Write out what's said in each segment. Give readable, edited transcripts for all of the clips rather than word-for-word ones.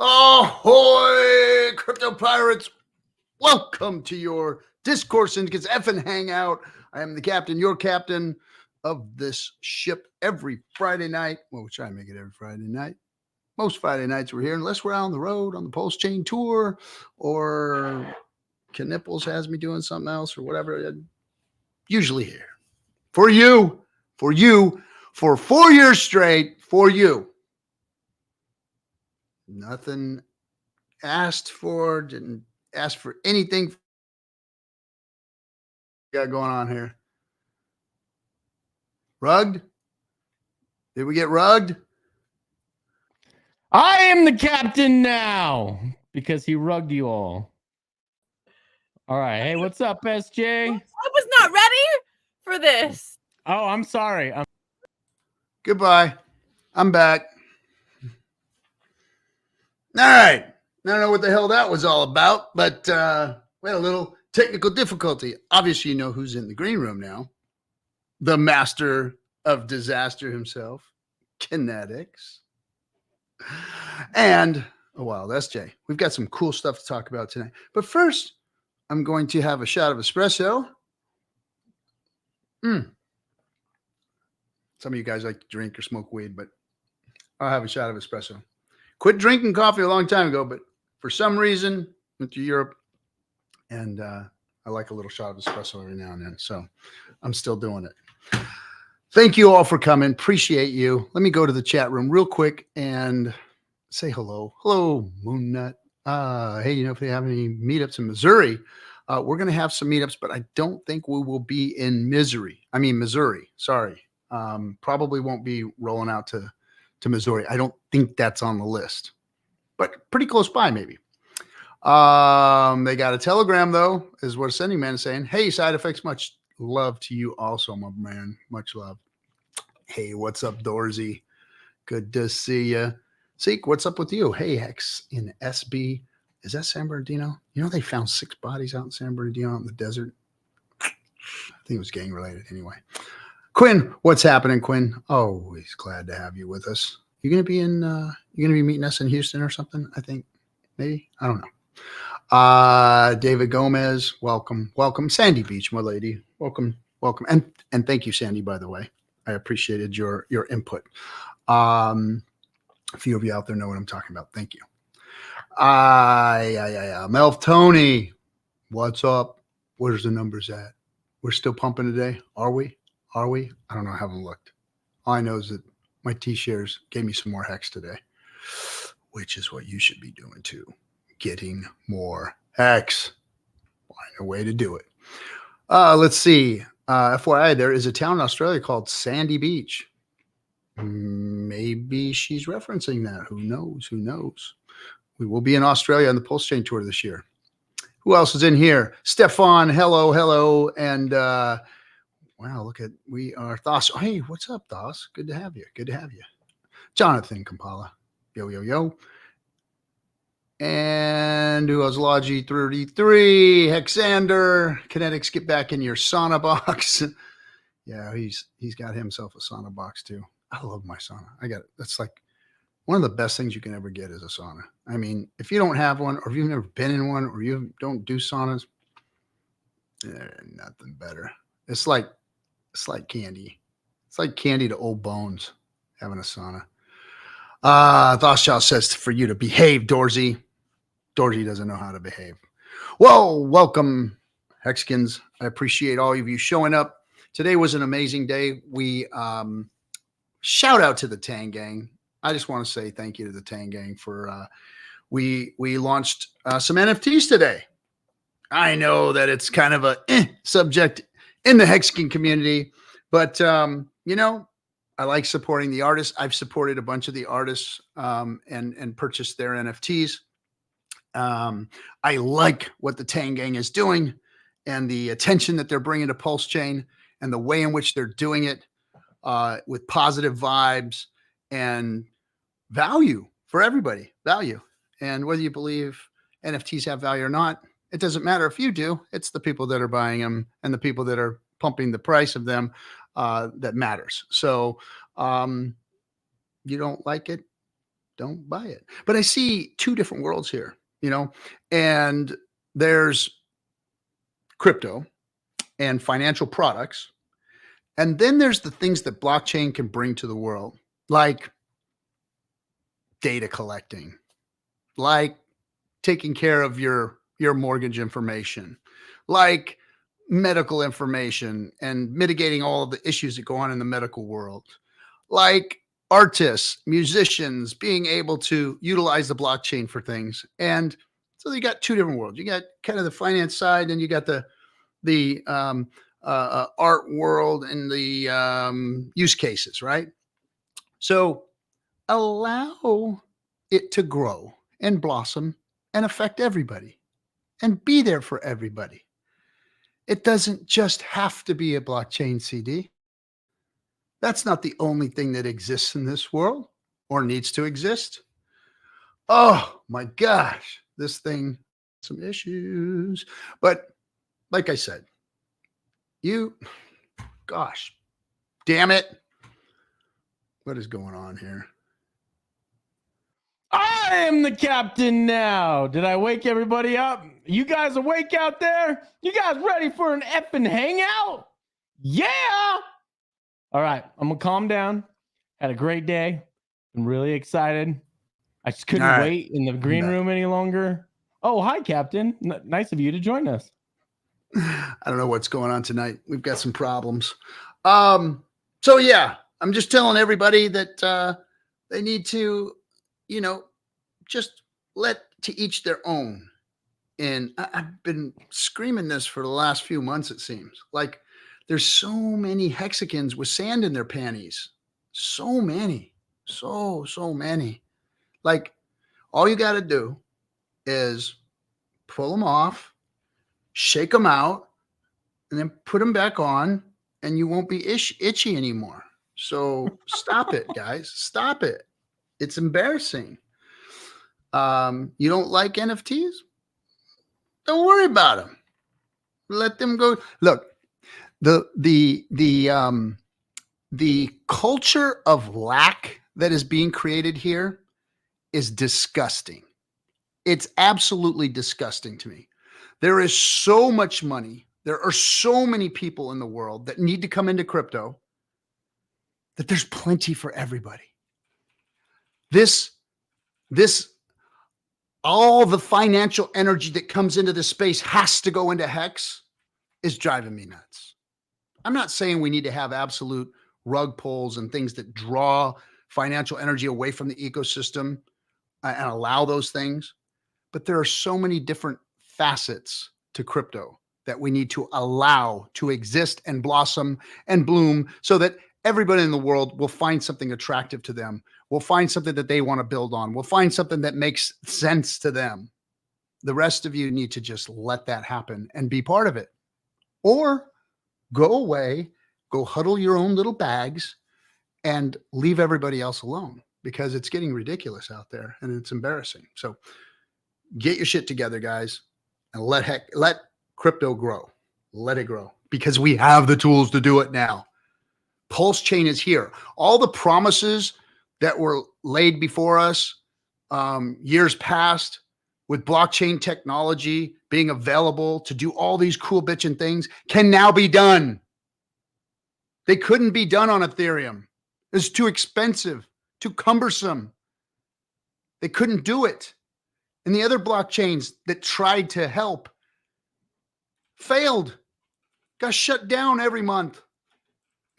Ahoy, crypto pirates. Welcome to your Discourse Syndicate's FN Hangout. I am the captain, your captain of this ship every Friday night. Well, we try to make it every Friday night. Most Friday nights we're here, unless we're out on the road on the PulseChain tour, or Knipples has me doing something else or whatever. Usually here. For you, for 4 years straight, for you. Nothing asked for, didn't ask for anything got going on here. Rugged? Did we get rugged? I am the captain now because he rugged you all. All right. Hey, what's up, SJ? I was not ready for this. Oh, I'm sorry. Goodbye. I'm back. All right. I don't know what the hell that was all about, but we had a little technical difficulty. Obviously, you know who's in the green room now. The master of disaster himself, Kinetics. And, oh, wow, that's Jay. We've got some cool stuff to talk about tonight. But first, I'm going to have a shot of espresso. Some of you guys like to drink or smoke weed, but I'll have a shot of espresso. Quit drinking coffee a long time ago, but for some reason, went to Europe, and I like a little shot of espresso every now and then. So I'm still doing it. Thank you all for coming. Appreciate you. Let me go to the chat room real quick and say hello. Hello, Moonnut. Hey, you know, if they have any meetups in Missouri, we're going to have some meetups, but I don't think we will be in Missouri. Sorry. Probably won't be rolling out to Missouri. I don't think that's on the list, but pretty close by maybe. They got a telegram though, is what a sending man is saying. Hey, side effects, much love to you also, my man. Much love. Hey, what's up, Dorsey? Good to see you. Seek, what's up with you? Hey, Hex in SB. Is that San Bernardino? You know, they found 6 bodies out in San Bernardino out in the desert. I think it was gang related anyway. Quinn, what's happening, Quinn? Always glad to have you with us. You're gonna be meeting us in Houston or something, I think. Maybe. I don't know. David Gomez, welcome. Sandy Beach, my lady. Welcome. And thank you, Sandy, by the way. I appreciated your input. A few of you out there know what I'm talking about. Thank you. Melv Tony, what's up? Where's the numbers at? We're still pumping today. Are we? I don't know. I haven't looked. All I know is that my T-shares gave me some more hex today, which is what you should be doing too. Getting more hex. Find a way to do it. Let's see. FYI, there is a town in Australia called Sandy Beach. Maybe she's referencing that. Who knows? We will be in Australia on the PulseChain tour this year. Who else is in here? Stefan, hello. And wow, look at, we are Thos. Oh, hey, what's up, Thos? Good to have you. Jonathan Kampala. Yo. And who else? Logi 33, Hexander, Kinetics, get back in your sauna box. Yeah, he's got himself a sauna box too. I love my sauna. That's like one of the best things you can ever get is a sauna. I mean, if you don't have one, or if you've never been in one, or you don't do saunas, nothing better. It's like candy. It's like candy to old bones, having a sauna. Thoschild says for you to behave, Dorsey. Dorsey doesn't know how to behave. Well, welcome, Hexicans. I appreciate all of you showing up. Today was an amazing day. We shout out to the Tang Gang. I just want to say thank you to the Tang Gang for we launched some NFTs today. I know that it's kind of a subject in the Hexican community, but you know, I like supporting the artists. I've supported a bunch of the artists and purchased their NFTs. I like what the Tang Gang is doing and the attention that they're bringing to PulseChain and the way in which they're doing it with positive vibes and value for everybody. Value. And whether you believe NFTs have value or not, it doesn't matter if you do. It's the people that are buying them and the people that are pumping the price of them that matters. So you don't like it, don't buy it. But I see two different worlds here, you know, and there's crypto and financial products. And then there's the things that blockchain can bring to the world, like data collecting, like taking care of your mortgage information, like medical information and mitigating all of the issues that go on in the medical world, like artists, musicians being able to utilize the blockchain for things. And so you got two different worlds. You got kind of the finance side, and you got the art world and the use cases, right? So allow it to grow and blossom and affect everybody and be there for everybody. It doesn't just have to be a blockchain CD. That's not the only thing that exists in this world or needs to exist. Oh my gosh, this thing, some issues. But like I said, gosh, damn it. What is going on here? I am the captain now. Did I wake everybody up? You guys awake out there? You guys ready for an effing hangout? Yeah. All right, I'm gonna calm down. Had a great day. I'm really excited. I just couldn't wait in the green room any longer. Oh, hi, Captain. Nice of you to join us. I don't know what's going on tonight. We've got some problems. So yeah, I'm just telling everybody that they need to, you know, just let to each their own. And I've been screaming this for the last few months, it seems. Like there's so many Hexicans with sand in their panties. So many. So many. Like all you got to do is pull them off, shake them out, and then put them back on, and you won't be itchy anymore. So stop it, guys. Stop it. It's embarrassing. You don't like NFTs? Don't worry about them. Let them go. Look, the culture of lack that is being created here is disgusting. It's absolutely disgusting to me. There is so much money. There are so many people in the world that need to come into crypto that there's plenty for everybody. All the financial energy that comes into this space has to go into Hex is driving me nuts. I'm not saying we need to have absolute rug pulls and things that draw financial energy away from the ecosystem and allow those things. But there are so many different facets to crypto that we need to allow to exist and blossom and bloom so that everybody in the world will find something attractive to them. Will find something that they want to build on. Will find something that makes sense to them. The rest of you need to just let that happen and be part of it. Or go away, go huddle your own little bags and leave everybody else alone because it's getting ridiculous out there and it's embarrassing. So get your shit together, guys, and let crypto grow. Let it grow because we have the tools to do it now. PulseChain is here. All the promises that were laid before us years past with blockchain technology being available to do all these cool bitchin' things can now be done. They couldn't be done on Ethereum. It's too expensive, too cumbersome. They couldn't do it. And the other blockchains that tried to help failed, got shut down every month.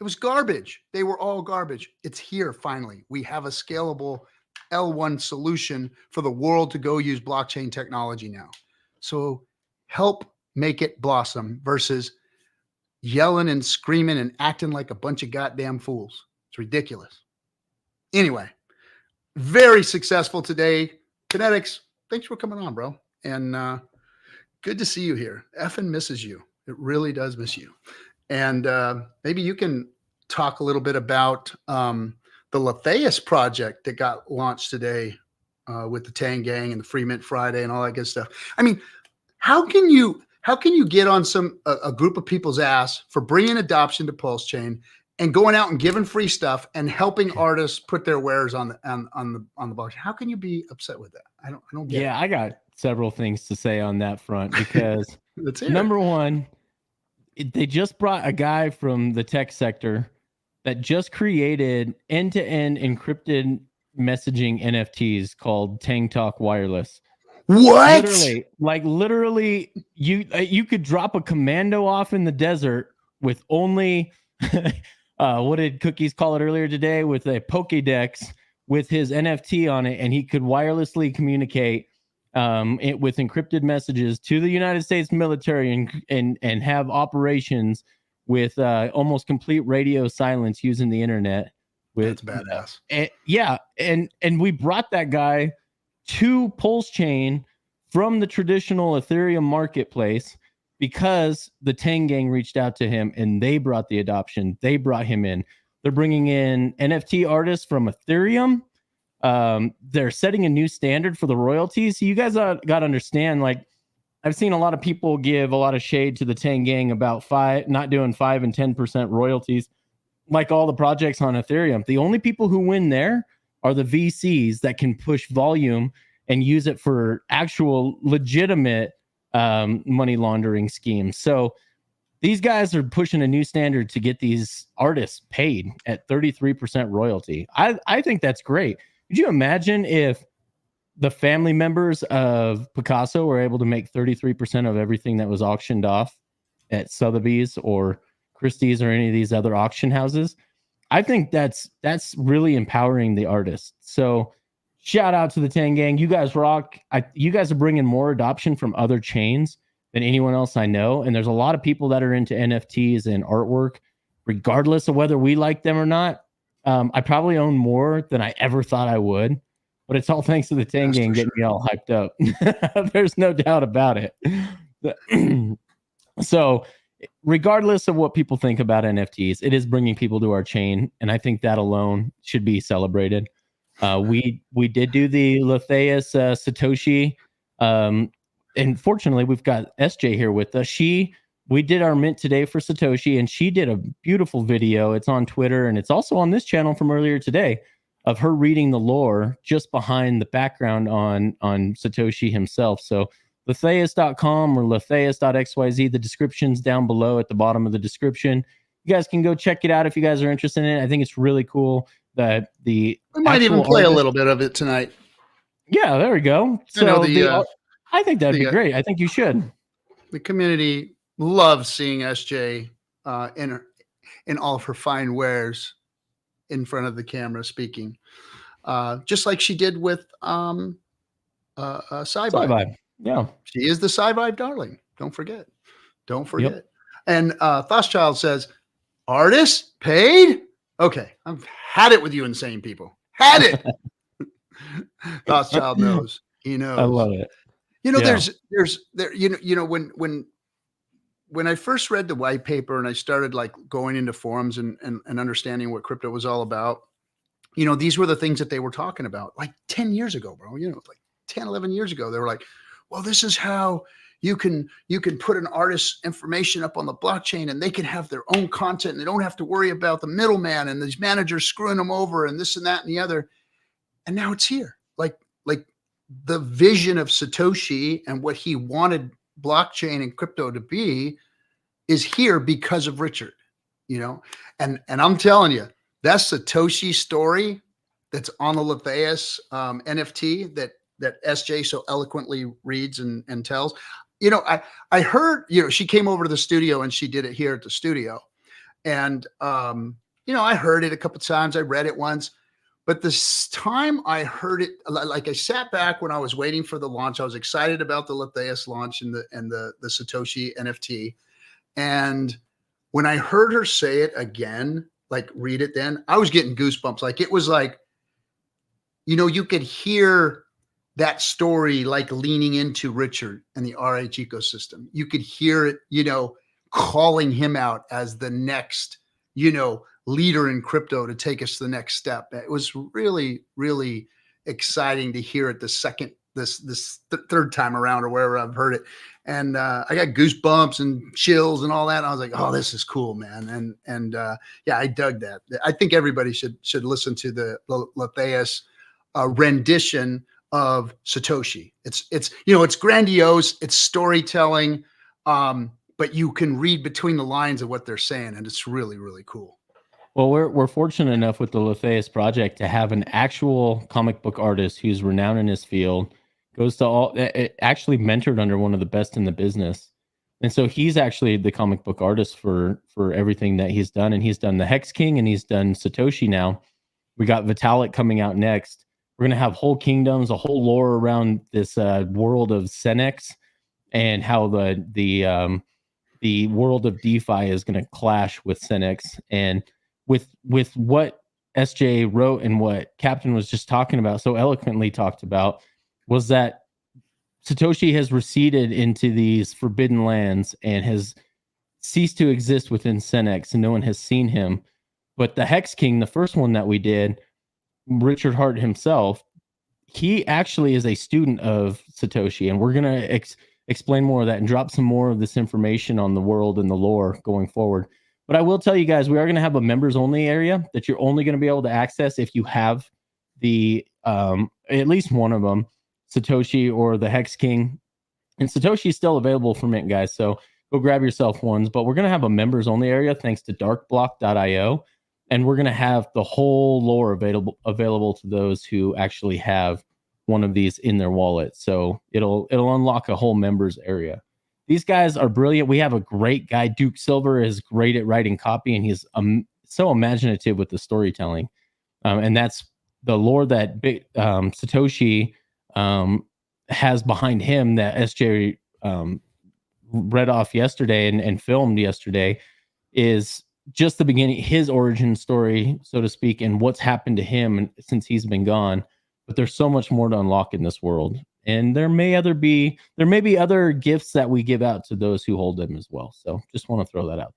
It was garbage. They were all garbage. It's here finally. We have a scalable L1 solution for the world to go use blockchain technology now. So help make it blossom versus yelling and screaming and acting like a bunch of goddamn fools. It's ridiculous. Anyway, very successful today. Kinetics, thanks for coming on, bro. And good to see you here. Effing misses you. It really does miss you. And maybe you can talk a little bit about the Leus project that got launched today with the Tang Gang and the Free Mint Friday and all that good stuff. I mean, how can you get on a group of people's ass for bringing adoption to PulseChain and going out and giving free stuff and helping artists put their wares on the blockchain. How can you be upset with that? I don't get it. I got several things to say on that front because Let's hear it. number one, they just brought a guy from the tech sector that just created end-to-end encrypted messaging NFTs called Tang Talk Wireless. What? Literally, you could drop a commando off in the desert with only what did Cookies call it earlier today? With a Pokédex with his NFT on it, and he could wirelessly communicate with encrypted messages to the United States military and have operations with almost complete radio silence using the internet. That's badass. And we brought that guy to PulseChain from the traditional Ethereum marketplace because the Tang Gang reached out to him and they brought the adoption. They brought him in. They're bringing in NFT artists from Ethereum. They're setting a new standard for the royalties. So you guys got to understand, like, I've seen a lot of people give a lot of shade to the Tang Gang about not doing 5 and 10% royalties, like all the projects on Ethereum. The only people who win there are the VCs that can push volume and use it for actual legitimate money laundering schemes. So these guys are pushing a new standard to get these artists paid at 33% royalty. I think that's great. Could you imagine if the family members of Picasso were able to make 33% of everything that was auctioned off at Sotheby's or Christie's or any of these other auction houses? I think that's really empowering the artists. So shout out to the Tang Gang. You guys rock. You guys are bringing more adoption from other chains than anyone else I know. And there's a lot of people that are into NFTs and artwork, regardless of whether we like them or not. I probably own more than I ever thought I would, but it's all thanks to the Tang Gang getting me all hyped up. There's no doubt about it. So regardless of what people think about NFTs, it is bringing people to our chain. And I think that alone should be celebrated. We did do the Leus Satoshi. And fortunately, we've got SJ here with us. We did our mint today for Satoshi, and she did a beautiful video. It's on Twitter, and it's also on this channel from earlier today of her reading the lore just behind the background on Satoshi himself. So letheus.com or letheus.xyz, the description's down below at the bottom of the description. You guys can go check it out if you guys are interested in it. I think it's really cool that we might even play a little bit of it tonight. Yeah, there we go. So I think that'd be great. I think you should. The community loves seeing SJ in all of her fine wares in front of the camera speaking, just like she did with Sci-Vibe. Yeah, she is the Sci-Vibe darling. Don't forget. Yep. And Thoughtchild says, artists paid? Okay, I've had it with you insane people. Had it. Thoughtchild knows. He knows. I love it. You know, when I first read the white paper and I started like going into forums and understanding what crypto was all about, you know, these were the things that they were talking about like 10 years ago, bro. You know, like 10, 11 years ago, they were like, well, this is how you can put an artist's information up on the blockchain and they can have their own content and they don't have to worry about the middleman and these managers screwing them over and this and that and the other. And now it's here. Like the vision of Satoshi and what he wanted blockchain and crypto to be is here because of Richard, you know, and I'm telling you, that Satoshi story that's on the Leus NFT that SJ so eloquently reads and tells, you know, I heard, you know, she came over to the studio and she did it here at the studio. And, you know, I heard it a couple of times. I read it once, but this time I heard it, like I sat back when I was waiting for the launch. I was excited about the Leus launch and the Satoshi NFT. And when I heard her say it again, like read it, then I was getting goosebumps. Like it was like, you know, you could hear that story like leaning into Richard and the RH ecosystem. You could hear it, you know, calling him out as the next, you know, leader in crypto to take us to the next step. It was really, really exciting to hear it the second third time around or wherever I've heard it, and I got goosebumps and chills and all that. And I was like, oh, this is cool, man. And yeah, I dug that. I think everybody should listen to the Leus rendition of Satoshi. It's grandiose, it's storytelling, but you can read between the lines of what they're saying, and it's really, really cool. Well, we're fortunate enough with the Leus project to have an actual comic book artist who's renowned in his field, goes to actually mentored under one of the best in the business. And so he's actually the comic book artist for everything that he's done. And he's done the Hex King and he's done Satoshi now. We got Vitalik coming out next. We're going to have whole kingdoms, a whole lore around this world of Senex and how the world of DeFi is going to clash with Senex. And with what SJ wrote and what Captain was just talking about, so eloquently talked about, was that Satoshi has receded into these forbidden lands and has ceased to exist within Senex, and no one has seen him. But the Hex King, the first one that we did, Richard Hart himself, he actually is a student of Satoshi, and we're going to explain more of that and drop some more of this information on the world and the lore going forward. But I will tell you guys, we are going to have a members only area that you're only going to be able to access if you have the at least one of them, Satoshi or the Hex King. And Satoshi is still available for mint, guys. So go grab yourself ones. But we're going to have a members only area thanks to darkblock.io. And we're going to have the whole lore available to those who actually have one of these in their wallet. So it'll unlock a whole members area. These guys are brilliant. We have a great guy. Duke Silver is great at writing copy, and he's so imaginative with the storytelling. And that's the lore that Satoshi has behind him that SJ read off yesterday and filmed yesterday is just the beginning, his origin story, so to speak, and what's happened to him since he's been gone. But there's so much more to unlock in this world. And there may be other gifts that we give out to those who hold them as well. So just want to throw that out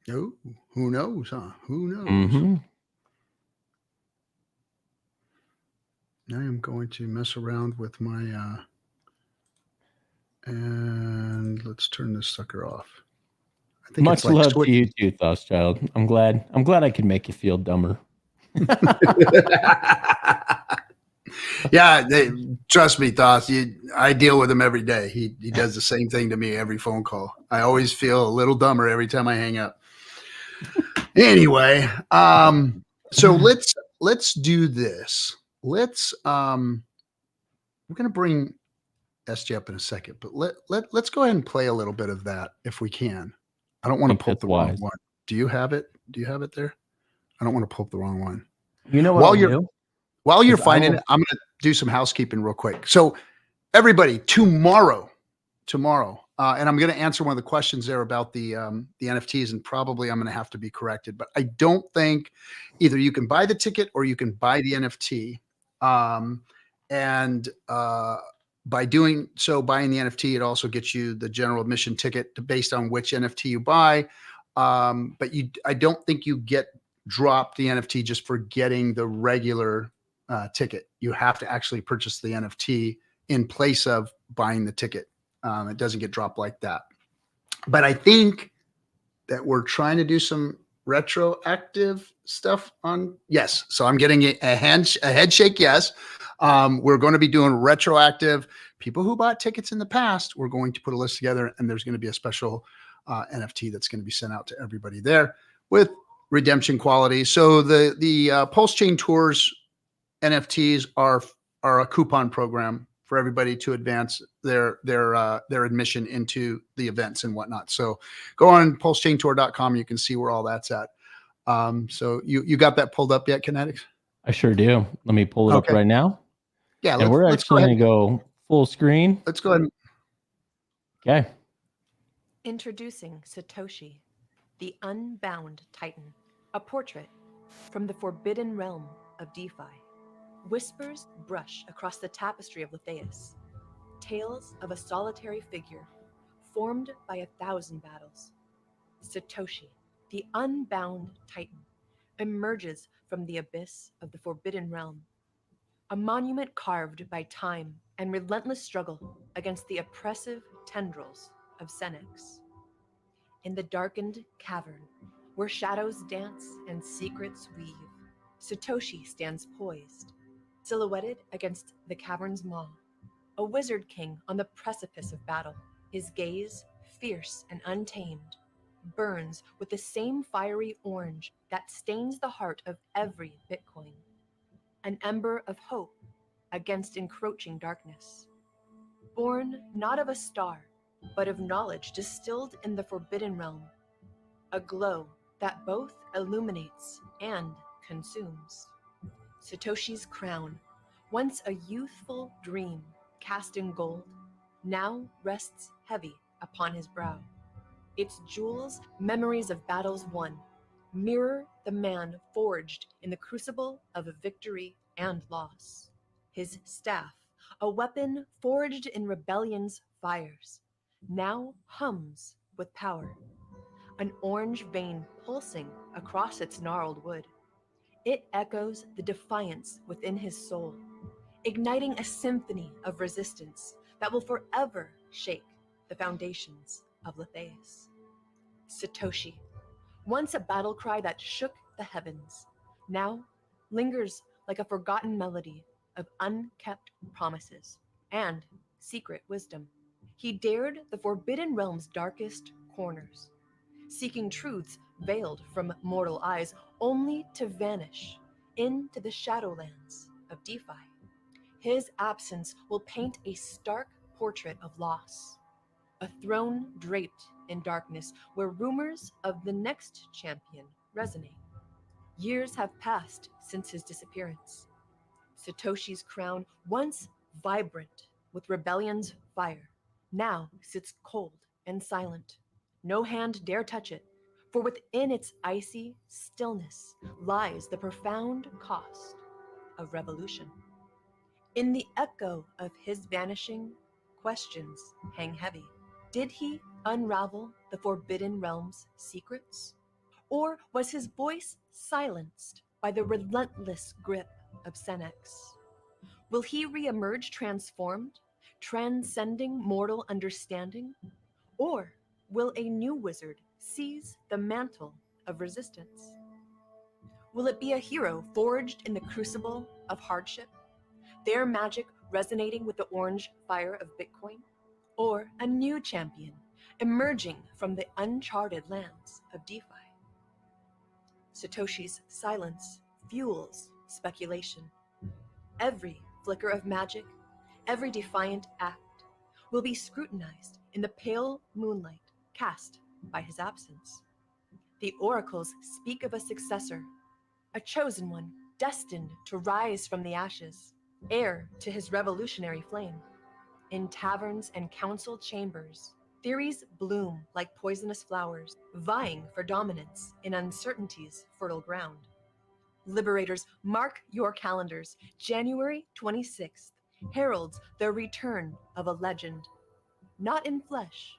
there. Oh, who knows, huh? Who knows? Mm-hmm. I am going to mess around with my and let's turn this sucker off. I think much love to you too, Thothschild. I'm glad I could make you feel dumber. Yeah, trust me, Thoth. I deal with him every day. He does the same thing to me every phone call. I always feel a little dumber every time I hang up. Anyway, so let's do this. We're gonna bring SJ up in a second, but let's go ahead and play a little bit of that if we can. I don't want to pull up the wrong one. Do you have it? Do you have it there? I don't want to pull up the wrong one. You know what? While you're finding it, I'm going to do some housekeeping real quick. So everybody, tomorrow, and I'm going to answer one of the questions there about the NFTs, and probably I'm going to have to be corrected, but I don't think either you can buy the ticket or you can buy the NFT. By doing so, buying the NFT, it also gets you the general admission ticket based on which NFT you buy. But I don't think you get dropped the NFT just for getting the regular ticket. You have to actually purchase the NFT in place of buying the ticket. It doesn't get dropped like that. But I think that we're trying to do some retroactive stuff on. Yes. So I'm getting a head shake. Yes. We're going to be doing retroactive. People who bought tickets in the past, we're going to put a list together, and there's going to be a special NFT that's going to be sent out to everybody there with redemption quality. So the PulseChain Tours NFTs are a coupon program for everybody to advance their admission into the events and whatnot. So go on PulseChainTour.com. You can see where all that's at. So you got that pulled up yet, Kinetics? I sure do. Let me pull it up right now. Yeah, and we're actually going to go full screen. Let's go ahead. Okay. Introducing Satoshi, the Unbound Titan, a portrait from the forbidden realm of DeFi. Whispers brush across the tapestry of Leus, tales of a solitary figure formed by 1,000 battles. Satoshi, the Unbound Titan, emerges from the abyss of the forbidden realm, a monument carved by time and relentless struggle against the oppressive tendrils of Senex. In the darkened cavern, where shadows dance and secrets weave, Satoshi stands poised, silhouetted against the cavern's maw, a wizard king on the precipice of battle. His gaze, fierce and untamed, burns with the same fiery orange that stains the heart of every Bitcoin, an ember of hope against encroaching darkness. Born not of a star, but of knowledge distilled in the forbidden realm, a glow that both illuminates and consumes. Satoshi's crown, once a youthful dream cast in gold, now rests heavy upon his brow. Its jewels, memories of battles won, mirror the man forged in the crucible of victory and loss. His staff, a weapon forged in rebellion's fires, now hums with power, an orange vein pulsing across its gnarled wood. It echoes the defiance within his soul, igniting a symphony of resistance that will forever shake the foundations of Leus. Satoshi, once a battle cry that shook the heavens, now lingers like a forgotten melody of unkept promises and secret wisdom. He dared the forbidden realm's darkest corners, seeking truths veiled from mortal eyes, only to vanish into the shadowlands of DeFi. His absence will paint a stark portrait of loss, a throne draped in darkness where rumors of the next champion resonate. Years have passed since his disappearance. Satoshi's crown, once vibrant with rebellion's fire, now sits cold and silent. No hand dare touch it, for within its icy stillness lies the profound cost of revolution. In the echo of his vanishing, questions hang heavy. Did he unravel the forbidden realm's secrets? Or was his voice silenced by the relentless grip of Senex? Will he reemerge transformed, transcending mortal understanding? Or will a new wizard seize the mantle of resistance? Will it be a hero forged in the crucible of hardship, their magic resonating with the orange fire of Bitcoin? Or a new champion emerging from the uncharted lands of DeFi? Satoshi's silence fuels speculation. Every flicker of magic, every defiant act will be scrutinized in the pale moonlight cast by his absence. The oracles speak of a successor, a chosen one destined to rise from the ashes, heir to his revolutionary flame. In taverns and council chambers, theories bloom like poisonous flowers, vying for dominance in uncertainty's fertile ground. Liberators, mark your calendars. January 26th heralds the return of a legend, not in flesh,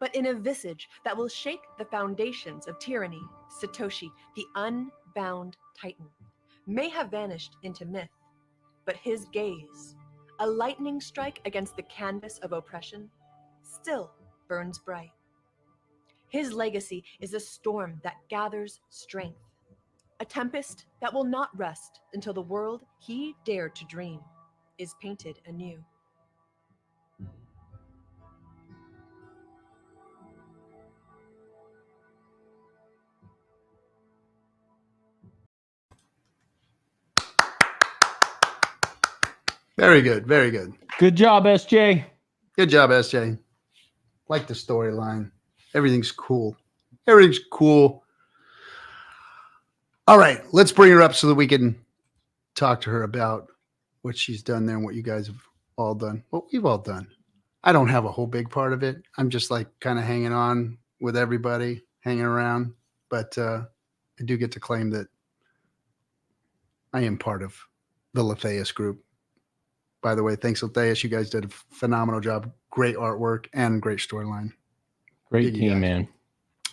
but in a visage that will shake the foundations of tyranny. Satoshi, the unbound titan, may have vanished into myth, but his gaze, a lightning strike against the canvas of oppression, still burns bright. His legacy is a storm that gathers strength, a tempest that will not rest until the world he dared to dream is painted anew. Very good. Very good. Good job, SJ. Good job, SJ. Like the storyline. Everything's cool. Everything's cool. All right. Let's bring her up so that we can talk to her about what she's done there and what you guys have all done. What we've all done. I don't have a whole big part of it. I'm just like kind of hanging on with everybody, hanging around. But I do get to claim that I am part of the Leus group. By the way, thanks, Leus. You guys did a phenomenal job. Great artwork and great storyline. Great team, man.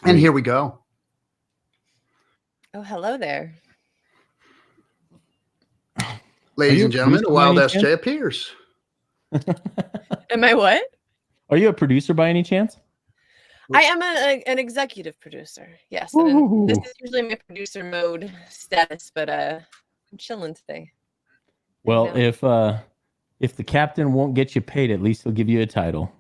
And here we go. Oh, hello there. Ladies you and gentlemen, a the Wild Miami fan? SJ appears. Am I what? Are you a producer by any chance? I am an executive producer. Yes. And this is usually my producer mode status, but I'm chilling today. Well, if the captain won't get you paid, at least he'll give you a title.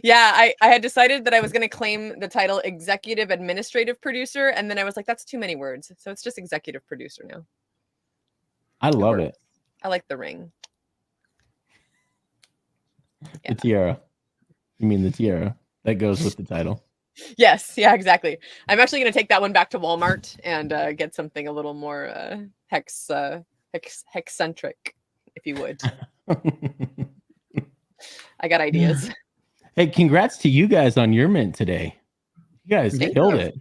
Yeah, I had decided that I was going to claim the title executive administrative producer, and then I was like, that's too many words. So it's just executive producer now. I love it. I like the ring. The tiara. You mean the tiara that goes with the title? Yes, yeah, exactly. I'm actually going to take that one back to Walmart and get something a little more hexcentric, if you would. I got ideas. Hey, congrats to you guys on your mint today. You guys killed it.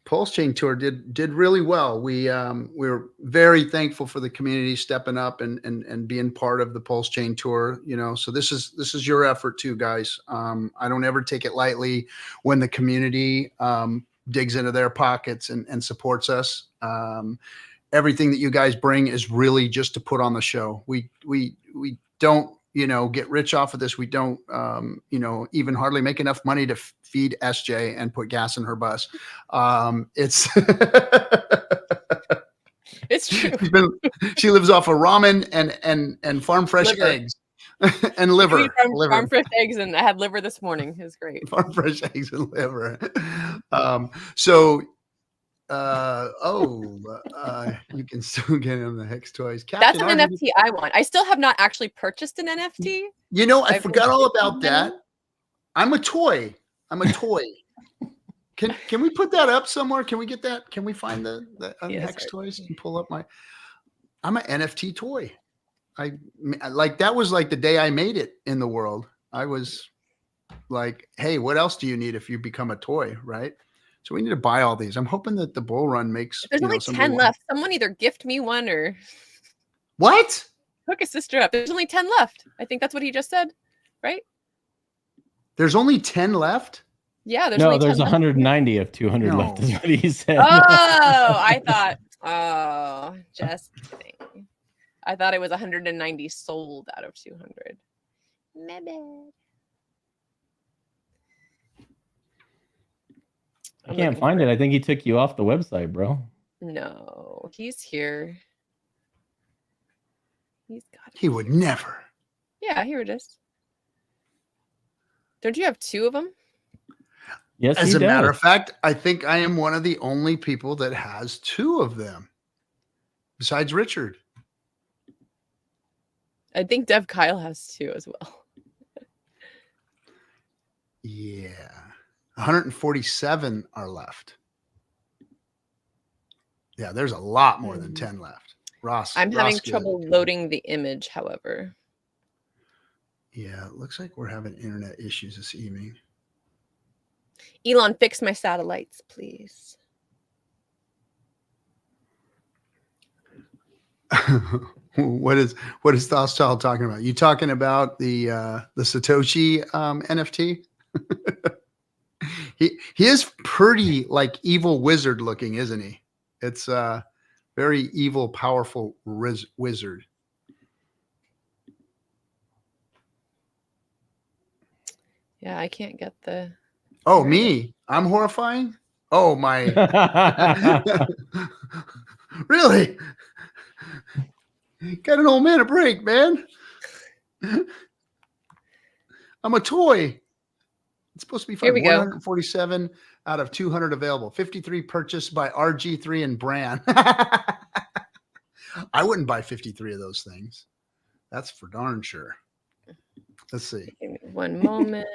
PulseChain tour did really well. We're very thankful for the community stepping up and being part of the PulseChain tour. You know, so this is your effort too, guys. I don't ever take it lightly when the community digs into their pockets and supports us. Everything that you guys bring is really just to put on the show. We don't, you know, get rich off of this. We don't, you know, even hardly make enough money to feed SJ and put gas in her bus. It's it's true. She lives off of ramen and farm fresh eggs and liver. Farm fresh eggs, and I had liver this morning. It was great. Farm fresh eggs and liver. You can still get in the Hex toys. That's an NFT I want. I still have not actually purchased an NFT. You know, I forgot all about that. I'm a toy. Can we put that up somewhere? Can we get that? Can we find the Hex toys and pull up my? I'm an NFT toy. I like that was like the day I made it in the world. I was like, hey, what else do you need if you become a toy, right? So we need to buy all these. I'm hoping that the bull run makes. There's only 10 left. Someone either gift me one or what? Hook a sister up. There's only 10 left. I think that's what he just said, right? There's only 10 left. Yeah, there's only 10 190 of 200 left. Is what he said. Oh, I thought. Oh, just kidding. I thought it was 190 sold out of 200. My bad. I can't find it. I think he took you off the website, bro. No, he's here. He's got it. He would never. Yeah, here it is. Don't you have two of them? Yes, as a matter of fact, I think I am one of the only people that has two of them, besides Richard. I think Dev Kyle has two as well. Yeah. 147 are left. Yeah, there's a lot more than 10 left. I'm having trouble loading the image, however. Yeah, it looks like we're having internet issues this evening. Elon, fix my satellites, please. What is Thostal talking about? You talking about the Satoshi NFT? He is pretty like evil wizard looking, isn't he? It's very evil, powerful wizard. Yeah, I can't get the. Oh, me? I'm horrifying? Oh, my. Really? Got an old man a break, man. I'm a toy. It's supposed to be fun. 147 out of 200 available. 53 purchased by RG3 and Bran. I wouldn't buy 53 of those things. That's for darn sure. Let's see. Give me one moment.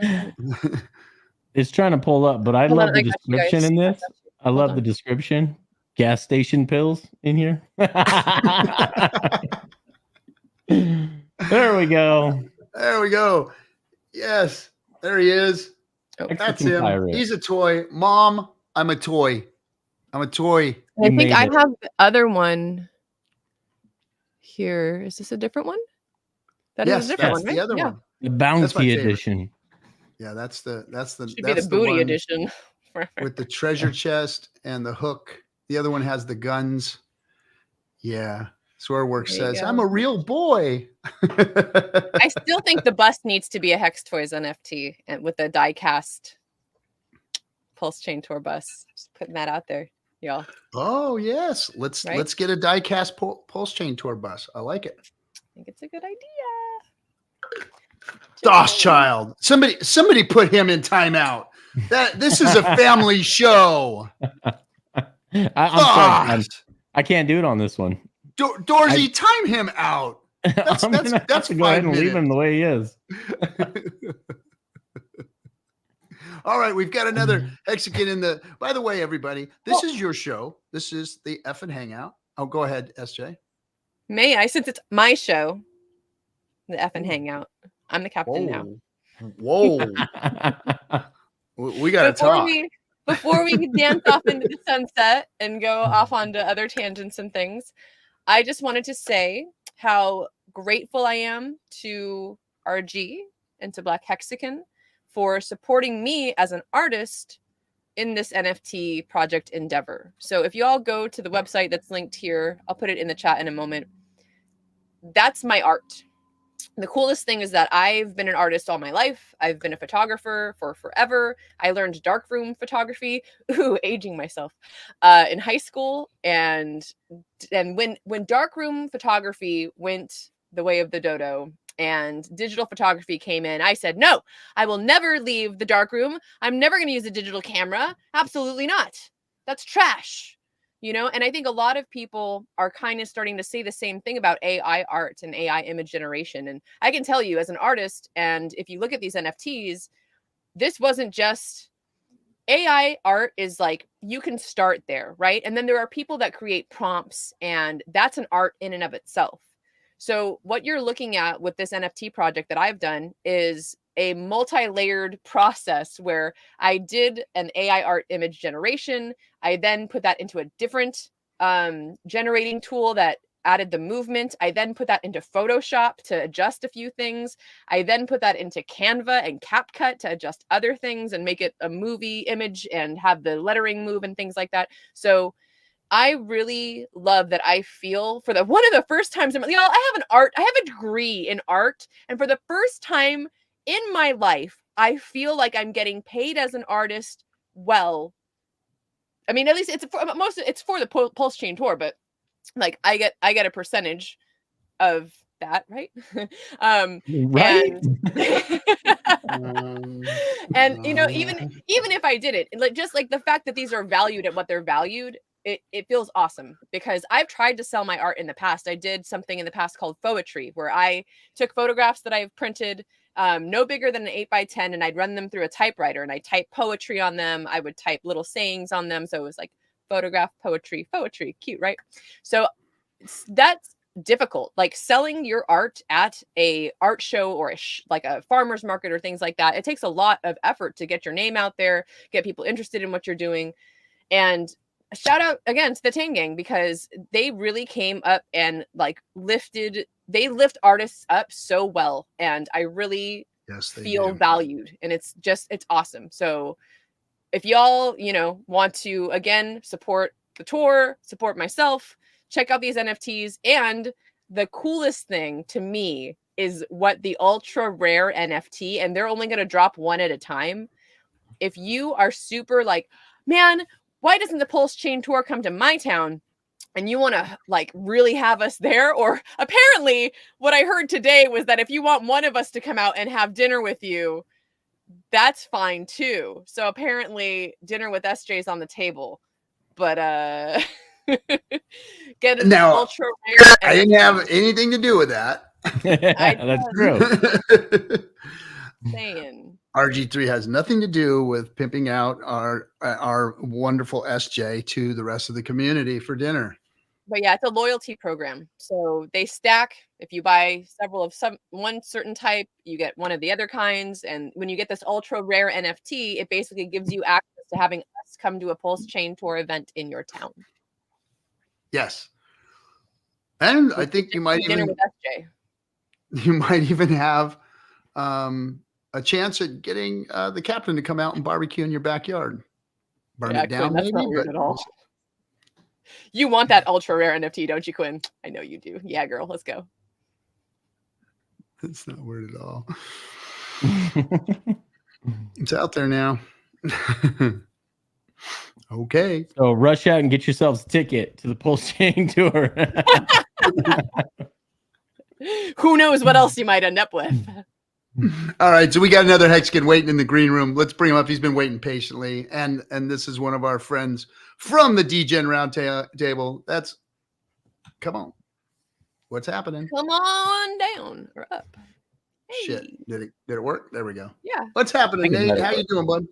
It's trying to pull up, but I love the description in this. I love the description. Gas station pills in here. There we go. There we go. Yes, there he is. Oh, that's him. Pirate. He's a toy. Mom, I'm a toy. I'm a toy. I think I have the other one here. Is this a different one? That is a different one, right? The other one. The bounty edition. Yeah, that's the should be the booty edition. With the treasure chest and the hook. The other one has the guns. Yeah. Swearworks There you says, go. I'm a real boy. I still think the bus needs to be a Hex Toys NFT and with a die-cast PulseChain tour bus. Just putting that out there, y'all. Oh, yes. Let's get a die-cast PulseChain tour bus. I like it. I think it's a good idea. Doss Child. Somebody put him in timeout. This is a family show. I'm sorry, man. I can't do it on this one. Dorsey, time him out. That's I'm gonna have to go ahead and leave him the way he is. All right, we've got another Hexican in the. By the way, everybody, this is your show. This is the FN Hangout. Oh, go ahead, SJ. May I, since it's my show, the FN Hangout. I'm the captain now. Whoa. We got to talk. Before we dance off into the sunset and go off onto other tangents and things, I just wanted to say how grateful I am to RG and to Black Hexican for supporting me as an artist in this NFT project endeavor. So if you all go to the website that's linked here, I'll put it in the chat in a moment. That's my art. The coolest thing is that I've been an artist all my life. I've been a photographer for forever. I learned darkroom photography, aging myself, in high school. And when darkroom photography went the way of the dodo and digital photography came in, I said, no, I will never leave the darkroom. I'm never going to use a digital camera. Absolutely not. That's trash. You know, and I think a lot of people are kind of starting to say the same thing about AI art and AI image generation. And I can tell you as an artist, and if you look at these NFTs, this wasn't just AI art is like, you can start there, right? And then there are people that create prompts, and that's an art in and of itself. So what you're looking at with this NFT project that I've done is a multi-layered process where I did an AI art image generation. I then put that into a different generating tool that added the movement. I then put that into Photoshop to adjust a few things. I then put that into Canva and CapCut to adjust other things and make it a movie image and have the lettering move and things like that. So I really love that. I feel for one of the first times I have a degree in art, and for the first time in my life, I feel like I'm getting paid as an artist well. I mean, at least it's for the PulseChain tour, but like I get a percentage of that, right? Right. And you know, even if I did it, like just like the fact that these are valued at what they're valued, it feels awesome because I've tried to sell my art in the past. I did something in the past called Poetry, where I took photographs that I've printed no bigger than an 8x10, and I'd run them through a typewriter, and I type poetry on them. I would type little sayings on them. So it was like photograph, poetry, cute, right? So that's difficult. Like selling your art at a art show or like a farmer's market or things like that. It takes a lot of effort to get your name out there, get people interested in what you're doing. And a shout out again to the Tang Gang, because they really came up and like lift artists up so well. And I really feel valued, and it's awesome. So if y'all, want to, again, support the tour, support myself, check out these NFTs. And the coolest thing to me is what the ultra rare NFT, and they're only going to drop one at a time. If you are super like, man, why doesn't the PulseChain tour come to my town? And you want to like really have us there, or apparently what I heard today was that if you want one of us to come out and have dinner with you, that's fine too. So apparently dinner with SJ is on the table, but get an ultra rare. I didn't have anything to do with that. That's true. Saying RG3 has nothing to do with pimping out our wonderful SJ to the rest of the community for dinner. But yeah, it's a loyalty program. So they stack. If you buy several of one certain type, you get one of the other kinds. And when you get this ultra rare NFT, it basically gives you access to having us come to a PulseChain tour event in your town. Yes. And I think you might dinner with SJ. You might even have a chance at getting the captain to come out and barbecue in your backyard. Burn it down, that's maybe. Not weird at all. You want that ultra rare NFT, don't you, Quinn? I know you do. Yeah, girl, let's go. That's not weird at all. It's out there now. Okay. So rush out and get yourselves a ticket to the PulseChain tour. Who knows what else you might end up with? All right, so we got another Hexican waiting in the green room. Let's bring him up. He's been waiting patiently, and this is one of our friends from the Degen Roundtable. That's come on, what's happening? Come on down or up. Hey. Shit, did it work? There we go. Yeah. What's happening, Nate? How you doing, bud?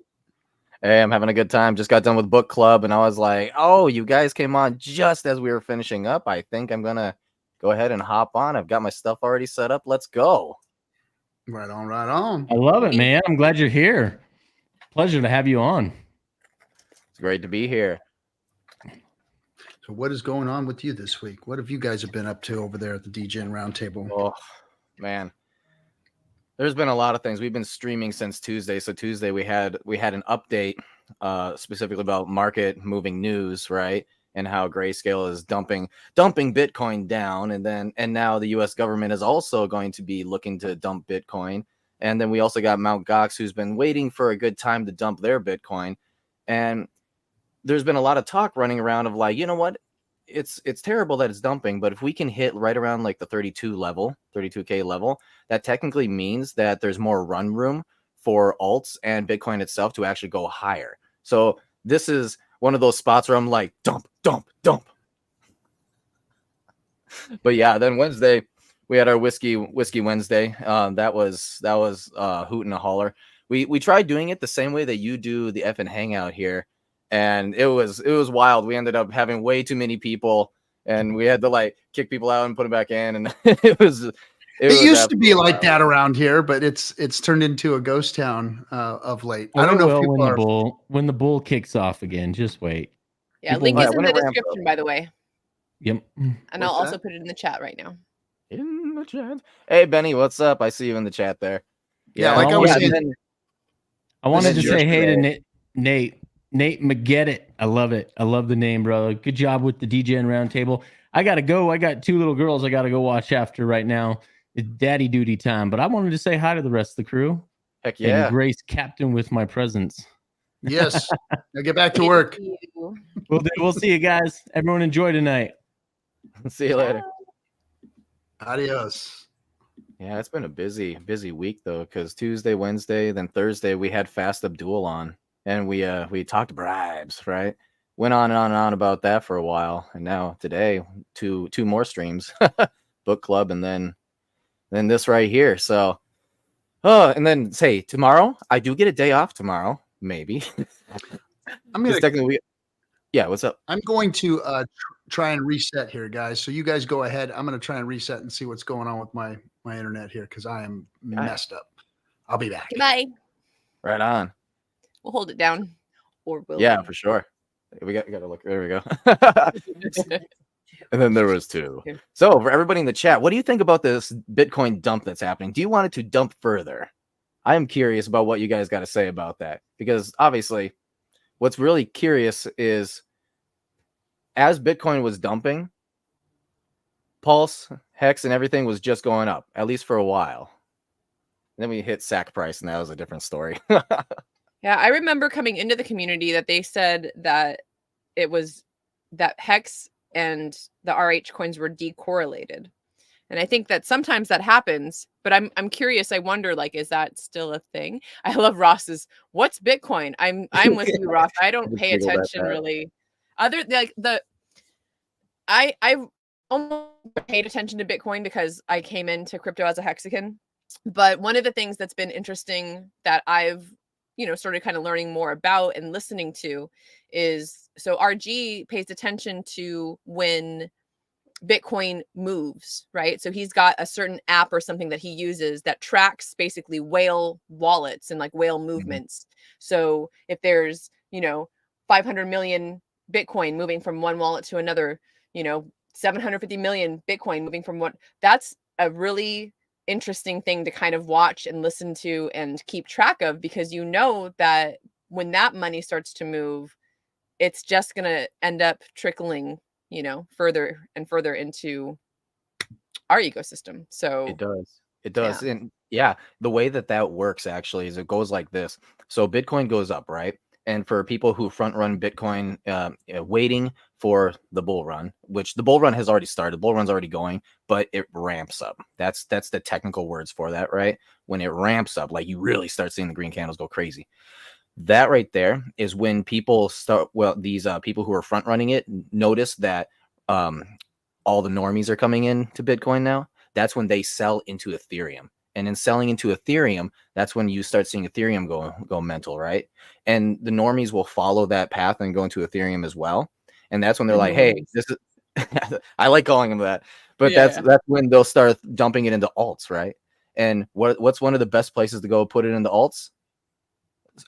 Hey, I'm having a good time. Just got done with book club, and I was like, "Oh, you guys came on just as we were finishing up. I think I'm gonna go ahead and hop on. I've got my stuff already set up. Let's go." Right on, right on. I love it, man. I'm glad you're here. Pleasure to have you on. It's great to be here. So, what is going on with you this week? What have you guys been up to over there at the Degen Roundtable? Oh, man. There's been a lot of things. We've been streaming since Tuesday. So Tuesday we had an update specifically about market moving news, right? And how Grayscale is dumping Bitcoin down, and now the U.S. government is also going to be looking to dump Bitcoin. And then we also got Mt. Gox, who's been waiting for a good time to dump their Bitcoin. And there's been a lot of talk running around of like, you know what? It's terrible that it's dumping, but if we can hit right around like the 32K level, that technically means that there's more run room for alts and Bitcoin itself to actually go higher. So this is one of those spots where I'm like, dump. But yeah, then Wednesday we had our whiskey Wednesday. That was hoot and a holler. We tried doing it the same way that you do the FN Hangout here, and it was wild. We ended up having way too many people, and we had to like kick people out and put them back in, and it was used to be like that around here, but it's turned into a ghost town of late. I don't know if when the bull kicks off again. Just wait. Yeah, People link is in when the it ramps description, by the way. Yep. And I'll What's also that? put it in the chat right now. in the chat. Hey Benny, what's up? I see you in the chat there. Yeah, like I was saying. I wanted to is say hey to yesterday. Nate McGettit. I love it. I love the name, brother. Good job with the Degen Roundtable. I gotta go. I got 2 little girls I gotta go watch after right now. It's daddy duty time. But I wanted to say hi to the rest of the crew. Heck yeah. And grace Captain with my presence. Yes. Now get back to work. Thank you. We'll see you guys. Everyone enjoy tonight. See you later. Adios. Yeah, it's been a busy week though, because Tuesday, Wednesday, then Thursday we had Fast Abdul on, and we talked bribes, right? Went on and on and on about that for a while, and now today two more streams, book club, and then this right here. So, and then say tomorrow I do get a day off tomorrow, maybe. I'm gonna technically, yeah. What's up? I'm going to try and reset here, guys. So you guys go ahead. I'm going to try and reset and see what's going on with my internet here because I am messed up. I'll be back. Goodbye. Right on. We'll hold it down. Or will Yeah, we? for sure. We got to look. There we go. And then there was 2. So for everybody in the chat, what do you think about this Bitcoin dump that's happening? Do you want it to dump further? I am curious about what you guys got to say about that, because obviously what's really curious is as Bitcoin was dumping, Pulse, Hex, and everything was just going up, at least for a while. And then we hit sack price, and that was a different story. Yeah, I remember coming into the community that they said that it was that Hex and the RH coins were decorrelated. And I think that sometimes that happens, but I'm curious. I wonder, like, is that still a thing? I love Ross's what's Bitcoin? I'm with you, Ross. I don't pay attention really. Other like I've almost paid attention to Bitcoin because I came into crypto as a Hexican. But one of the things that's been interesting that I've started kind of learning more about and listening to is, so RG pays attention to when Bitcoin moves, right? So he's got a certain app or something that he uses that tracks basically whale wallets and like whale movements. So if there's, 500 million Bitcoin moving from one wallet to another, 750 million Bitcoin moving from one, that's a really interesting thing to kind of watch and listen to and keep track of, because that when that money starts to move, it's just going to end up trickling you know, further and further into our ecosystem. So It does. It does. Yeah. And yeah, the way that that works actually is it goes like this. So Bitcoin goes up, right? And for people who front run Bitcoin, waiting for the bull run, which the bull run has already started, bull run's already going, but it ramps up. That's the technical words for that, right? When it ramps up, like you really start seeing the green candles go crazy. That right there is when people start. Well, these people who are front running it notice that all the normies are coming in to Bitcoin now. That's when they sell into Ethereum. And in selling into Ethereum, that's when you start seeing Ethereum go mental, right? And the normies will follow that path and go into Ethereum as well. And that's when they're like, hey, this is I like calling them that. But that's when they'll start dumping it into alts, right? And what's one of the best places to go put it into alts?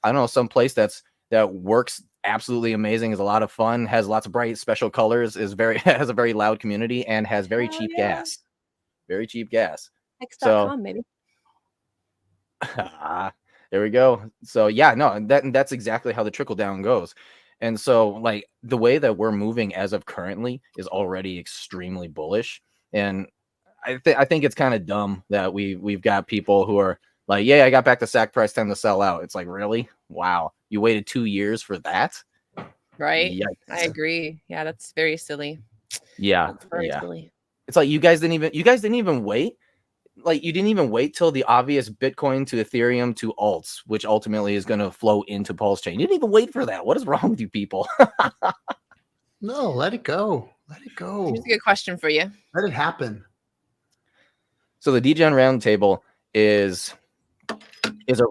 I don't know, some place that works absolutely amazing, is a lot of fun, has lots of bright special colors, has a very loud community, and has very cheap gas. Very cheap gas. Hex.com, maybe. There we go. So yeah, no, that's exactly how the trickle down goes. And so like the way that we're moving as of currently is already extremely bullish. And I think it's kind of dumb that we've got people who are like, yeah, I got back to sack price, time to sell out. It's like, really? Wow. You waited 2 years for that? Right. Yikes. I agree. Yeah, that's very silly. Yeah. That's very silly. It's like you guys didn't even wait. Like you didn't even wait till the obvious Bitcoin to Ethereum to alts, which ultimately is going to flow into PulseChain. You didn't even wait for that. What is wrong with you people? No, let it go. Let it go. Here's a good question for you. Let it happen. So the Degen Roundtable is a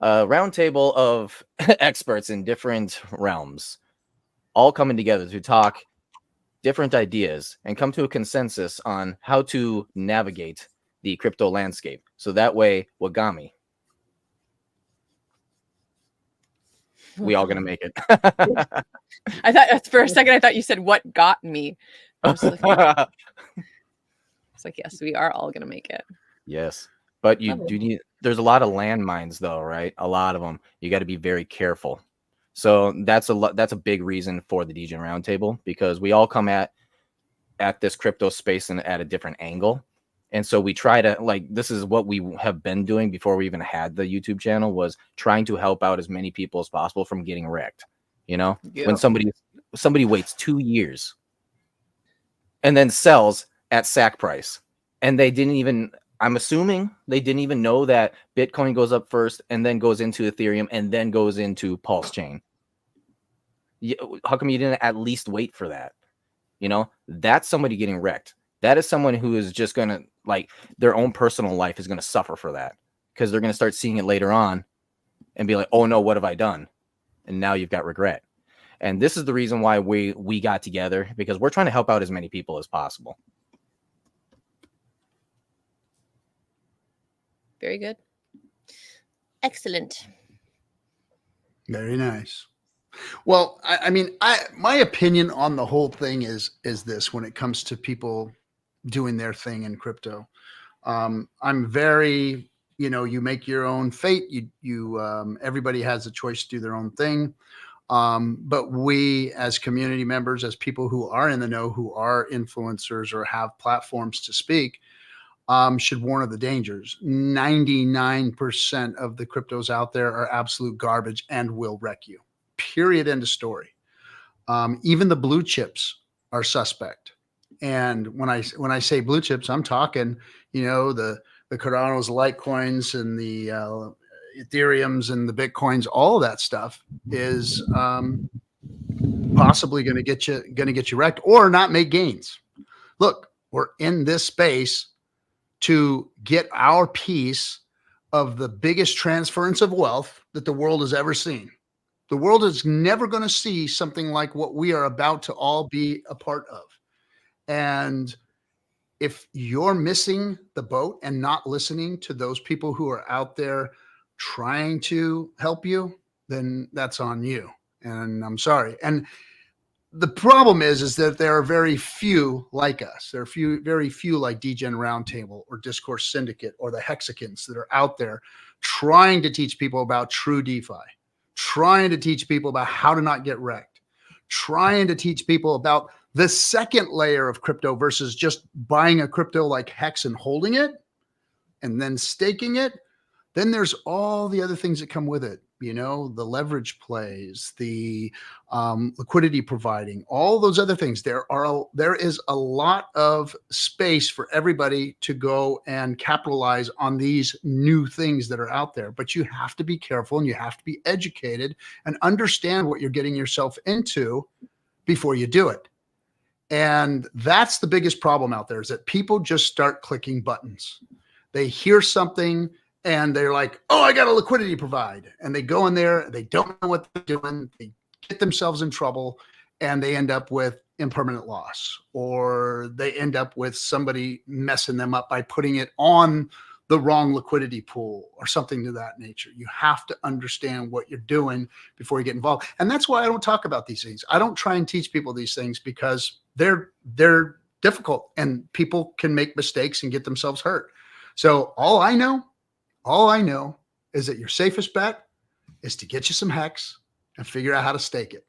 roundtable of experts in different realms, all coming together to talk different ideas and come to a consensus on how to navigate the crypto landscape. So that way, Wagami, we all gonna make it. I thought for a second, I thought you said what got me. I was like, it's like, yes, we are all gonna make it. Yes, but you do need. There's a lot of landmines, though, right? A lot of them. You got to be very careful. So that's a big reason for the Degen Roundtable, because we all come at this crypto space and at a different angle. And so we try to, like, this is what we have been doing before we even had the YouTube channel, was trying to help out as many people as possible from getting wrecked. You know, when somebody waits 2 years and then sells at sack price, and they didn't even, I'm assuming they didn't even know that Bitcoin goes up first and then goes into Ethereum and then goes into PulseChain. How come you didn't at least wait for that? You know, that's somebody getting wrecked. That is someone who is just going to, like, their own personal life is going to suffer for that, because they're going to start seeing it later on and be like, oh no, what have I done? And now you've got regret. And this is the reason why we got together, because we're trying to help out as many people as possible. Very good. Excellent. Very nice. Well, I mean, my opinion on the whole thing is this: when it comes to people doing their thing in crypto, I'm very, you make your own fate. Everybody has a choice to do their own thing. But we, as community members, as people who are in the know, who are influencers or have platforms to speak, should warn of the dangers. 99% of the cryptos out there are absolute garbage and will wreck you. Period. End of story. Even the blue chips are suspect. And when I say blue chips, I'm talking, the Cardano's, Litecoins, and the Ethereums and the Bitcoins. All of that stuff is possibly going to get you wrecked or not make gains. Look, we're in this space to get our piece of the biggest transference of wealth that the world has ever seen. The world is never going to see something like what we are about to all be a part of. And if you're missing the boat and not listening to those people who are out there trying to help you, then that's on you. And I'm sorry. And the problem is that there are very few like us. There are very few like Degen Roundtable or Discourse Syndicate or the Hexicans that are out there trying to teach people about true DeFi, trying to teach people about how to not get wrecked, trying to teach people about the second layer of crypto versus just buying a crypto like Hex and holding it and then staking it. Then there's all the other things that come with it, you know, the leverage plays, the liquidity providing, all those other things. There is a lot of space for everybody to go and capitalize on these new things that are out there. But you have to be careful and you have to be educated and understand what you're getting yourself into before you do it. And that's the biggest problem out there, is that people just start clicking buttons. They hear something and they're like, oh, I got a liquidity provide. And they go in there, they don't know what they're doing. They get themselves in trouble and they end up with impermanent loss, or they end up with somebody messing them up by putting it on the wrong liquidity pool or something to that nature. You have to understand what you're doing before you get involved. And that's why I don't talk about these things. I don't try and teach people these things because they're difficult and people can make mistakes and get themselves hurt. So all I know is that your safest bet is to get you some Hex and figure out how to stake it.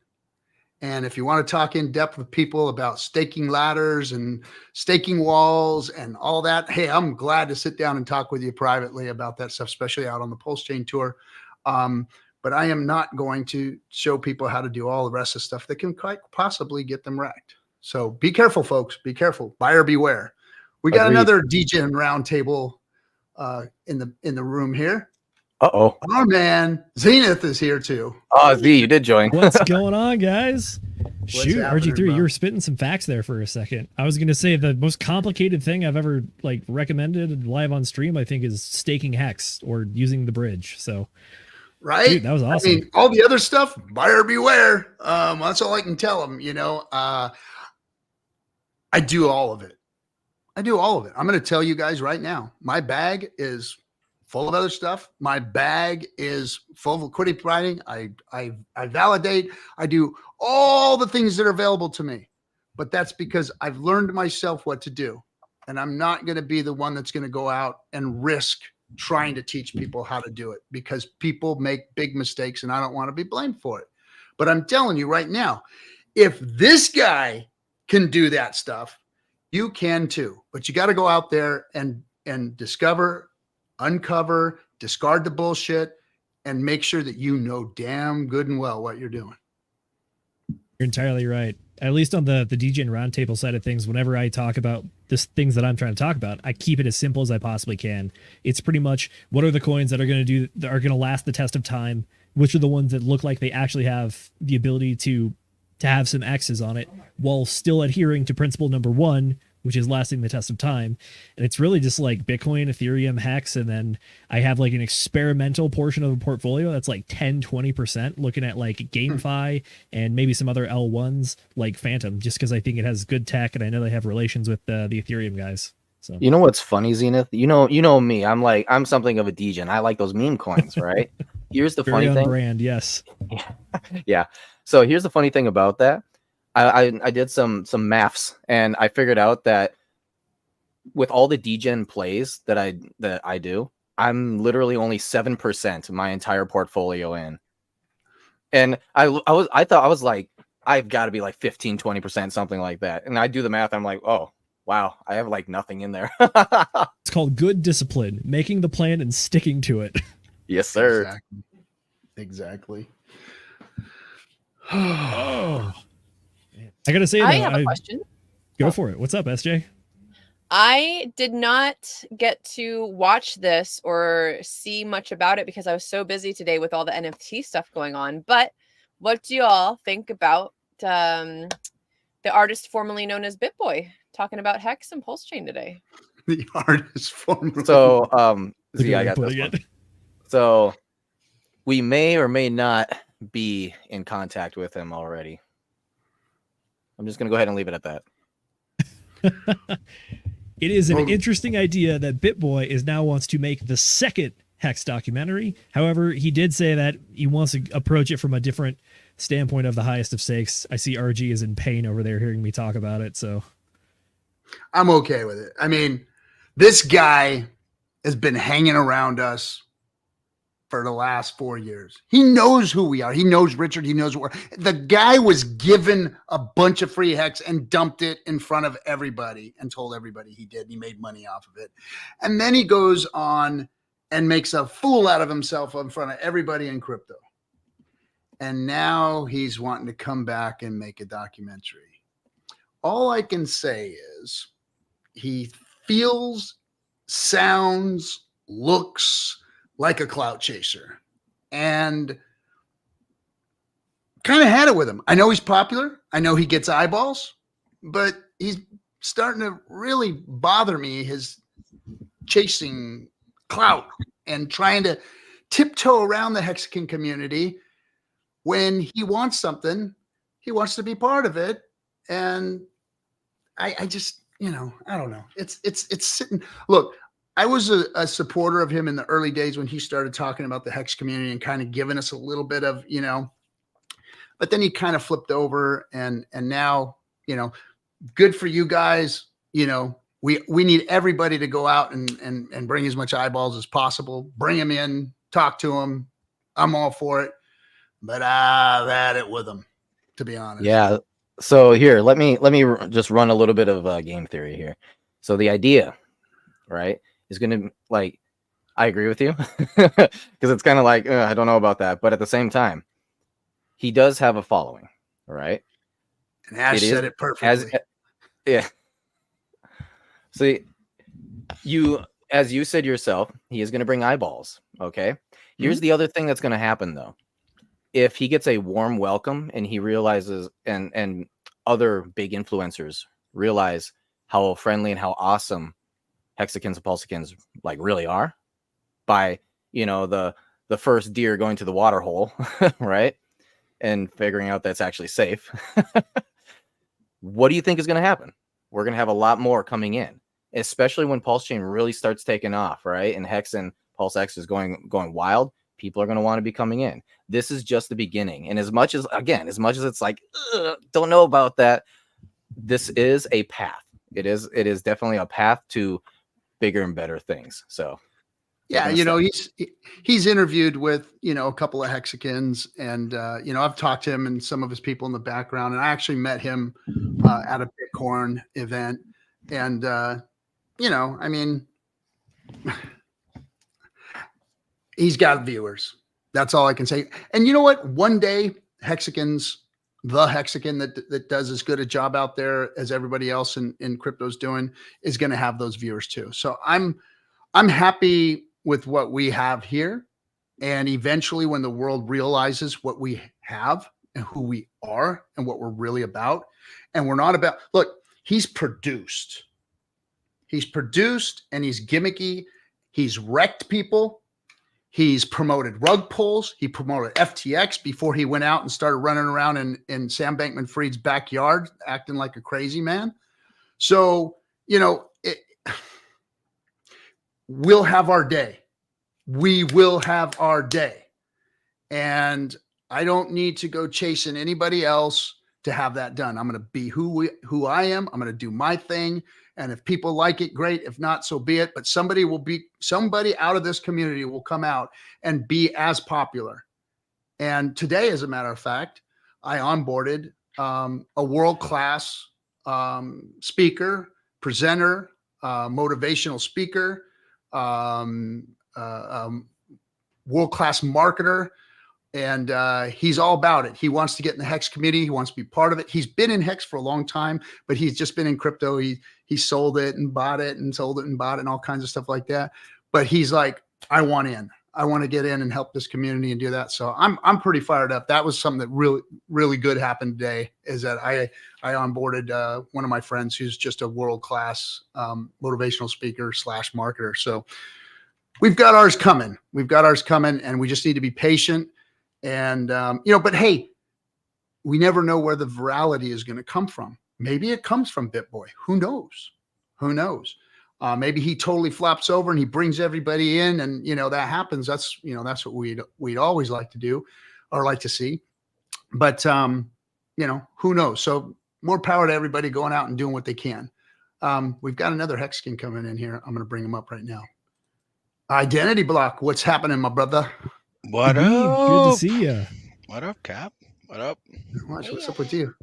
And if you want to talk in depth with people about staking ladders and staking walls and all that, hey, I'm glad to sit down and talk with you privately about that stuff, especially out on the PulseChain tour. But I am not going to show people how to do all the rest of the stuff that can quite possibly get them wrecked. So be careful, folks. Be careful. Buyer beware. We got another Degen Roundtable in the room here. Uh-oh. Oh, man. Zenith is here, too. Oh, Z, you did join. What's going on, guys? Shoot, happening, RG3, bro? you were spitting some facts there for a second. I was going to say the most complicated thing I've ever recommended live on stream, I think, is staking Hex or using the bridge. So, right? dude, that was awesome. I mean, all the other stuff, buyer beware. That's all I can tell them, you know. I do all of it. I'm going to tell you guys right now, my bag is full of other stuff. My bag is full of liquidity providing. I validate. I do all the things that are available to me. But that's because I've learned myself what to do. And I'm not going to be the one that's going to go out and risk trying to teach people how to do it, because people make big mistakes and I don't want to be blamed for it. But I'm telling you right now, if this guy can do that stuff, you can too. But you got to go out there and discover, uncover, discard the bullshit, and make sure that you know damn good and well what you're doing. You're entirely right. At least on the Degen Roundtable side of things, whenever I talk about this things that I'm trying to talk about, I keep it as simple as I possibly can. It's pretty much, what are the coins that are going to last the test of time? Which are the ones that look like they actually have the ability to have some X's on it, while still adhering to principle number one, which is lasting the test of time. And it's really just like Bitcoin, Ethereum, Hex, and then I have like an experimental portion of a portfolio that's like 10-20%, looking at like GameFi and maybe some other L1s like Phantom, just because I think it has good tech and I know they have relations with the Ethereum guys. So You know what's funny, Zenith? You know me. I'm something of a Degen. I like those meme coins, right? Here's the very funny on thing. brand, yes. Yeah. So here's the funny thing about that. I did some maths and I figured out that with all the Degen plays that I do, I'm literally only 7% of my entire portfolio in. And I was like, I've got to be like 15-20%, something like that. And I do the math, I'm like, oh wow, I have like nothing in there. It's called good discipline, making the plan and sticking to it. Yes, sir. Exactly. Oh, I gotta say, though, I have a question. Go for it. What's up, SJ? I did not get to watch this or see much about it because I was so busy today with all the NFT stuff going on. But what do you all think about the artist formerly known as BitBoy talking about Hex and PulseChain today? The artist formerly. So, Look Z, at I me got this putting one. it. So we may or may not be in contact with him already. I'm just going to go ahead and leave it at that. It is an interesting idea that BitBoy now wants to make the second Hex documentary. However, he did say that he wants to approach it from a different standpoint of the highest of stakes. I see RG is in pain over there hearing me talk about it, so I'm okay with it. I mean, this guy has been hanging around us for the last 4 years. He knows who we are. He knows Richard. He knows what the guy was given a bunch of free hex and dumped it in front of everybody and told everybody he did. And he made money off of it. And then he goes on and makes a fool out of himself in front of everybody in crypto. And now he's wanting to come back and make a documentary. All I can say is he feels, sounds, looks like a clout chaser, and kind of had it with him. I know he's popular. I know he gets eyeballs, but he's starting to really bother me, his chasing clout and trying to tiptoe around the Hexican community when he wants something, he wants to be part of it. And I just, I don't know. It's sitting. Look, I was a supporter of him in the early days when he started talking about the Hex community and kind of giving us a little bit of, but then he kind of flipped over and now, good for you guys. We need everybody to go out and bring as much eyeballs as possible, bring him in, talk to him. I'm all for it, but I've had it with him, to be honest. Yeah. So here, let me just run a little bit of game theory here. So the idea, right, is going to I agree with you because it's kind of like, I don't know about that. But at the same time, he does have a following, right? And Ash said it perfectly. Yeah. See, as you said yourself, he is going to bring eyeballs. Okay. Here's the other thing that's going to happen, though. If he gets a warm welcome and he realizes, and other big influencers realize how friendly and how awesome Hexicans and PulseChains really are by, the first deer going to the water hole, right? And figuring out that's actually safe. What do you think is going to happen? We're going to have a lot more coming in, especially when PulseChain really starts taking off, right? And Hex and PulseX is going wild. People are going to want to be coming in. This is just the beginning. And as much as it's like, don't know about that, this is a path. It is definitely a path to bigger and better things. So yeah, he's interviewed with, a couple of Hexicans, and, I've talked to him and some of his people in the background, and I actually met him at a Bitcoin event. And, he's got viewers. That's all I can say. And you know what? One day, Hexicans, the Hexican that does as good a job out there as everybody else in crypto's doing, is going to have those viewers too. So I'm happy with what we have here. And eventually when the world realizes what we have and who we are and what we're really about, and we're not about, look, he's produced and he's gimmicky. He's wrecked people. He's promoted rug pulls. He promoted FTX before he went out and started running around in Sam Bankman-Fried's backyard, acting like a crazy man. So, we'll have our day. We will have our day. And I don't need to go chasing anybody else to have that done. I'm going to be who I am. I'm going to do my thing. And if people like it, great. If not, so be it. But somebody out of this community will come out and be as popular. And today, as a matter of fact, I onboarded a world-class speaker, presenter, motivational speaker, world-class marketer. And he's all about it. He wants to get in the Hex community. He wants to be part of it. He's been in Hex for a long time, but he's just been in crypto. He sold it and bought it and sold it and bought it and all kinds of stuff like that. But he's like, I want in. I want to get in and help this community and do that. So I'm pretty fired up. That was something that really, really good happened today, is that I onboarded one of my friends who's just a world-class motivational speaker / marketer. So we've got ours coming. And we just need to be patient. And, but hey, we never know where the virality is going to come from. Maybe it comes from BitBoy. Who knows? Maybe he totally flops over and he brings everybody in, and, that happens. That's what we'd always like to do or like to see. But, who knows? So more power to everybody going out and doing what they can. We've got another Hexican coming in here. I'm going to bring him up right now. Identity Block. What's happening, my brother? What Good to up? see you. What up, Cap? What up? Watch, what's up with you?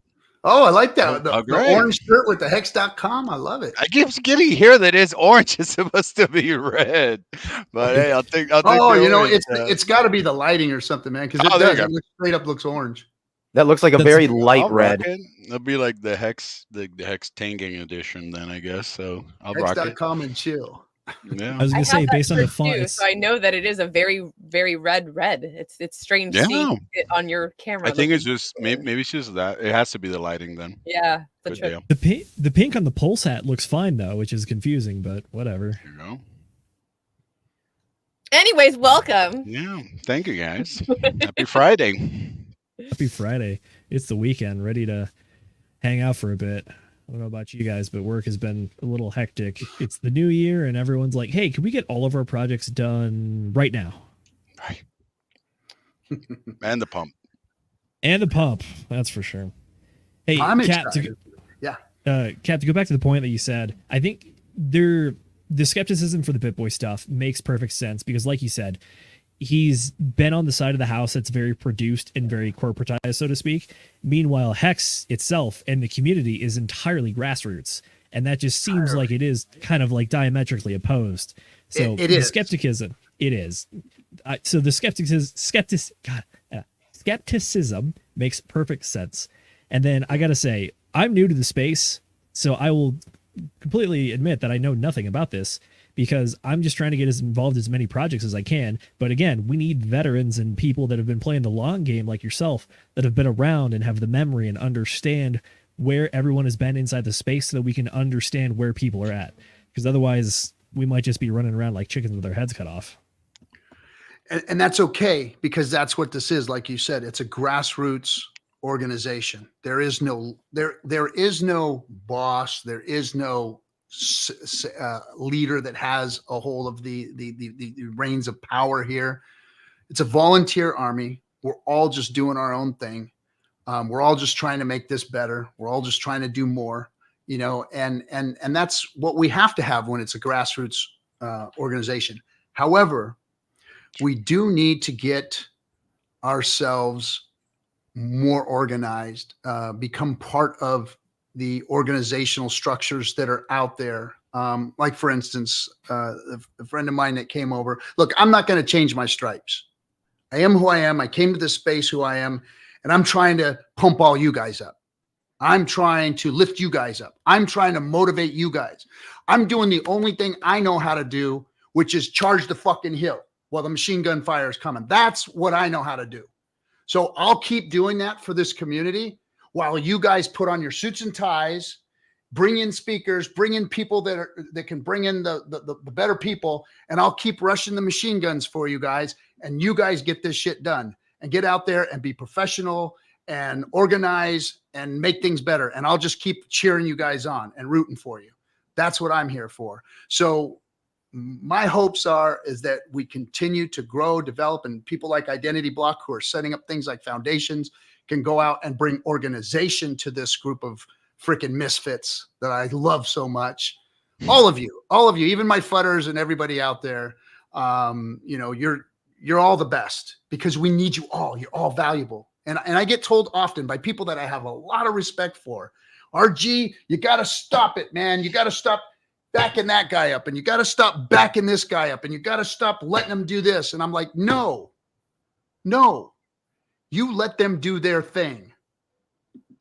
Oh, I like that. Oh, The great. orange shirt with the hex.com. I love it. I keep getting here that it's orange. It's supposed to be red, but hey, I'll take. Oh, the you know, orange. it's got to be the lighting or something, man, because it Oh, there you does. go. It looks, straight up looks orange. That looks like a That's- very light I'll red. rock it. It'll be like the hex, the hex Tang Gang edition, then I guess. So I'll rock it. Hex.com and chill. Yeah. I was I gonna say have that based on the shirt font, too, it's, so I know that it is a very, very red. It's strange Yeah. seeing it on your camera. I think it's looking- just maybe it's just that it has to be the lighting then. yeah. The Good trick. deal. the pink on the pulse hat looks fine though, which is confusing, but whatever. Here you go. Anyways, welcome. Yeah. Thank you, guys. Happy Friday. Happy Friday. It's the weekend, ready to hang out for a bit. I don't know about you guys, but work has been a little hectic. It's the new year and everyone's like, hey, can we get all of our projects done right now? Right. And the pump. And the pump, that's for sure. Hey, I'm Kat, excited. Yeah. Kat, to go back to the point that you said, I think the skepticism for the BitBoy stuff makes perfect sense because, like you said, he's been on the side of the house that's very produced and very corporatized, so to speak. Meanwhile, Hex itself and the community is entirely grassroots, and that just seems like it is kind of like diametrically opposed. So It the is. skepticism, it is. So the skepticism makes perfect sense. And then I gotta say, I'm new to the space, so I will completely admit that I know nothing about this because I'm just trying to get as involved as many projects as I can. But again, we need veterans and people that have been playing the long game like yourself that have been around and have the memory and understand where everyone has been inside the space so that we can understand where people are at. Because otherwise we might just be running around like chickens with our heads cut off. And that's okay because that's what this is. Like you said, it's a grassroots organization. There is no boss. There is no leader that has a hold of the reins of power here. It's a volunteer army. We're all just doing our own thing. We're all just trying to make this better. We're all just trying to do more, you know, and that's what we have to have when it's a grassroots organization. However, we do need to get ourselves more organized, become part of the organizational structures that are out there. Like for instance, a friend of mine that came over, look, I'm not going to change my stripes. I am who I am. I came to this space who I am, and I'm trying to pump all you guys up. I'm trying to lift you guys up. I'm trying to motivate you guys. I'm doing the only thing I know how to do, which is charge the fucking hill while the machine gun fire is coming. That's what I know how to do. So I'll keep doing that for this community while you guys put on your suits and ties, bring in speakers, bring in people that can bring in the better people, and I'll keep rushing the machine guns for you guys, and you guys get this shit done and get out there and be professional and organize and make things better. And I'll just keep cheering you guys on and rooting for you. That's what I'm here for. So my hopes is that we continue to grow, develop, and people like Identity Block who are setting up things like foundations can go out and bring organization to this group of freaking misfits that I love so much. All of you, even my futters and everybody out there, you know, you're all the best because we need you all. You're all valuable. And I get told often by people that I have a lot of respect for, RG, you got to stop it, man. You got to stop backing that guy up, and you got to stop backing this guy up, and you got to stop letting them do this. And I'm like, no, you let them do their thing,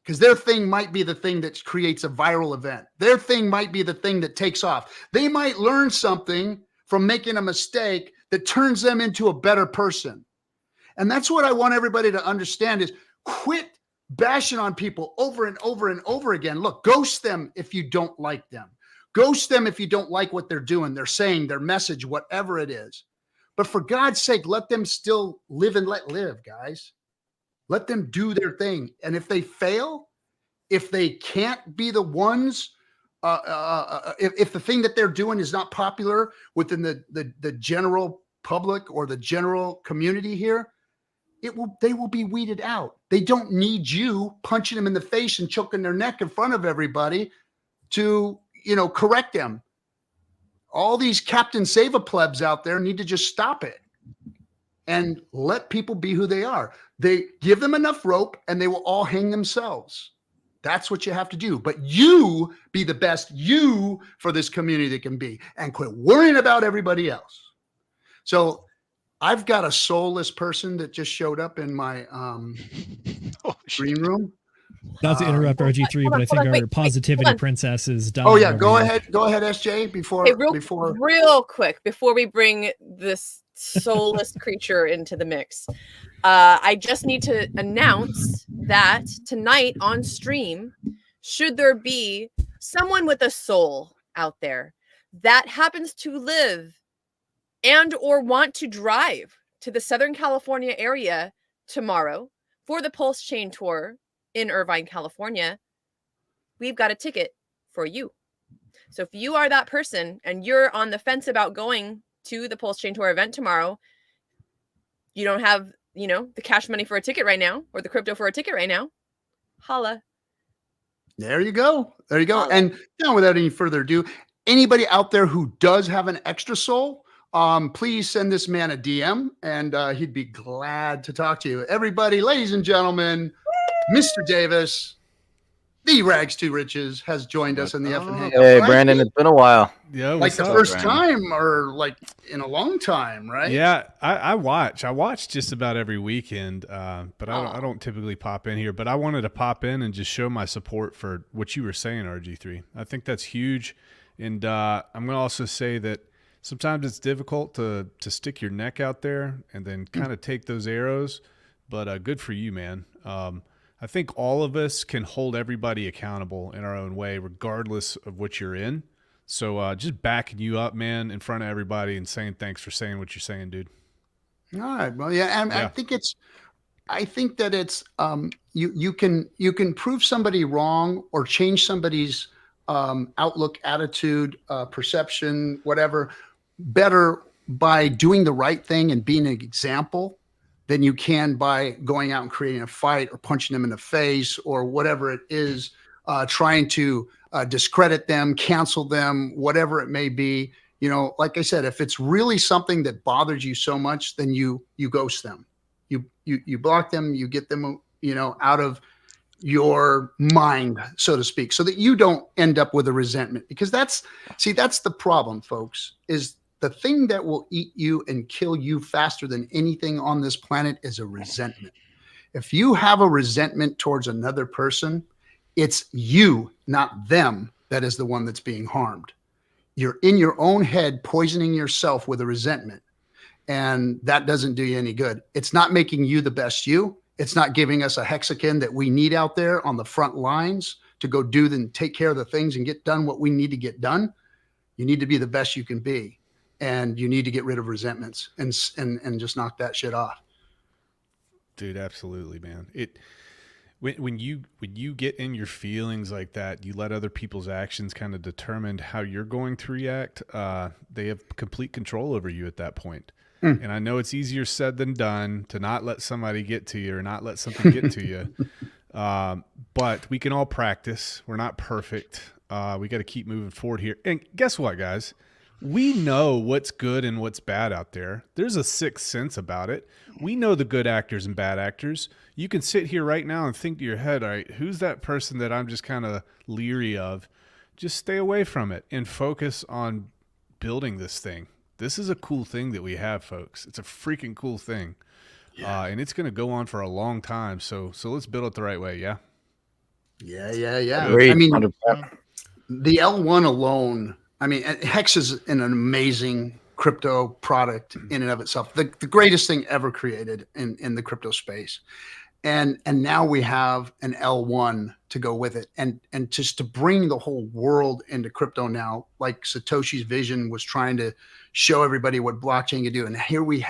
because their thing might be the thing that creates a viral event. Their thing might be the thing that takes off. They might learn something from making a mistake that turns them into a better person. And that's what I want everybody to understand is quit bashing on people over and over and over again. Look, ghost them if you don't like them. Ghost them if you don't like what they're doing, they're saying, their message, whatever it is. But for God's sake, let them still live and let live, guys. Let them do their thing. And if they fail, if they can't be the ones, if the thing that they're doing is not popular within the general public or the general community here, they will be weeded out. They don't need you punching them in the face and choking their neck in front of everybody to, correct them. All these Captain Save-A plebs out there need to just stop it. and let people be who they are. They give them enough rope and they will all hang themselves. That's what you have to do. But you be the best you for this community that can be, and quit worrying about everybody else. So I've got a soulless person that just showed up in my green room. Not to interrupt RG3, hold but on, I think hold on, our wait, positivity hold on. princess is dying. Oh yeah, over go here. ahead, SJ. Before Hey, before real quick, before we bring this soulless creature into the mix, I just need to announce that tonight on stream, should there be someone with a soul out there that happens to live and or want to drive to the Southern California area tomorrow for the PulseChain tour in Irvine, California, we've got a ticket for you. So if you are that person and you're on the fence about going to the PulseChain tour event tomorrow, you don't have, the cash money for a ticket right now, or the crypto for a ticket right now, holla. There you go. There you go. Holla. And now, without any further ado, anybody out there who does have an extra soul, please send this man a DM, and he'd be glad to talk to you. Everybody, ladies and gentlemen, Mr. Davis, the Rags to Riches, has joined us in the FN Hangout. Hey, Right? Brandon, it's been a while. Yeah, Like what's the up, first Brandon? time, or like in a long time, right? Yeah, I watch just about every weekend, but I don't typically pop in here. But I wanted to pop in and just show my support for what you were saying, RG3. I think that's huge, and I'm going to also say that sometimes it's difficult to stick your neck out there and then kind of take those arrows, but good for you, man. I think all of us can hold everybody accountable in our own way, regardless of what you're in. So just backing you up, man, in front of everybody and saying thanks for saying what you're saying, dude. All right. Well, yeah, and Yeah. I think that it's you can prove somebody wrong or change somebody's outlook, attitude, perception, whatever, better by doing the right thing and being an example than you can by going out and creating a fight or punching them in the face or whatever it is, trying to discredit them, cancel them, whatever it may be. Like I said, if it's really something that bothers you so much, then you ghost them, you block them, you get them, out of your mind, so to speak, so that you don't end up with a resentment. Because that's the problem, folks, is the thing that will eat you and kill you faster than anything on this planet is a resentment. If you have a resentment towards another person, it's you, not them, that is the one that's being harmed. You're in your own head poisoning yourself with a resentment, and that doesn't do you any good. It's not making you the best you. It's not giving us a Hexican that we need out there on the front lines to go do and take care of the things and get done what we need to get done. You need to be the best you can be, and you need to get rid of resentments and just knock that shit off. Dude, absolutely, man. When you get in your feelings like that, you let other people's actions kind of determine how you're going to react. They have complete control over you at that point. And I know it's easier said than done to not let somebody get to you or not let something get to you. But we can all practice. We're not perfect. We got to keep moving forward here. And guess what, guys? We know what's good and what's bad out there. There's a sixth sense about it. We know the good actors and bad actors. You can sit here right now and think to your head, all right, who's that person that I'm just kind of leery of? Just stay away from it and focus on building this thing. This is a cool thing that we have, folks. It's a freaking cool thing. Yeah. And it's going to go on for a long time. So let's build it the right way. Yeah. Yeah. Agreed, I mean, 100%. the L1 alone, I mean, Hex is an amazing crypto product in and of itself. The greatest thing ever created in the crypto space. And now we have an L1 to go with it. And just to bring the whole world into crypto now, like Satoshi's vision was trying to show everybody what blockchain can do. And here we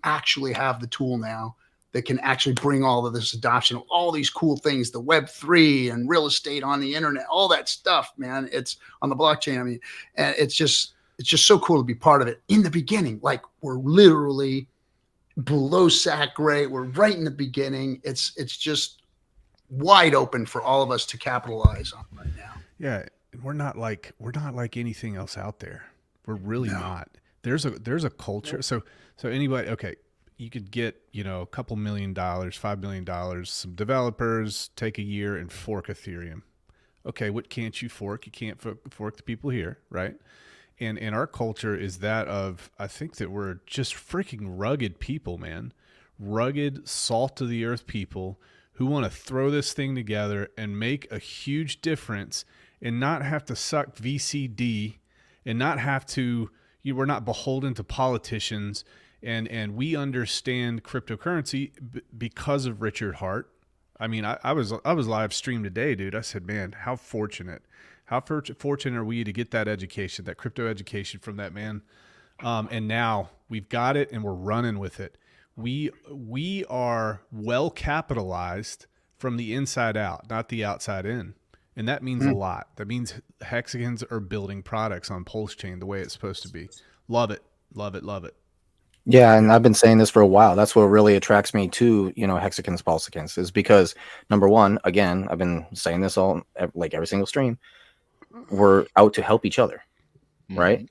actually have the tool now that can actually bring all of this adoption of all these cool things, the Web3 and real estate on the internet, all that stuff, man. It's on the blockchain. I mean, and it's just so cool to be part of it in the beginning. Like, we're literally below SAC rate. We're right in the beginning. It's just wide open for all of us to capitalize on right now. Yeah. We're not like anything else out there. We're really not. There's a culture. So anybody, okay. you could get, a couple $1 million, $5 million, some developers, take a year and fork Ethereum. Okay, what can't you fork? You can't fork the people here, right? And our culture is that of, I think that we're just freaking rugged people, man. Rugged, salt of the earth people who want to throw this thing together and make a huge difference and not have to suck VCD and not have to, we're not beholden to politicians. And we understand cryptocurrency because of Richard Hart. I mean, I was live streamed today, dude. I said, man, how fortunate are we to get that education, that crypto education from that man. And now we've got it and we're running with it. We are well capitalized from the inside out, not the outside in. And that means a lot. That means Hexicans are building products on PulseChain the way it's supposed to be. Love it. Love it. Love it. Yeah, and I've been saying this for a while. That's what really attracts me to, Hexicans, PulseChains, is because, number one, again, I've been saying this like every single stream, we're out to help each other, right?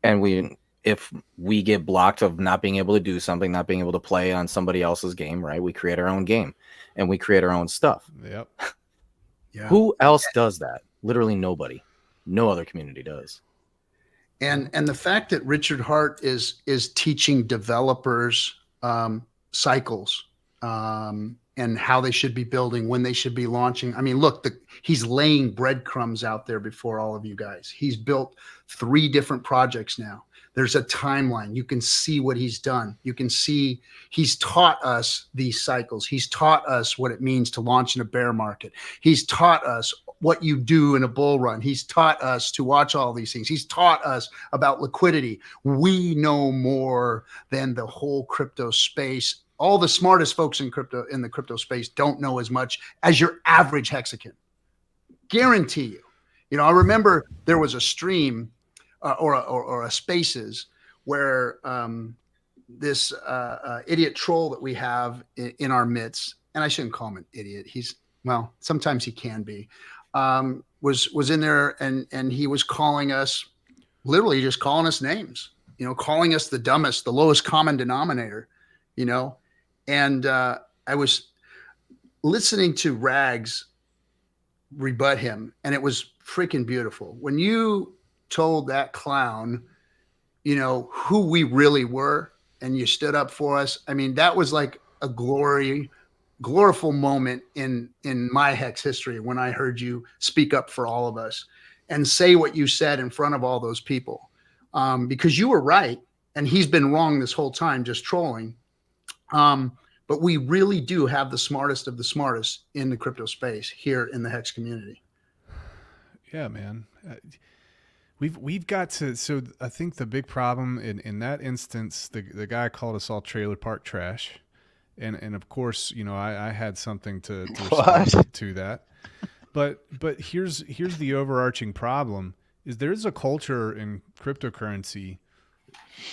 And if we get blocked of not being able to do something, not being able to play on somebody else's game, right? We create our own game and we create our own stuff. Yep. Yeah. Who else does that? Literally nobody. No other community does. And the fact that Richard Hart is teaching developers cycles and how they should be building, when they should be launching. I mean, look, he's laying breadcrumbs out there before all of you guys. He's built 3 different projects now. There's a timeline. You can see what he's done. You can see he's taught us these cycles. He's taught us what it means to launch in a bear market. He's taught us what you do in a bull run. He's taught us to watch all these things. He's taught us about liquidity. We know more than the whole crypto space. All the smartest folks in the crypto space don't know as much as your average Hexican. Guarantee you. I remember there was a stream or a spaces where this idiot troll that we have in our midst, and I shouldn't call him an idiot. Sometimes he can be, was in there and he was calling us, literally just calling us names, calling us the dumbest, the lowest common denominator, and I was listening to Rags rebut him, and it was freaking beautiful. When you told that clown, who we really were, and you stood up for us. I mean, that was like a gloriful moment in my Hex history when I heard you speak up for all of us and say what you said in front of all those people, because you were right and he's been wrong this whole time, just trolling. But we really do have the smartest of the smartest in the crypto space here in the Hex community. Yeah, man. We've got to, so I think the big problem in that instance, the guy called us all trailer park trash. And of course, I had something to respond to that. But here's the overarching problem is there's a culture in cryptocurrency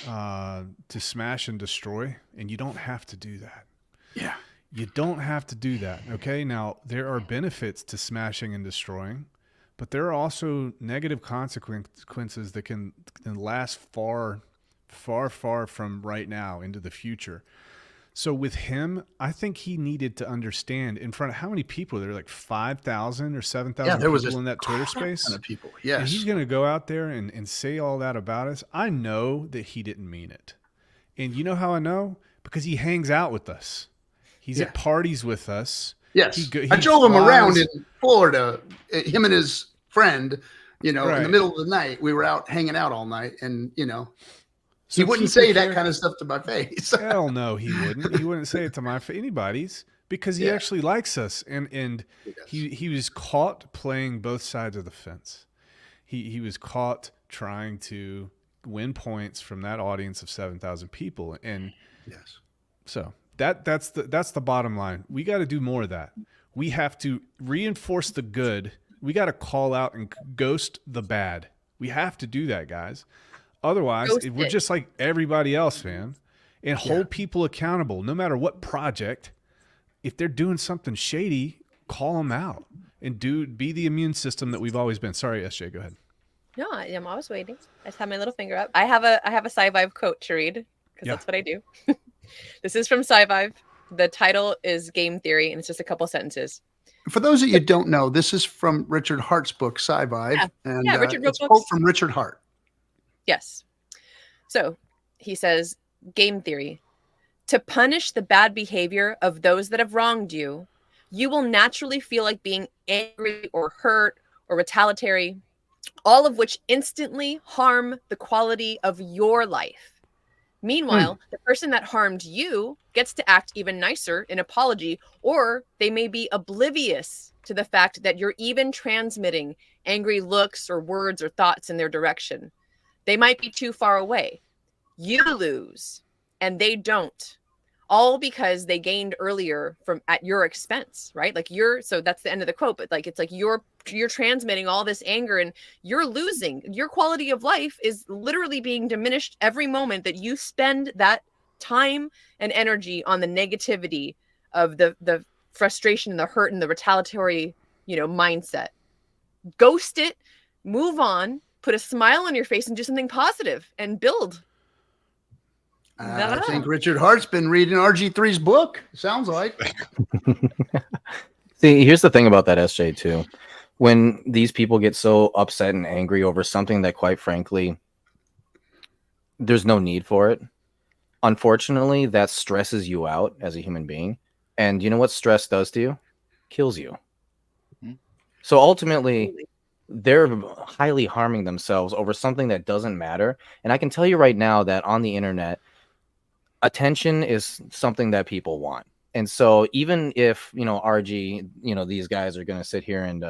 to smash and destroy, and you don't have to do that. Yeah. You don't have to do that. Okay. Now there are benefits to smashing and destroying, but there are also negative consequences that can last far from right now into the future. So with him, I think he needed to understand in front of how many people there were, like 5,000 or 7,000 people in that Twitter space. Of people. Yes. And he's going to go out there and say all that about us. I know that he didn't mean it. And you know how I know? Because he hangs out with us. He's at parties with us. Yes. I drove him around in Florida, him and his friend, in the middle of the night. We were out hanging out all night, and, so he wouldn't say that kind of stuff to my face. Hell no, he wouldn't. He wouldn't say it to my face, anybody's, because he actually likes us. And he was caught playing both sides of the fence. He was caught trying to win points from that audience of 7,000 people. And so that's the bottom line. We got to do more of that. We have to reinforce the good. We got to call out and ghost the bad. We have to do that, guys. Otherwise, we're just like everybody else, man. And hold people accountable, no matter what project. If they're doing something shady, call them out and be the immune system that we've always been. Sorry, SJ, go ahead. No, I'm always waiting. I just have my little finger up. I have a sci-vibe quote to read because that's what I do. This is from Sci-Vive. The title is Game Theory, and it's just a couple sentences. For those of you who don't know, this is from Richard Hart's book, Sci-Vive. Yeah. And Yeah, Richard wrote it's a quote books. from Richard Hart. Yes. So he says, Game Theory. To punish the bad behavior of those that have wronged you, you will naturally feel like being angry or hurt or retaliatory, all of which instantly harm the quality of your life. Meanwhile, the person that harmed you gets to act even nicer in apology, or they may be oblivious to the fact that you're even transmitting angry looks or words or thoughts in their direction. They might be too far away. You lose, and they don't. All because they gained earlier from at your expense, right? Like so that's the end of the quote, but like it's like you're transmitting all this anger and you're losing. Your quality of life is literally being diminished every moment that you spend that time and energy on the negativity of the frustration and the hurt and the retaliatory, mindset. Ghost it, move on, put a smile on your face and do something positive and build. I think Richard Hart's been reading RG3's book. Sounds like. See, here's the thing about that, SJ, too. When these people get so upset and angry over something that, quite frankly, there's no need for it, unfortunately, that stresses you out as a human being. And you know what stress does to you? Kills you. So ultimately, they're highly harming themselves over something that doesn't matter. And I can tell you right now that on the internet, attention is something that people want. And so even if, RG, these guys are going to sit here and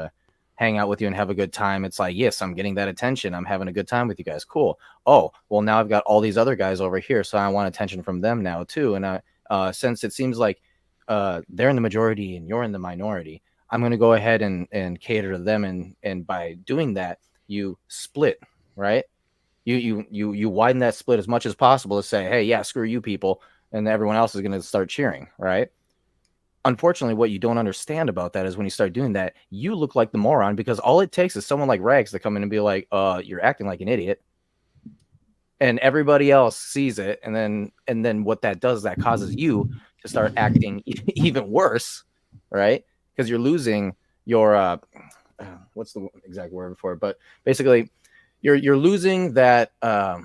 hang out with you and have a good time, it's like, yes, I'm getting that attention. I'm having a good time with you guys. Cool. Oh, well, now I've got all these other guys over here, so I want attention from them now too. And since it seems like they're in the majority and you're in the minority, I'm going to go ahead and cater to them. And by doing that, you split, right? You widen that split as much as possible to say, hey, yeah, screw you people, and everyone else is going to start cheering, right? Unfortunately, what you don't understand about that is when you start doing that, you look like the moron, because all it takes is someone like Rags to come in and be like, you're acting like an idiot, and everybody else sees it, and then what that does, that causes you to start acting even worse, right? Because you're losing your what's the exact word for it, but basically you're losing that I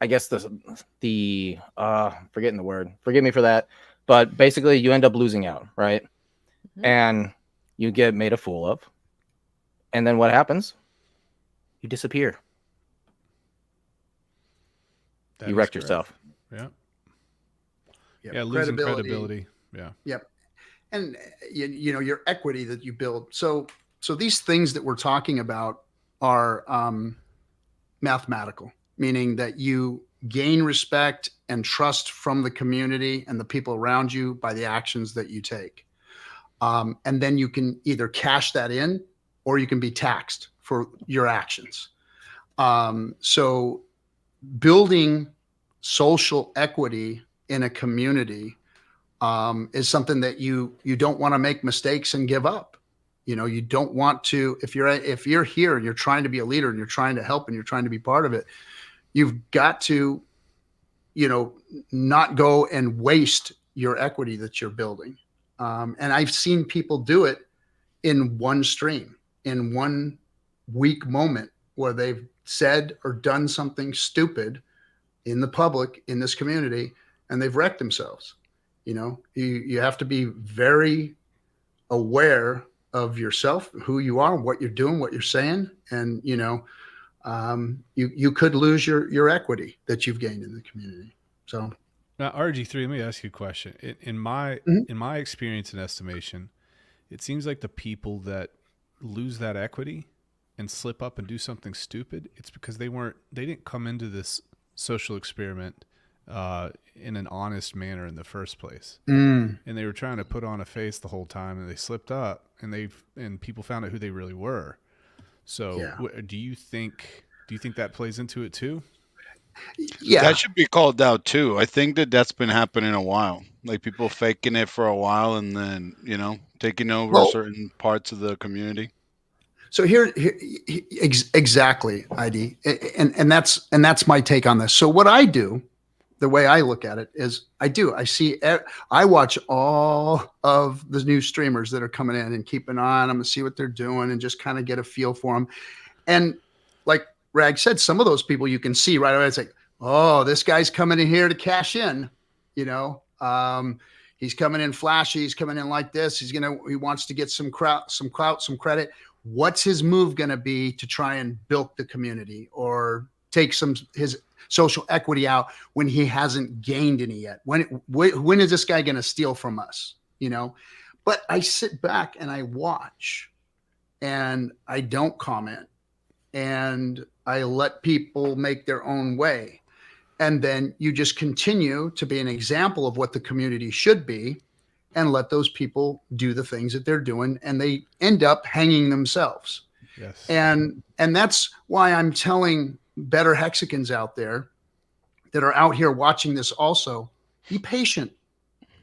guess the forgetting the word, forgive me for that, but basically you end up losing out, right? And you get made a fool of, and then what happens? You disappear. You wrecked yourself. Yeah. Yep. Losing credibility. Yeah. Yep. And your equity that you build. So these things that we're talking about are mathematical, meaning that you gain respect and trust from the community and the people around you by the actions that you take. And then you can either cash that in or you can be taxed for your actions. So building social equity in a community is something that you don't want to make mistakes and give up. You don't want to, if you're here and you're trying to be a leader and you're trying to help and you're trying to be part of it, you've got to, not go and waste your equity that you're building. And I've seen people do it in one stream, in one weak moment where they've said or done something stupid in the public, in this community, and they've wrecked themselves. You have to be very aware of yourself, who you are, what you're doing, what you're saying. And, you could lose your equity that you've gained in the community. So now, RG3, let me ask you a question. In my experience and estimation, it seems like the people that lose that equity and slip up and do something stupid, it's because they didn't come into this social experiment in an honest manner in the first place. And they were trying to put on a face the whole time, and they slipped up, and people found out who they really were. So yeah. Do you think that plays into it too? Yeah, that should be called out too. I think that's been happening a while, like people faking it for a while and then taking over certain parts of the community. So here exactly, ID, and that's my take on this. So what I do the way I look at it is I watch all of the new streamers that are coming in and keep an eye on them and see what they're doing and just kind of get a feel for them. And like Rag said, some of those people you can see right away. It's like, oh, this guy's coming in here to cash in, you know. He's coming in flashy. He's coming in like this. He wants to get some clout, some credit. What's his move going to be to try and bilk the community or take his social equity out when he hasn't gained any yet? When is this guy going to steal from us? You know, but I sit back and I watch and I don't comment and I let people make their own way. And then you just continue to be an example of what the community should be and let those people do the things that they're doing, and they end up hanging themselves. Yes. And that's why I'm telling better Hexicans out there that are out here watching this also, be patient.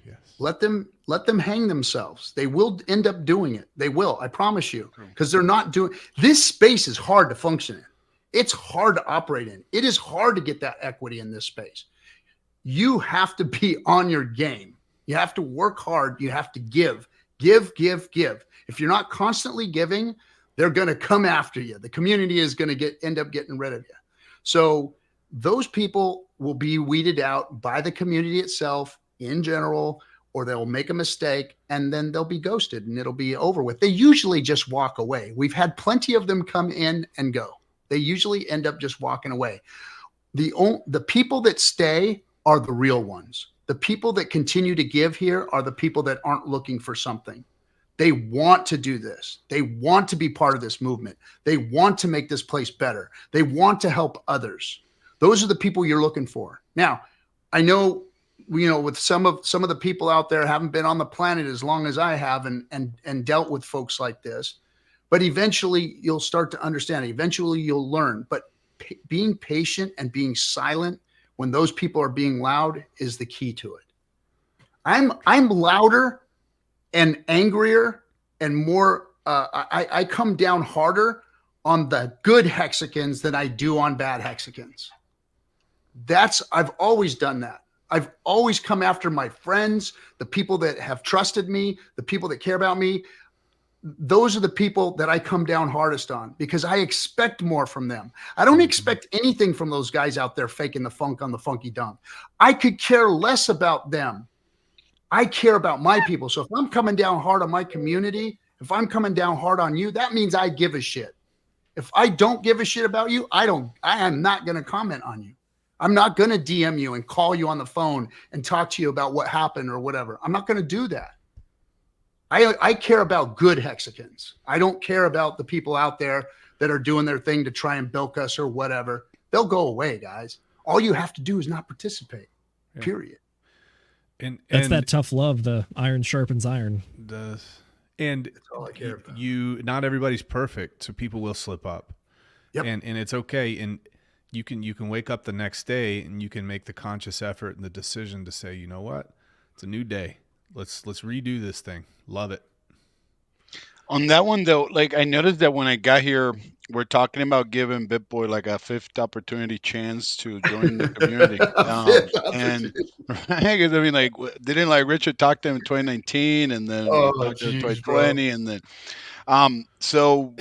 Yes. Let them hang themselves. They will end up doing it. They will, I promise you, because they're not doing this. Space is hard to function in. It's hard to operate in. It is hard to get that equity in this space. You have to be on your game. You have to work hard. You have to give. If you're not constantly giving, they're going to come after you. The community is going to end up getting rid of you. So those people will be weeded out by the community itself in general, or they'll make a mistake and then they'll be ghosted and it'll be over with. They usually just walk away. We've had plenty of them come in and go. They usually end up just walking away. The people that stay are the real ones. The people that continue to give here are the people that aren't looking for something. They want to do this. They want to be part of this movement. They want to make this place better. They want to help others. Those are the people you're looking for. Now, I know, you know, with some of the people out there haven't been on the planet as long as I have and dealt with folks like this. But eventually you'll start to understand it. Eventually you'll learn. But being patient and being silent when those people are being loud is the key to it. I'm louder and angrier and more. I come down harder on the good Hexicans than I do on bad Hexicans. I've always done that. I've always come after my friends, the people that have trusted me, the people that care about me. Those are the people that I come down hardest on because I expect more from them. I don't expect anything from those guys out there faking the funk on the funky dunk. I could care less about them. I care about my people. So if I'm coming down hard on my community, if I'm coming down hard on you, that means I give a shit. If I don't give a shit about you, I am not going to comment on you. I'm not going to DM you and call you on the phone and talk to you about what happened or whatever. I'm not going to do that. I care about good Hexicans. I don't care about the people out there that are doing their thing to try and bilk us or whatever. They'll go away, guys. All you have to do is not participate, period. And that's that tough love. The iron sharpens iron. And that's all I care about. Not everybody's perfect, so people will slip up. Yep. And it's okay. And you can wake up the next day and you can make the conscious effort and the decision to say, you know what? It's a new day. Let's redo this thing. Love it. On that one though, like I noticed that when I got here, we're talking about giving BitBoy like a fifth opportunity chance to join the community. And right, 'cause I mean, like, didn't like Richard talk to him in 2019, and then talked to him in 2020, and then, so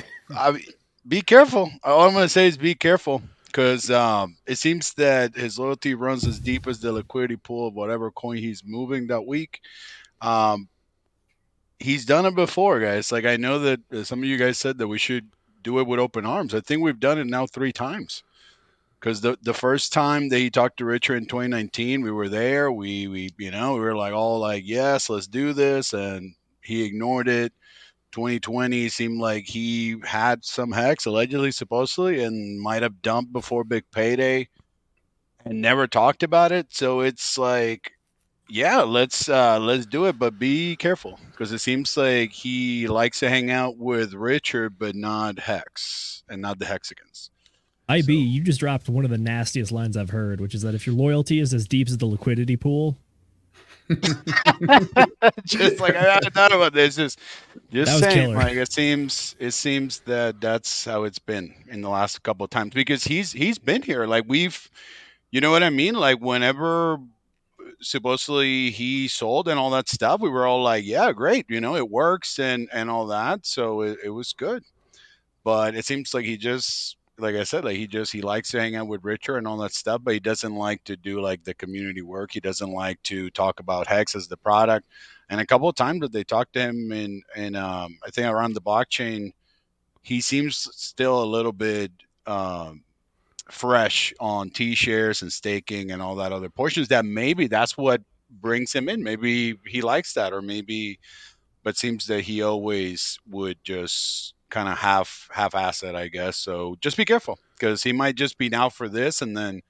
be careful. All I'm gonna say is be careful. Because it seems that his loyalty runs as deep as the liquidity pool of whatever coin he's moving that week. He's done it before, guys. Like I know that some of you guys said that we should do it with open arms. I think we've done it now 3 times. Because the first time that he talked to Richard in 2019, we were there. We were like all like, yes, let's do this, and he ignored it. 2020 seemed like he had some hex allegedly, supposedly, and might have dumped before big payday and never talked about it. So it's like, yeah, let's do it, but be careful because it seems like he likes to hang out with Richard, but not Hex and not the Hexicans. IB, you just dropped one of the nastiest lines I've heard, which is that if your loyalty is as deep as the liquidity pool. Just like I thought about this, just saying, killer. like it seems that that's how it's been in the last couple of times because he's been here. Like we've You know what I mean? Like whenever supposedly he sold and all that stuff, we were all like, yeah, great, it works and all that. So it was good. But it seems like he just, like I said, like he likes to hang out with Richard and all that stuff, but he doesn't like to do like the community work. He doesn't like to talk about Hex as the product. And a couple of times that they talked to him in I think around the blockchain, he seems still a little bit fresh on T shares and staking and all that other portions, that maybe that's what brings him in. Maybe he likes that, or maybe, but seems that he always would just kind of half ass it, I guess. So just be careful, because he might just be now for this, and then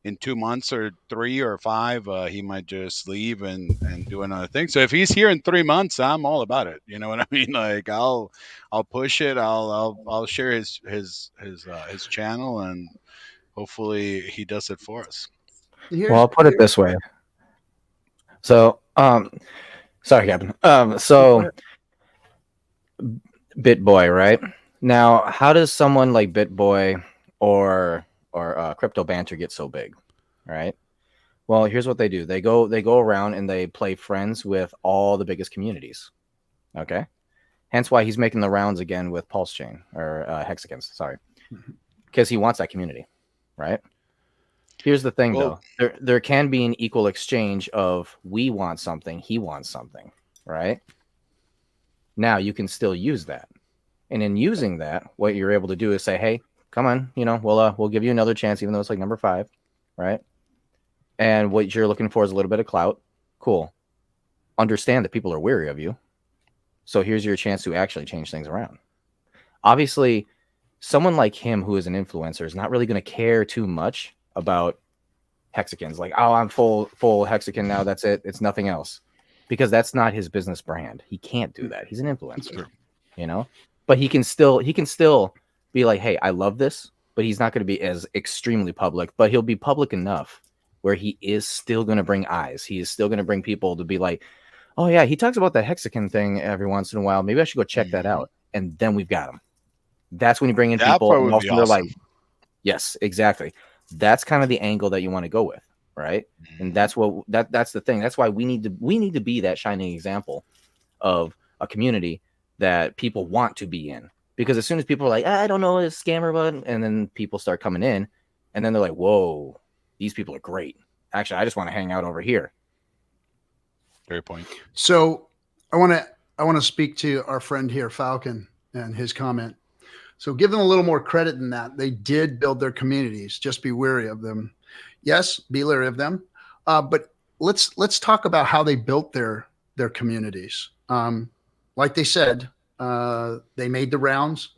in 2 months or 3 or 5, he might just leave and do another thing. So if he's here in 3 months, I'm all about it. You know what I mean? Like I'll push it. I'll share his channel, and hopefully he does it for us. Well, I'll put it this way. So, sorry, Captain. So BitBoy, right? Now, how does someone like BitBoy or Crypto Banter get so big, right? Well, here's what they do. They go around and they play friends with all the biggest communities. Okay? Hence why he's making the rounds again with PulseChain or Hexicans, sorry. Because he wants that community, right? Here's the thing, though. There can be an equal exchange of we want something, he wants something, right? Now you can still use that. And in using that, what you're able to do is say, hey, come on, we'll give you another chance, even though it's like number 5, right? And what you're looking for is a little bit of clout. Cool. Understand that people are weary of you. So here's your chance to actually change things around. Obviously, someone like him who is an influencer is not really going to care too much about Hexicans. Like, oh, I'm full Hexican now. That's it. It's nothing else. Because that's not his business brand. He can't do that. He's an influencer, But he can still be like, hey, I love this, but he's not going to be as extremely public, but he'll be public enough where he is still going to bring eyes. He is still going to bring people to be like, oh yeah, he talks about that Hexican thing every once in a while. Maybe I should go check that out. And then we've got him. That's when you bring in people. And also they're like, yes, exactly. That's kind of the angle that you want to go with, right? And that's that's the thing. That's why we need to be that shining example of a community that people want to be in. Because as soon as people are like, I don't know, it's a scammer, but, and then people start coming in, and then they're like, whoa, these people are great. Actually, I just want to hang out over here. Fair point. So I want to speak to our friend here, Falcon, and his comment. So give them a little more credit than that. They did build their communities. Just be wary of them. Yes, be wary of them. But let's talk about how they built their communities. Like they said, they made the rounds,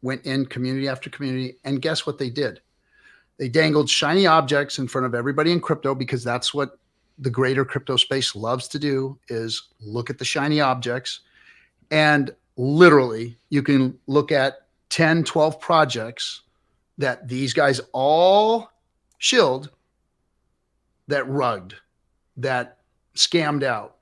went in community after community, and guess what they did? They dangled shiny objects in front of everybody in crypto, because that's what the greater crypto space loves to do, is look at the shiny objects. And literally, you can look at 10, 12 projects that these guys all shilled, that rugged, that scammed out.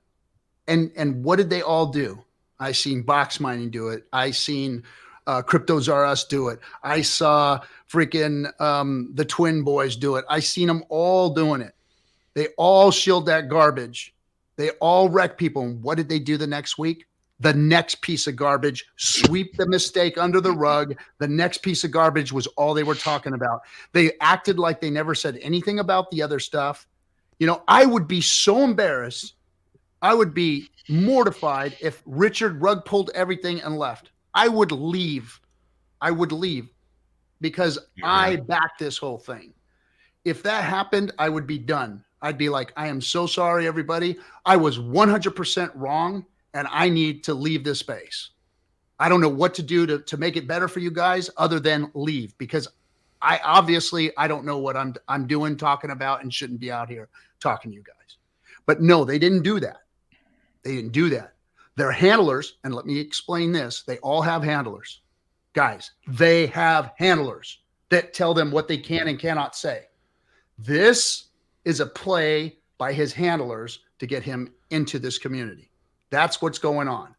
And what did they all do? I seen Box Mining do it. I seen Cryptos R Us do it. I saw freaking the Twin Boys do it. I seen them all doing it. They all shilled that garbage. They all wrecked people. And what did they do the next week? The next piece of garbage, sweep the mistake under the rug. The next piece of garbage was all they were talking about. They acted like they never said anything about the other stuff. I would be so embarrassed. I would be mortified if Richard rug pulled everything and left. I would leave. Because I backed this whole thing. If that happened, I would be done. I'd be like, I am so sorry, everybody. I was 100% wrong, and I need to leave this space. I don't know what to do to make it better for you guys other than leave, because I don't know what I'm doing, talking about, and shouldn't be out here talking to you guys. But no, they didn't do that. Their handlers, and let me explain this. They all have handlers. Guys, they have handlers that tell them what they can and cannot say. This is a play by his handlers to get him into this community. That's what's going on.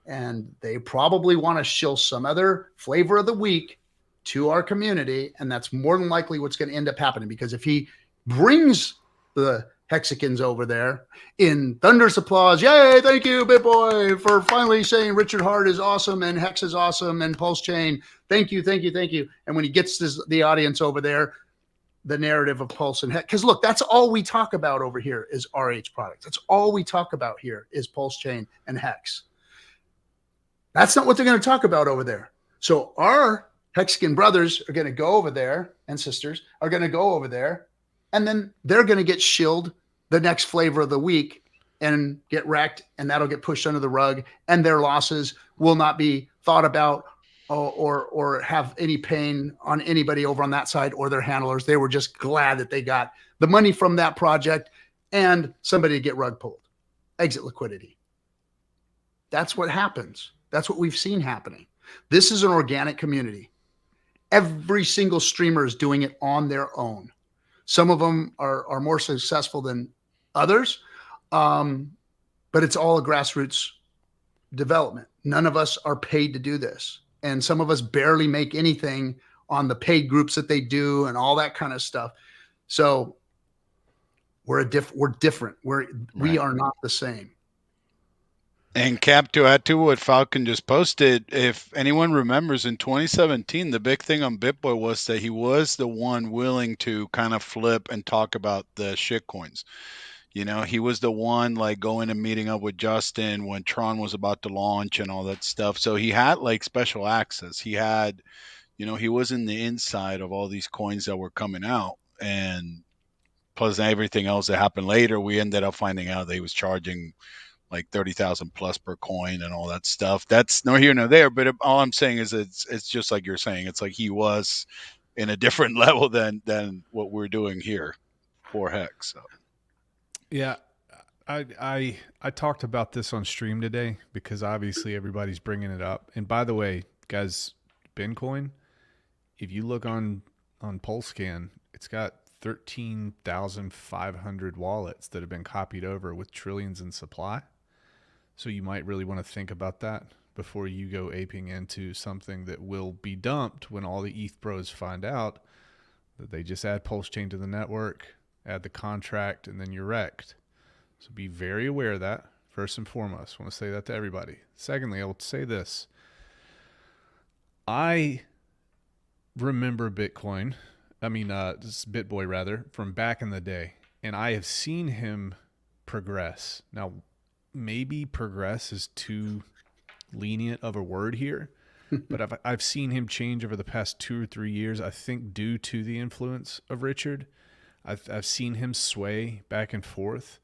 And they probably want to shill some other flavor of the week to our community. And that's more than likely what's going to end up happening, because if he brings the Hexicans over there in thunderous applause. Yay, thank you, BitBoy, for finally saying Richard Hart is awesome and Hex is awesome and PulseChain. Thank you, thank you, thank you. And when he gets the audience over there, the narrative of Pulse and Hex, because look, that's all we talk about over here is RH products. That's all we talk about here is PulseChain and Hex. That's not what they're going to talk about over there. So our Hexican brothers are going to go over there, and sisters are going to go over there, and then they're going to get shilled the next flavor of the week and get wrecked, and that'll get pushed under the rug, and their losses will not be thought about or have any pain on anybody over on that side or their handlers. They were just glad that they got the money from that project and somebody to get rug pulled. Exit liquidity. That's what happens. That's what we've seen happening. This is an organic community. Every single streamer is doing it on their own. Some of them are more successful than others, but it's all a grassroots development. None of us are paid to do this. And some of us barely make anything on the paid groups that they do and all that kind of stuff. So we're different. We are not the same. And Cap, to add to what Falcon just posted, if anyone remembers in 2017, the big thing on BitBoy was that he was the one willing to kind of flip and talk about the shit coins. You know, he was the one like going and meeting up with Justin when Tron was about to launch and all that stuff. So he had like special access. He had, you know, he was in the inside of all these coins that were coming out. And plus everything else that happened later, we ended up finding out that he was charging like 30,000 plus per coin and all that stuff. That's nor here nor there. But all I'm saying is it's just like you're saying. It's like he was in a different level than what we're doing here for Hex. So. Yeah, I talked about this on stream today because obviously everybody's bringing it up. And by the way, guys, Bitcoin, if you look on PulseChain, it's got 13,500 wallets that have been copied over with trillions in supply. So you might really want to think about that before you go aping into something that will be dumped when all the ETH bros find out that they just add PulseChain to the network, add the contract, and then you're wrecked. So be very aware of that, first and foremost. I want to say that to everybody. Secondly, I will say this. I remember BitBoy rather, from back in the day, and I have seen him progress. Now, maybe progress is too lenient of a word here, but I've seen him change over the past 2 or 3 years, I think due to the influence of Richard. I've seen him sway back and forth.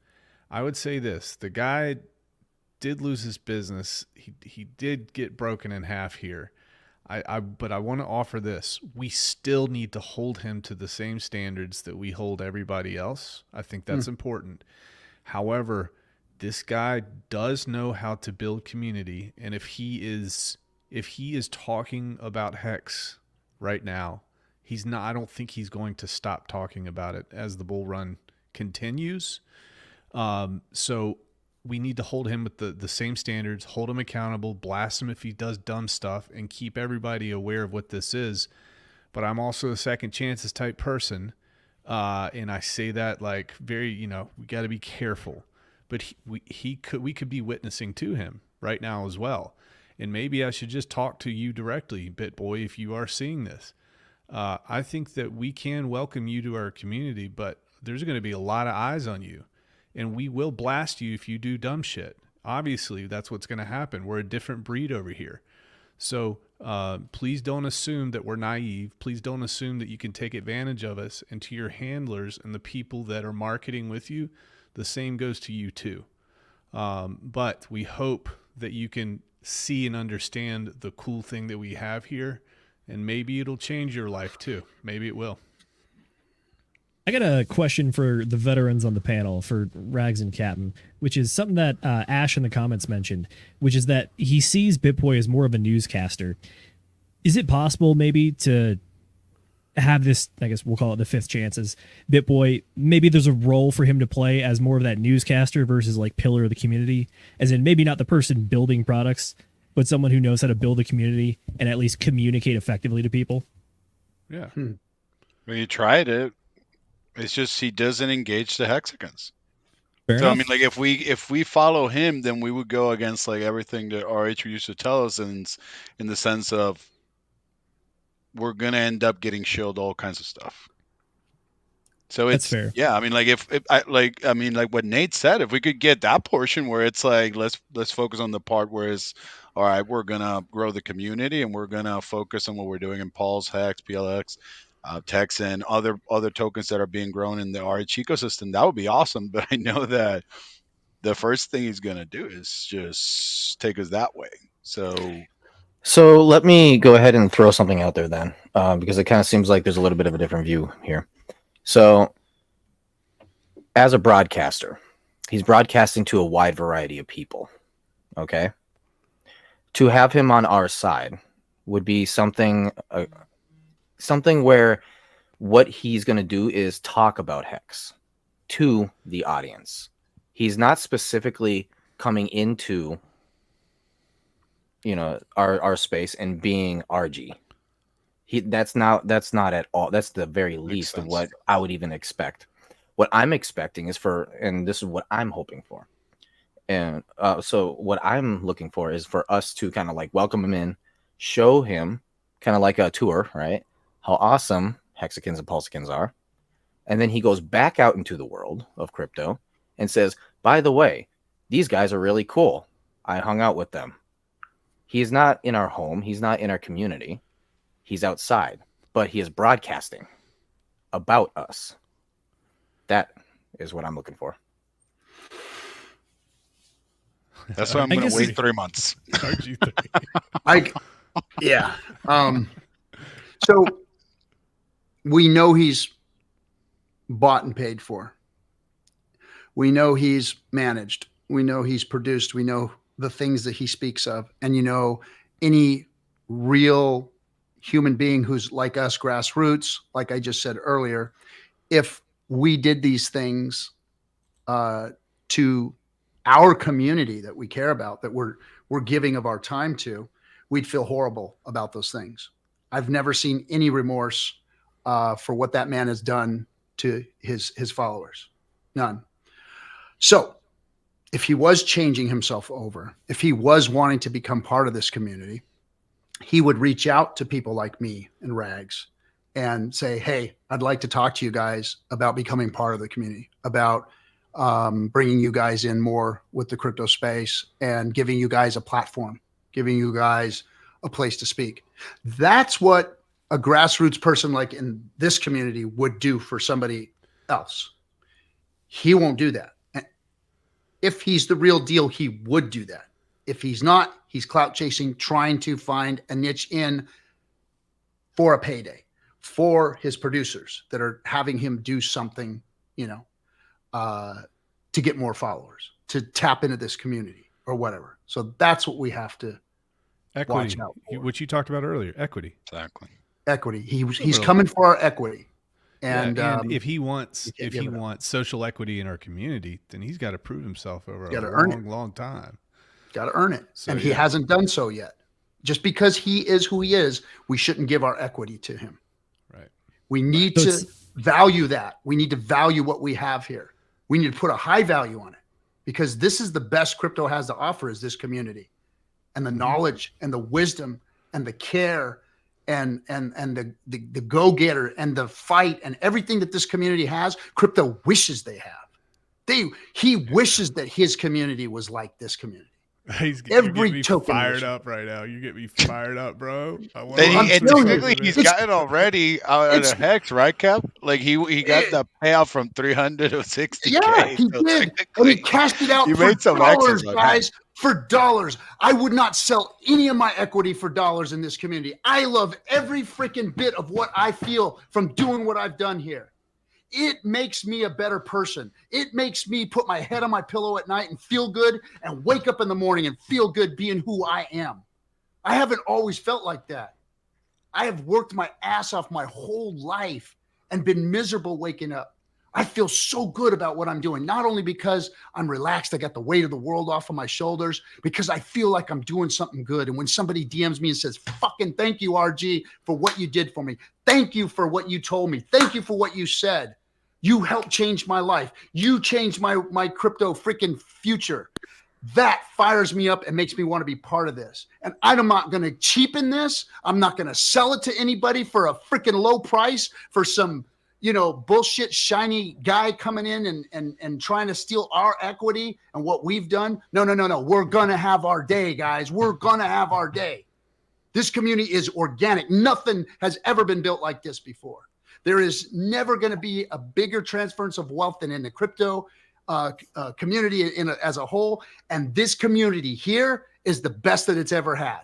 I would say this, the guy did lose his business. He did get broken in half here. But I want to offer this. We still need to hold him to the same standards that we hold everybody else. I think that's important. However, this guy does know how to build community. And if he is talking about Hex right now, I don't think he's going to stop talking about it as the bull run continues. So we need to hold him with the same standards, hold him accountable, blast him if he does dumb stuff, and keep everybody aware of what this is. But I'm also a second chances type person. And I say that like very, we got to be careful. But we could be witnessing to him right now as well. And maybe I should just talk to you directly, BitBoy, if you are seeing this. I think that we can welcome you to our community, but there's going to be a lot of eyes on you. And we will blast you if you do dumb shit. Obviously, that's what's going to happen. We're a different breed over here. So please don't assume that we're naive. Please don't assume that you can take advantage of us. And to your handlers and the people that are marketing with you, the same goes to you too. But we hope that you can see and understand the cool thing that we have here. And maybe it'll change your life too. Maybe it will. I got a question for the veterans on the panel, for Rags and Captain, which is something that Ash in the comments mentioned, which is that he sees BitBoy as more of a newscaster. Is it possible maybe to have this, I guess we'll call it the fifth chances, BitBoy, maybe there's a role for him to play as more of that newscaster versus like pillar of the community, as in maybe not the person building products, but someone who knows how to build a community and at least communicate effectively to people? Yeah. Well, you tried it. It's just he doesn't engage the Hexicans. Fair So I enough. mean, like if we follow him, then we would go against like everything that RH used to tell us, in the sense of we're gonna end up getting shilled all kinds of stuff. So That's it's fair. yeah. I mean, like if I mean, like what Nate said, if we could get that portion where it's like let's focus on the part where it's all right, we're gonna grow the community and we're gonna focus on what we're doing in Pulse, Hex, PLX, Tex, and other tokens that are being grown in the RH ecosystem. That would be awesome. But I know that the first thing he's gonna do is just take us that way. So let me go ahead and throw something out there then, because it kind of seems like there's a little bit of a different view here. So as a broadcaster, he's broadcasting to a wide variety of people. Okay. To have him on our side would be something where what he's going to do is talk about Hex to the audience. He's not specifically coming into, our space and being RG. That's not at all. That's the very least of what I would even expect. What I'm expecting is and this is what I'm hoping for. And so what I'm looking for is for us to kind of like welcome him in, show him kind of like a tour, right? How awesome Hexicans and PulseChains are. And then he goes back out into the world of crypto and says, by the way, these guys are really cool. I hung out with them. He's not in our home. He's not in our community. He's outside, but he is broadcasting about us. That is what I'm looking for. That's why I'm going to wait 3 months. RG3. Yeah. So we know he's bought and paid for. We know he's managed. We know he's produced. We know the things that he speaks of. And any real human being who's like us, grassroots, like I just said earlier, if we did these things to our community that we care about, that we're giving of our time to, we'd feel horrible about those things. I've never seen any remorse for what that man has done to his followers. None. So if he was changing himself over, if he was wanting to become part of this community, he would reach out to people like me and Rags and say, hey, I'd like to talk to you guys about becoming part of the community, about bringing you guys in more with the crypto space and giving you guys a platform, giving you guys a place to speak. That's what a grassroots person like in this community would do for somebody else. He won't do that. If he's the real deal, he would do that. If he's not, he's clout chasing, trying to find a niche in for a payday for his producers that are having him do something, to get more followers, to tap into this community or whatever. So that's what we have to Equity, watch out for. which you talked about earlier. Equity. Exactly. Equity. He's coming for our equity. And And, if he wants give it up. wants social equity in our community, then he's got to prove himself over gotta a earn long, long time. got to earn it. So, And he yeah. hasn't done so yet. Just because he is who he is, we shouldn't give our equity to him. Right. We need So to it's- value that. We need to value what we have here. We need to put a high value on it because this is the best crypto has to offer is this community and the knowledge and the wisdom and the care and the go-getter and the fight and everything that this community has, crypto wishes they have. He wishes that his community was like this community. He's Every getting me token fired wishes. up right now. You get me fired up, bro. I wanna I'm listen to telling you, something, He's man. gotten already out of it's- Hex, right, Cap? Like he got the payout from 300 to 60K. Yeah, he So did. And technically, he cashed it out he for made some dollars, X's on guys. For dollars. I would not sell any of my equity for dollars in this community. I love every freaking bit of what I feel from doing what I've done here. It makes me a better person. It makes me put my head on my pillow at night and feel good and wake up in the morning and feel good being who I am. I haven't always felt like that. I have worked my ass off my whole life and been miserable waking up. I feel so good about what I'm doing, not only because I'm relaxed, I got the weight of the world off of my shoulders, because I feel like I'm doing something good. And when somebody DMs me and says, fucking thank you, RG, for what you did for me. Thank you for what you told me. Thank you for what you said. You helped change my life. You changed my crypto freaking future. That fires me up and makes me want to be part of this. And I'm not going to cheapen this. I'm not going to sell it to anybody for a freaking low price for some, bullshit shiny guy coming in and trying to steal our equity and what we've done. No. We're going to have our day, guys. We're going to have our day. This community is organic. Nothing has ever been built like this before. There is never going to be a bigger transference of wealth than in the crypto community as a whole. And this community here is the best that it's ever had.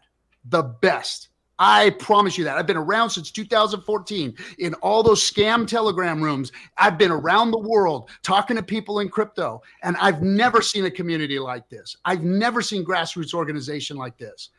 The best. I promise you that. I've been around since 2014 in all those scam Telegram rooms. I've been around the world talking to people in crypto, and I've never seen a community like this. I've never seen grassroots organization like this.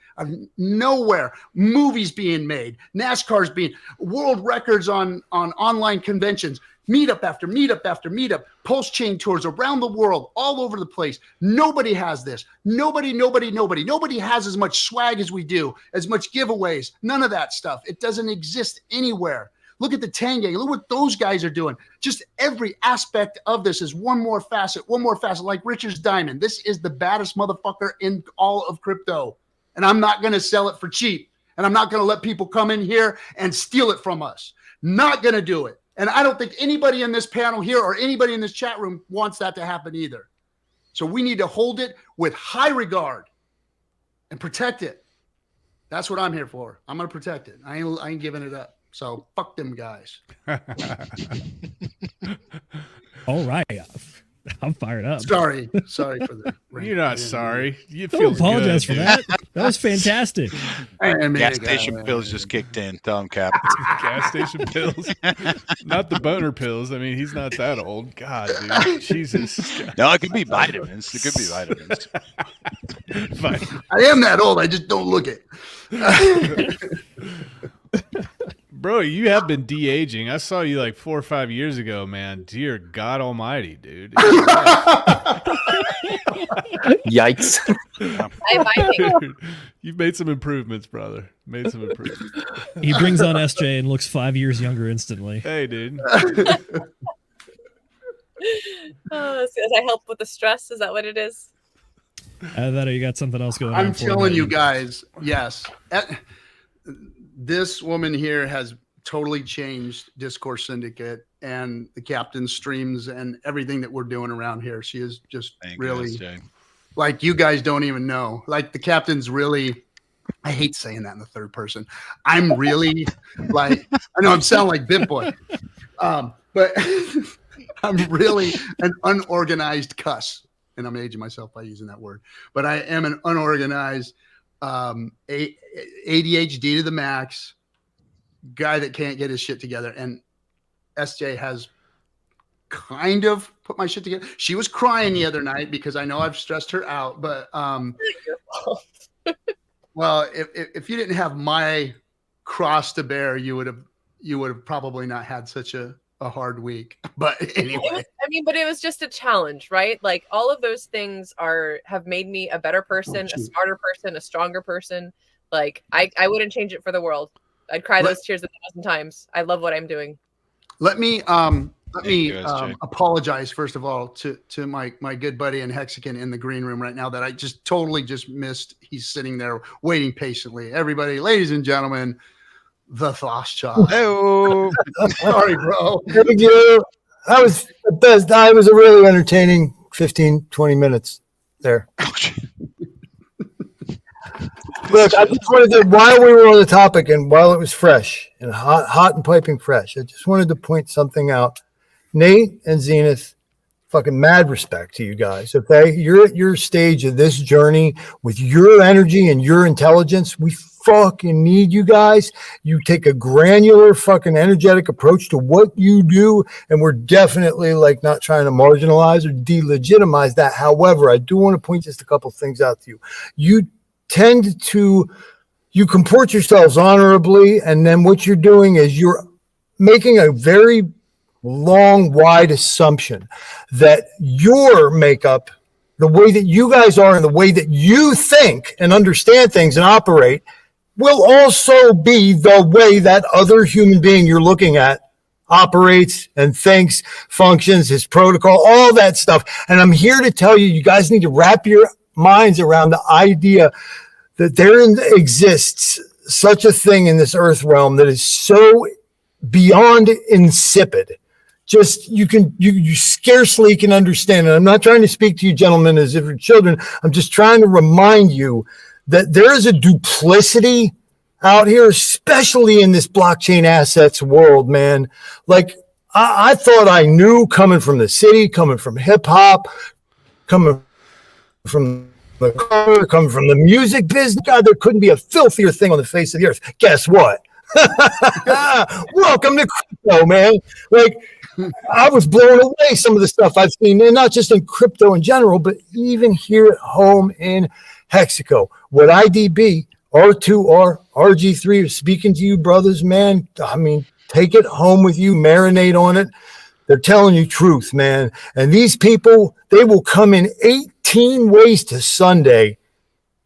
Nowhere. Movies being made, NASCAR's being, world records on online conventions, meetup after meetup after meetup, PulseChain tours around the world, all over the place. Nobody has this. Nobody has as much swag as we do, as much giveaways, none of that stuff. It doesn't exist anywhere. Look at the Tang Gang. Look what those guys are doing. Just every aspect of this is one more facet, like Richard's Diamond. This is the baddest motherfucker in all of crypto. And I'm not going to sell it for cheap. And I'm not going to let people come in here and steal it from us. Not going to do it. And I don't think anybody in this panel here or anybody in this chat room wants that to happen either. So we need to hold it with high regard and protect it. That's what I'm here for. I'm going to protect it. I ain't giving it up. So fuck them guys. All right. I'm fired up. Sorry for the rant. You're not sorry. You Don't feel apologize for good, that. That was fantastic. Gas station pills just kicked in. Tell him, Cap. Gas station pills, not the boner pills. I mean, he's not that old. God, dude, Jesus. No, it could be vitamins. It could be vitamins. I am that old. I just don't look it. Bro, you have been de-aging. I saw you like 4 or 5 years ago, man. Dear God Almighty, dude. Yikes. Dude, you've made some improvements, brother. Made some improvements. He brings on SJ and looks 5 years younger instantly. Hey, dude. Does I help with the stress? Is that what it is? That or you got something else going on? I'm telling you guys, yes. This woman here has totally changed Discourse Syndicate and the Captain streams and everything that we're doing around here. She is just really like, you guys don't even know. Like, the Captain's really, I hate saying that in the third person. I'm really like, I know I'm sounding like BitBoy, but I'm really an unorganized cuss. And I'm aging myself by using that word. But I am an unorganized ADHD to the max guy that can't get his shit together. And SJ has kind of put my shit together. She was crying the other night because I know I've stressed her out. But well, if you didn't have my cross to bear, you would have probably not had such a hard week. But anyway, but it was just a challenge, right? Like, all of those things have made me a better person, a smarter person, a stronger person. Like, I wouldn't change it for the world. I'd cry those tears 1,000 times. I love what I'm doing. Let me apologize first of all to my good buddy and Hexican in the green room right now that I just totally just missed. He's sitting there waiting patiently. Everybody, ladies and gentlemen, the Thos Child. Hello. Sorry, bro. Thank you. That was the best. That was a really entertaining 15, 20 minutes there. Look, I just wanted to, while we were on the topic and while it was fresh and hot and piping fresh, I just wanted to point something out. Nate and Zenith, fucking mad respect to you guys, okay? You're at your stage of this journey with your energy and your intelligence. We fucking need you guys. You take a granular fucking energetic approach to what you do, and we're definitely like not trying to marginalize or delegitimize that. However, I do want to point just a couple things out to you. You comport yourselves honorably, and then what you're doing is you're making a very long, wide assumption that your makeup, the way that you guys are and the way that you think and understand things and operate will also be the way that other human being you're looking at operates and thinks, functions, his protocol, all that stuff. And I'm here to tell you, you guys need to wrap your minds around the idea that there exists such a thing in this earth realm that is so beyond insipid. Just you scarcely can understand it. I'm not trying to speak to you gentlemen as if you're children. I'm just trying to remind you that there is a duplicity out here, especially in this blockchain assets world, man. Like I thought I knew, coming from the city, coming from hip hop, coming from the car, coming from the music business. God, there couldn't be a filthier thing on the face of the earth. Guess what? Welcome to crypto, man. Like, I was blown away some of the stuff I've seen, and not just in crypto in general, but even here at home in Hexico. What IDB, R2R, RG3 are speaking to you, brothers, man. I mean, take it home with you, marinate on it. They're telling you truth, man. And these people, they will come in 18 ways to Sunday.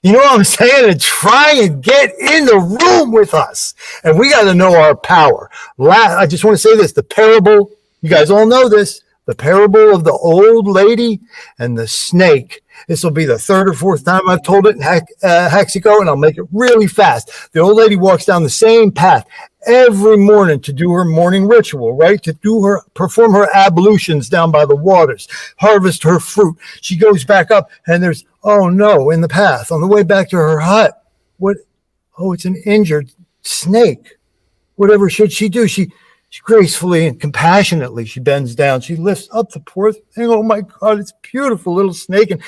You know what I'm saying? And try and get in the room with us. And we got to know our power. I just want to say this, the parable, you guys all know this, the parable of the old lady and the snake. This will be the third or fourth time I've told it in Hexico, and I'll make it really fast. The old lady walks down the same path every morning to do her morning ritual, right? To perform her ablutions down by the waters, harvest her fruit. She goes back up, and there's, oh no, in the path on the way back to her hut. What? Oh, it's an injured snake. Whatever should she do? She gracefully and compassionately, she bends down. She lifts up the poor thing. Oh my God, it's a beautiful little snake. And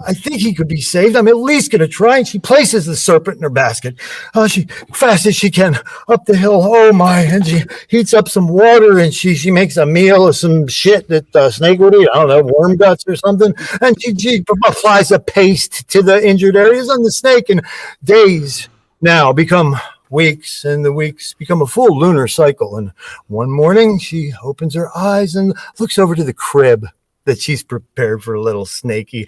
I think he could be saved. I'm at least going to try. And she places the serpent in her basket. She, fast as she can, up the hill. Oh my. And she heats up some water, and she makes a meal of some shit that snake would eat. I don't know, worm guts or something. And she applies a paste to the injured areas on the snake. And days now become weeks, and the weeks become a full lunar cycle. And one morning she opens her eyes and looks over to the crib that she's prepared for a little snaky.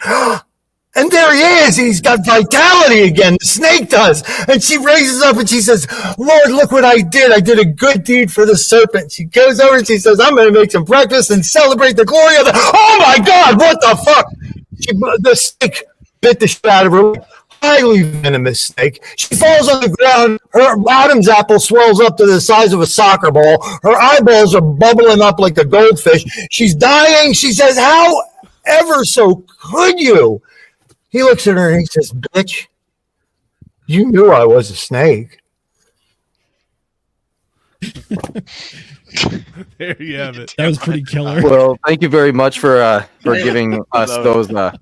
And there he is. He's got vitality again. The snake does. And she raises up and she says, Lord, look what I did. I did a good deed for the serpent. She goes over and she says, I'm going to make some breakfast and celebrate the glory of the... Oh my God, what the fuck? The snake bit the shit out of her. Highly venomous snake. She falls on the ground. Her Adam's apple swells up to the size of a soccer ball. Her eyeballs are bubbling up like a goldfish. She's dying. She says, how ever so could you? He looks at her and he says, bitch, you knew I was a snake. There you have it. That was pretty killer. Well, thank you very much for giving us those Never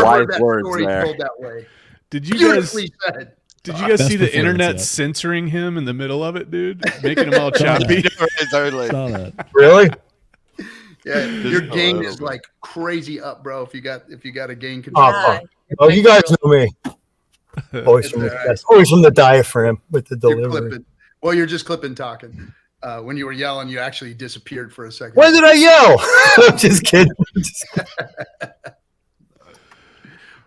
wise heard that words story there. told that way. Did you guys Beautifully said. see the performance, internet yeah. censoring him in the middle of it, dude? Making him all choppy. Totally. Saw that. Really? Yeah, your Just gain a is little like crazy up, bro. If you got a gain control. Oh, fuck. Oh, you guys know me. Always from the diaphragm with the You're delivery. clipping. Well, you're just clipping talking. When you were yelling, you actually disappeared for a second. When did I yell? I'm just kidding.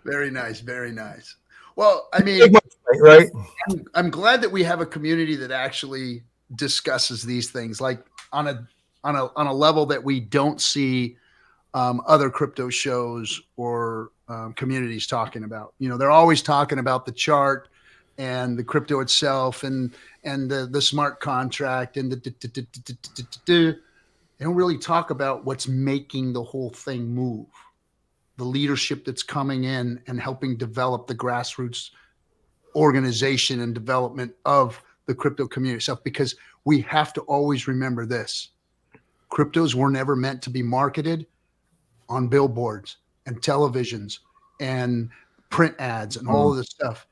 Very nice, very nice. Well, I mean, Right? I'm glad that we have a community that actually discusses these things, like on a level that we don't see other crypto shows or communities talking about. You know, they're always talking about the chart and the crypto itself and the smart contract and they don't really talk about what's making the whole thing move. The leadership that's coming in and helping develop the grassroots organization and development of the crypto community itself, because we have to always remember this. Cryptos were never meant to be marketed on billboards and televisions and print ads and all of this stuff.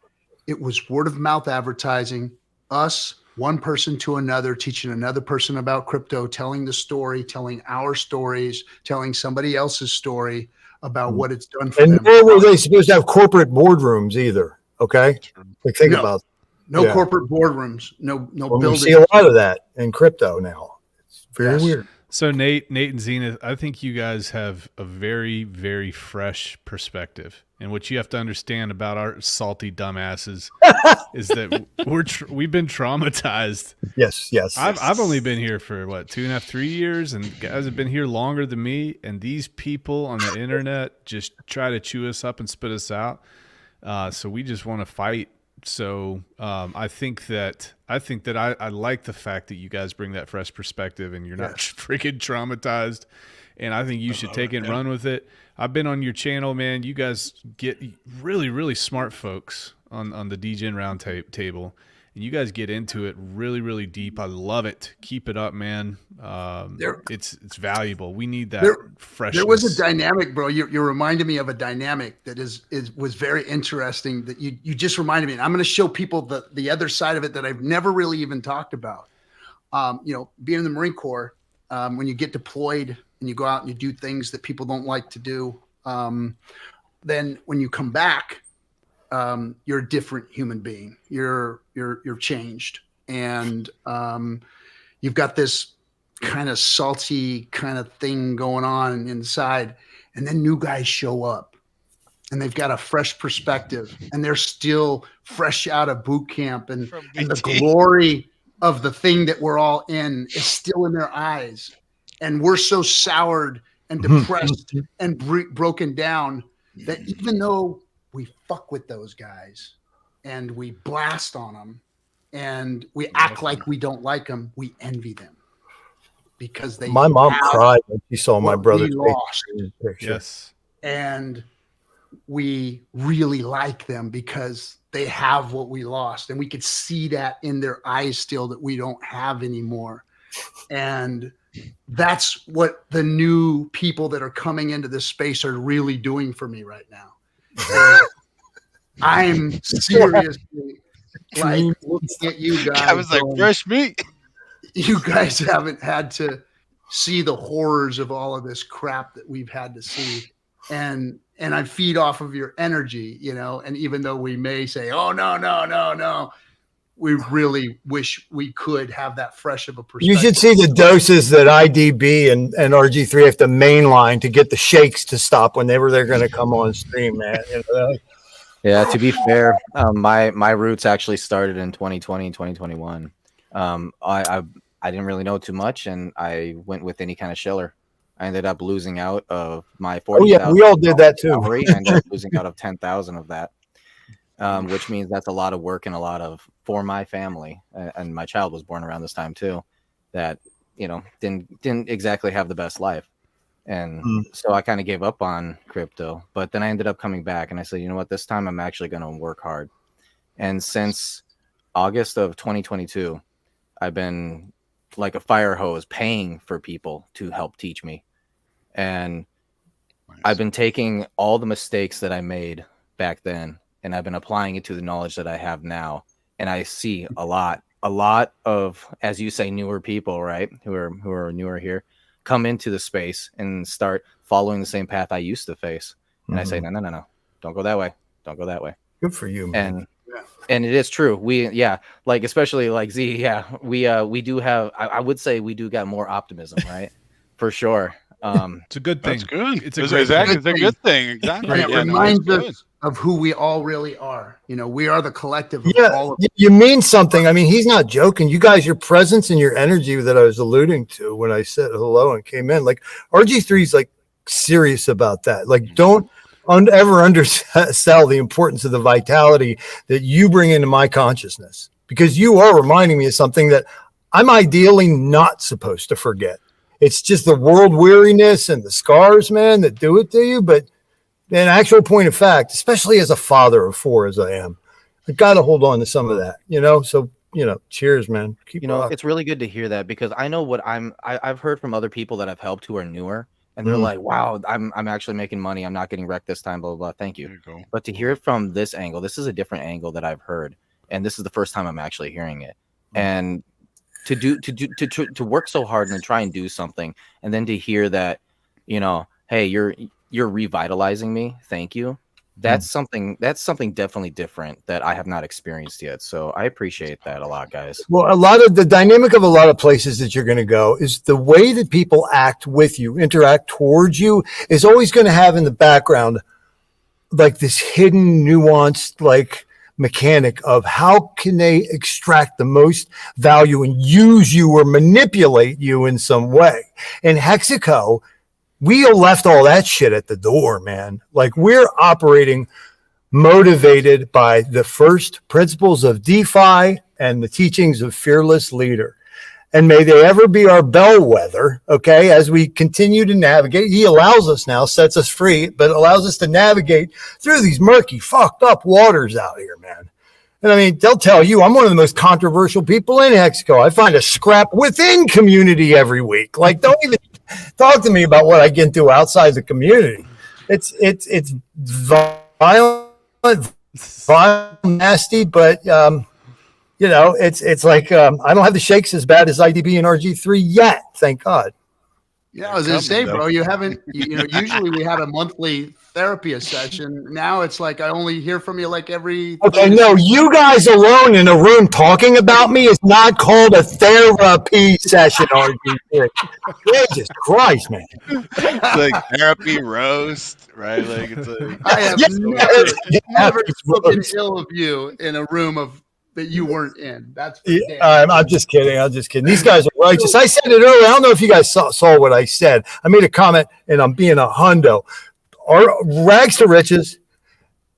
It was word of mouth advertising, us, one person to another, teaching another person about crypto, telling the story, telling our stories, telling somebody else's story about what it's done for And them. nor were they supposed to have corporate boardrooms either. Okay? Like, think No. about No Yeah. corporate boardrooms, no well, we buildings. see a lot of that in crypto now. It's very Yes. weird. So Nate and Zenith, I think you guys have a very, very fresh perspective. And what you have to understand about our salty dumbasses is that we've been traumatized. Yes. I've only been here for 2.5, 3 years, and guys have been here longer than me. And these people on the internet just try to chew us up and spit us out. So we just want to fight. So I think that I like the fact that you guys bring that fresh perspective, and you're not freaking traumatized. And I think you should take it and run with it. I've been on your channel, man. You guys get really, really smart folks on the Degen Roundtable, and you guys get into it really, really deep. I love it. Keep it up, man. It's valuable. We need that freshness. There was a dynamic, bro. You reminded me of a dynamic that was very interesting that you just reminded me. And I'm going to show people the other side of it that I've never really even talked about. Being in the Marine Corps, when you get deployed and you go out and you do things that people don't like to do, then when you come back, you're a different human being. You're changed, and you've got this kind of salty kind of thing going on inside, and then new guys show up, and they've got a fresh perspective, and they're still fresh out of boot camp, and the glory of the thing that we're all in is still in their eyes. And we're so soured and depressed and broken down that even though we fuck with those guys and we blast on them and we act like we don't like them, we envy them because they. My mom cried when she saw my brother lost. Yes, and we really like them because they have what we lost, and we could see that in their eyes still that we don't have anymore, and. That's what the new people that are coming into this space are really doing for me right now. I'm seriously like looking at you guys. I was like, fresh meat. You guys haven't had to see the horrors of all of this crap that we've had to see. And I feed off of your energy, and even though we may say, oh, no, we really wish we could have that fresh of a perspective. You should see the doses that IDB and RG3 have to mainline to get the shakes to stop whenever they're going to come on stream, man. Yeah, to be fair, my roots actually started in 2020, 2021. I didn't really know too much, and I went with any kind of shiller. I ended up losing out of my 40,000. Oh yeah, we all did that too. I ended up losing out of 10,000 of that. Which means that's a lot of work and a lot of for my family, and my child was born around this time too, that didn't exactly have the best life, and so I kind of gave up on crypto. But then I ended up coming back, and I said, you know what, this time I'm actually going to work hard. And since August of 2022, I've been like a fire hose, paying for people to help teach me, and I've been taking all the mistakes that I made back then. And I've been applying it to the knowledge that I have now. And I see a lot of, as you say, newer people, right? Who are newer here, come into the space and start following the same path I used to face. And I say, no, don't go that way. Don't go that way. Good for you, man. And it is true. Like, especially like Z. Yeah, we do have, I would say we do got more optimism, right? For sure. It's a good thing. That's good. It's a good thing. Exactly. And it reminds us of who we all really are. We are the collective of all of you mean something. I mean, he's not joking. You guys, your presence and your energy that I was alluding to when I said hello and came in, like RG3 is like serious about that. Like, don't ever undersell the importance of the vitality that you bring into my consciousness, because you are reminding me of something that I'm ideally not supposed to forget. It's just the world weariness and the scars, man, that do it to you. But in actual point of fact, especially as a father of 4 as I am, I got to hold on to some of that, So, cheers, man. Keep it's really good to hear that, because I know what I've heard from other people that I've helped who are newer, and they're like, wow, I'm actually making money. I'm not getting wrecked this time, blah, blah, blah. Thank you. But to hear it from this angle, this is a different angle that I've heard. And this is the first time I'm actually hearing it. And to work so hard and to try and do something, and then to hear that, hey, you're revitalizing me. Thank you. That's something definitely different that I have not experienced yet. So I appreciate that a lot, guys. Well, a lot of the dynamic of a lot of places that you're going to go is the way that people act with you, interact towards you, is always going to have in the background, like this hidden, nuanced, like mechanic of how can they extract the most value and use you or manipulate you in some way. In Hexico, we left all that shit at the door, man. Like we're operating motivated by the first principles of DeFi and the teachings of Fearless Leader. And may they ever be our bellwether, okay, as we continue to navigate. He allows us now, sets us free, but allows us to navigate through these murky, fucked up waters out here, man. And I mean, they'll tell you I'm one of the most controversial people in Hexico. I find a scrap within community every week. Like, don't even talk to me about what I get into outside the community. It's violent, nasty, but you know, it's like I don't have the shakes as bad as IDB and RG3 yet, thank God. Yeah, I was gonna say, bro, you haven't. You know, usually we had a monthly therapy session. Now it's like I only hear from you like every. Okay, no, you guys alone in a room talking about me is not called a therapy session, RG3. Jesus Christ, man! It's like therapy roast, right? Like it's like I have never spoken ill of you in a room of that you weren't in. That's I'm just kidding. I'm just kidding. These guys are righteous. I said it earlier. I don't know if you guys saw what I said. I made a comment, and I'm being a hundo. Our rags to riches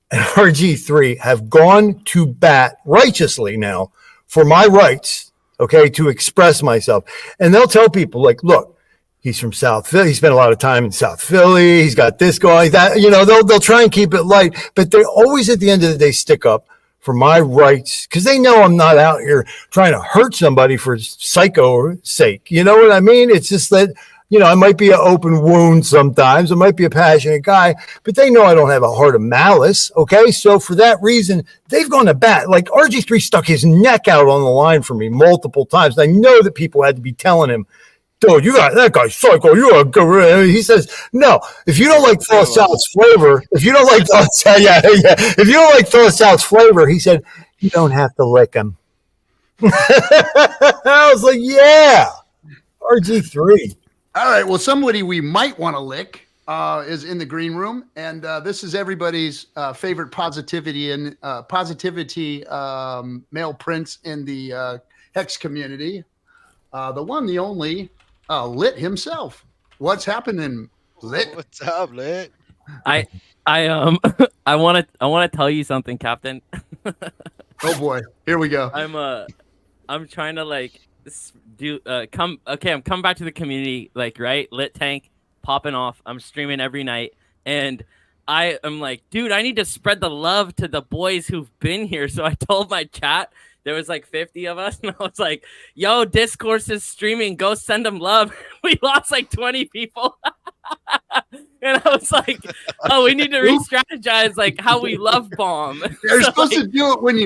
and RG3 have gone to bat righteously now for my rights, okay, to express myself. And they'll tell people, like, look, he's from South Philly. He spent a lot of time in South Philly. He's got this going, that, you know, they'll try and keep it light, but they always at the end of the day stick up for my rights, because they know I'm not out here trying to hurt somebody for psycho sake. You know what I mean? It's just that, you know, I might be an open wound sometimes. I might be a passionate guy, but they know I don't have a heart of malice. Okay. So for that reason, they've gone to bat. Like RG3 stuck his neck out on the line for me multiple times. I know that people had to be telling him, dude, you got that guy psycho. You are good. He says, no, if you don't like Phil South's flavor, if you don't like, if you don't like Phil South's flavor, he said, you don't have to lick him. I was like, yeah, RG3. All right. Well, somebody we might want to lick is in the green room, and this is everybody's favorite positivity and male prince in the Hex community. The one, the only. Lit himself. What's happening, Lit? What's up, Lit? I want to tell you something, Captain. Oh boy, here we go. I'm trying to like I'm coming back to the community, like, right? Lit tank popping off. I'm streaming every night, and I am like, dude, I need to spread the love to the boys who've been here. So I told my chat. There was like 50 of us, and I was like, yo, Discourse is streaming. Go send them love. We lost like 20 people. And I was like, oh, we need to re-strategize like how we love bomb. You're supposed to do it when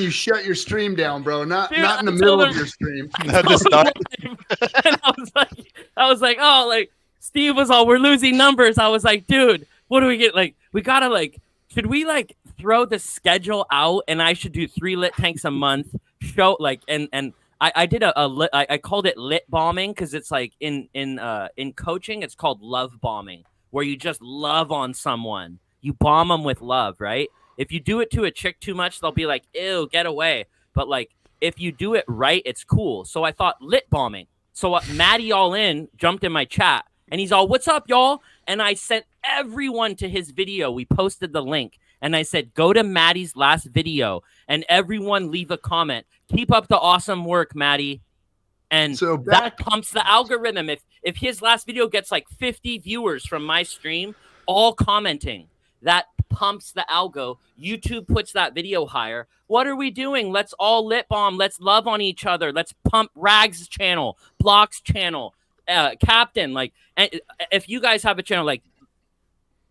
you shut your stream down, bro. Not in the middle of your stream. Not the start. And I was like, oh, like Steve was all, we're losing numbers. I was like, dude, what do we get? Like, we gotta like, should we like throw the schedule out and I should do 3 lit tanks a month show like and I did I called it lit bombing because it's like in coaching it's called love bombing, where you just love on someone, you bomb them with love, right? If you do it to a chick too much, they'll be like, ew, get away. But like if you do it right, it's cool. So I thought lit bombing. So Maddie all in jumped in my chat and he's all, what's up, y'all? And I sent everyone to his video. We posted the link. And I said, go to Maddie's last video and everyone leave a comment. Keep up the awesome work, Maddie. And so that pumps the algorithm. If his last video gets like 50 viewers from my stream, all commenting, that pumps the algo. YouTube puts that video higher. What are we doing? Let's all lit bomb. Let's love on each other. Let's pump Rags' channel, Block's channel, Captain. Like, if you guys have a channel, like,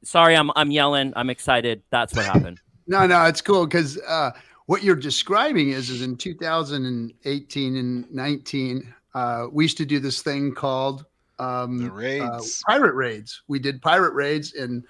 sorry, I'm yelling. I'm excited. That's what happened. No, it's cool because what you're describing is in 2018 and 19, we used to do this thing called the raids, pirate raids. We did pirate raids, and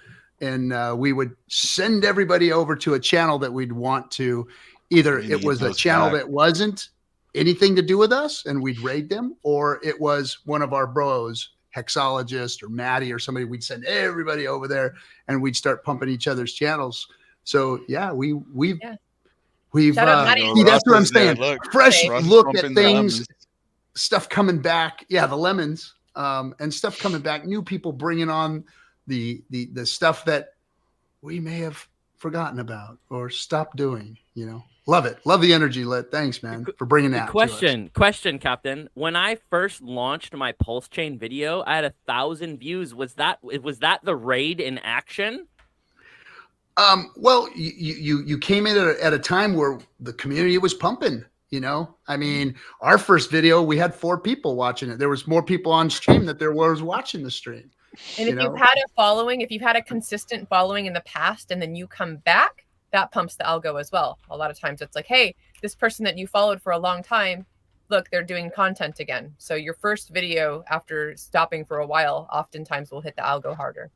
we would send everybody over to a channel that we'd want to. Either it was a channel that wasn't anything to do with us, and we'd raid them, or it was one of our bros, Hexologist or Maddie or somebody, we'd send everybody over there and we'd start pumping each other's channels. So yeah, we've Shout out Maddie. see, that's what I'm saying. Look, Fresh Russ look pumping at the things, lemons. stuff coming back. Yeah, the lemons, and stuff coming back. New people bringing on the stuff that we may have forgotten about or stopped doing. You know, love it. Love the energy, Lit. Thanks, man, for bringing that. Question, Captain. When I first launched my PulseChain video, I had 1,000 views. Was that the raid in action? Well, you came in at a time where the community was pumping, you know, I mean, our first video, we had 4 people watching it. There was more people on stream than there was watching the stream. And if you've had a following, if you've had a consistent following in the past and then you come back, that pumps the algo as well. A lot of times it's like, hey, this person that you followed for a long time, look, they're doing content again. So your first video after stopping for a while, oftentimes will hit the algo harder.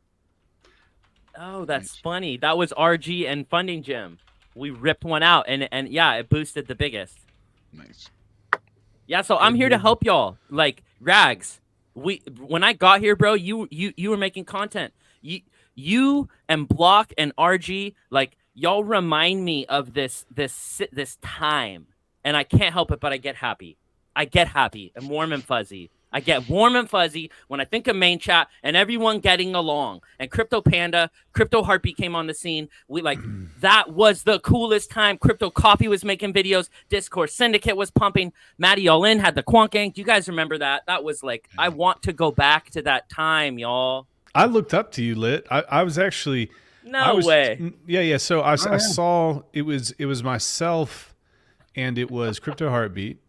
Oh, that's funny. That was RG and Funding Gym. We ripped one out, and yeah, it boosted the biggest. Nice. Yeah, so I'm here to help y'all. Like Rags, when I got here, bro, you were making content. You and Block and RG, like y'all remind me of this time, and I can't help it, but I get happy. I'm warm and fuzzy. I get warm and fuzzy when I think of main chat and everyone getting along. And Crypto Panda, Crypto Heartbeat came on the scene. That was the coolest time. Crypto Coffee was making videos. Discord Syndicate was pumping. Maddie All In had the Quant Gang. Do you guys remember that? That was like, I want to go back to that time, y'all. I looked up to you, Lit. I was actually way. Yeah. So I saw it was myself and it was Crypto Heartbeat.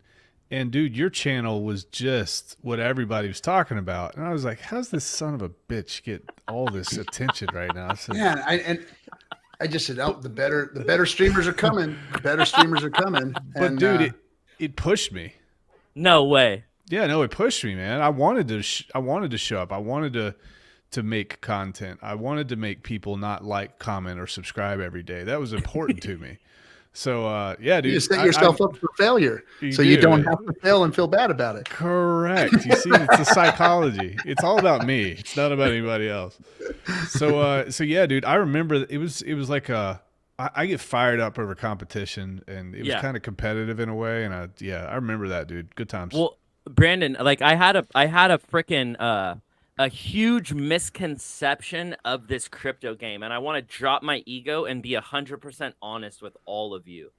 And dude, your channel was just what everybody was talking about, and I was like, "How's this son of a bitch get all this attention right now?" So, yeah, I just said, "Oh, the better streamers are coming. The better streamers are coming." But dude, it pushed me. No way. Yeah, no, it pushed me, man. I wanted to show up. I wanted to make content. I wanted to make people not like, comment, or subscribe every day. That was important to me. So, yeah, dude. You set yourself up for failure you don't have to fail and feel bad about it. Correct. You see, it's the psychology. It's all about me. It's not about anybody else. So yeah, dude, I remember it was like I get fired up over competition, and it was kind of competitive in a way. And I remember that, dude. Good times. Well, Brandon, like I had a freaking a huge misconception of this crypto game, and I want to drop my ego and be 100% honest with all of you.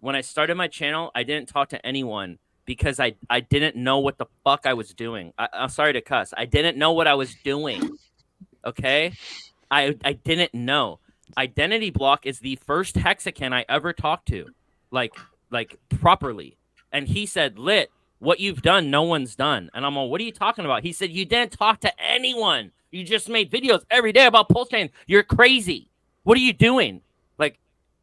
When I started my channel, I didn't talk to anyone because I didn't know what the fuck I was doing. I'm sorry to cuss. I didn't know what I was doing. Okay? I didn't know. Identity Block is the first Hexican I ever talked to, like properly. And he said, Lit, what you've done, no one's done. And I'm like, what are you talking about? He said, you didn't talk to anyone. You just made videos every day about PulseChain. You're crazy. What are you doing?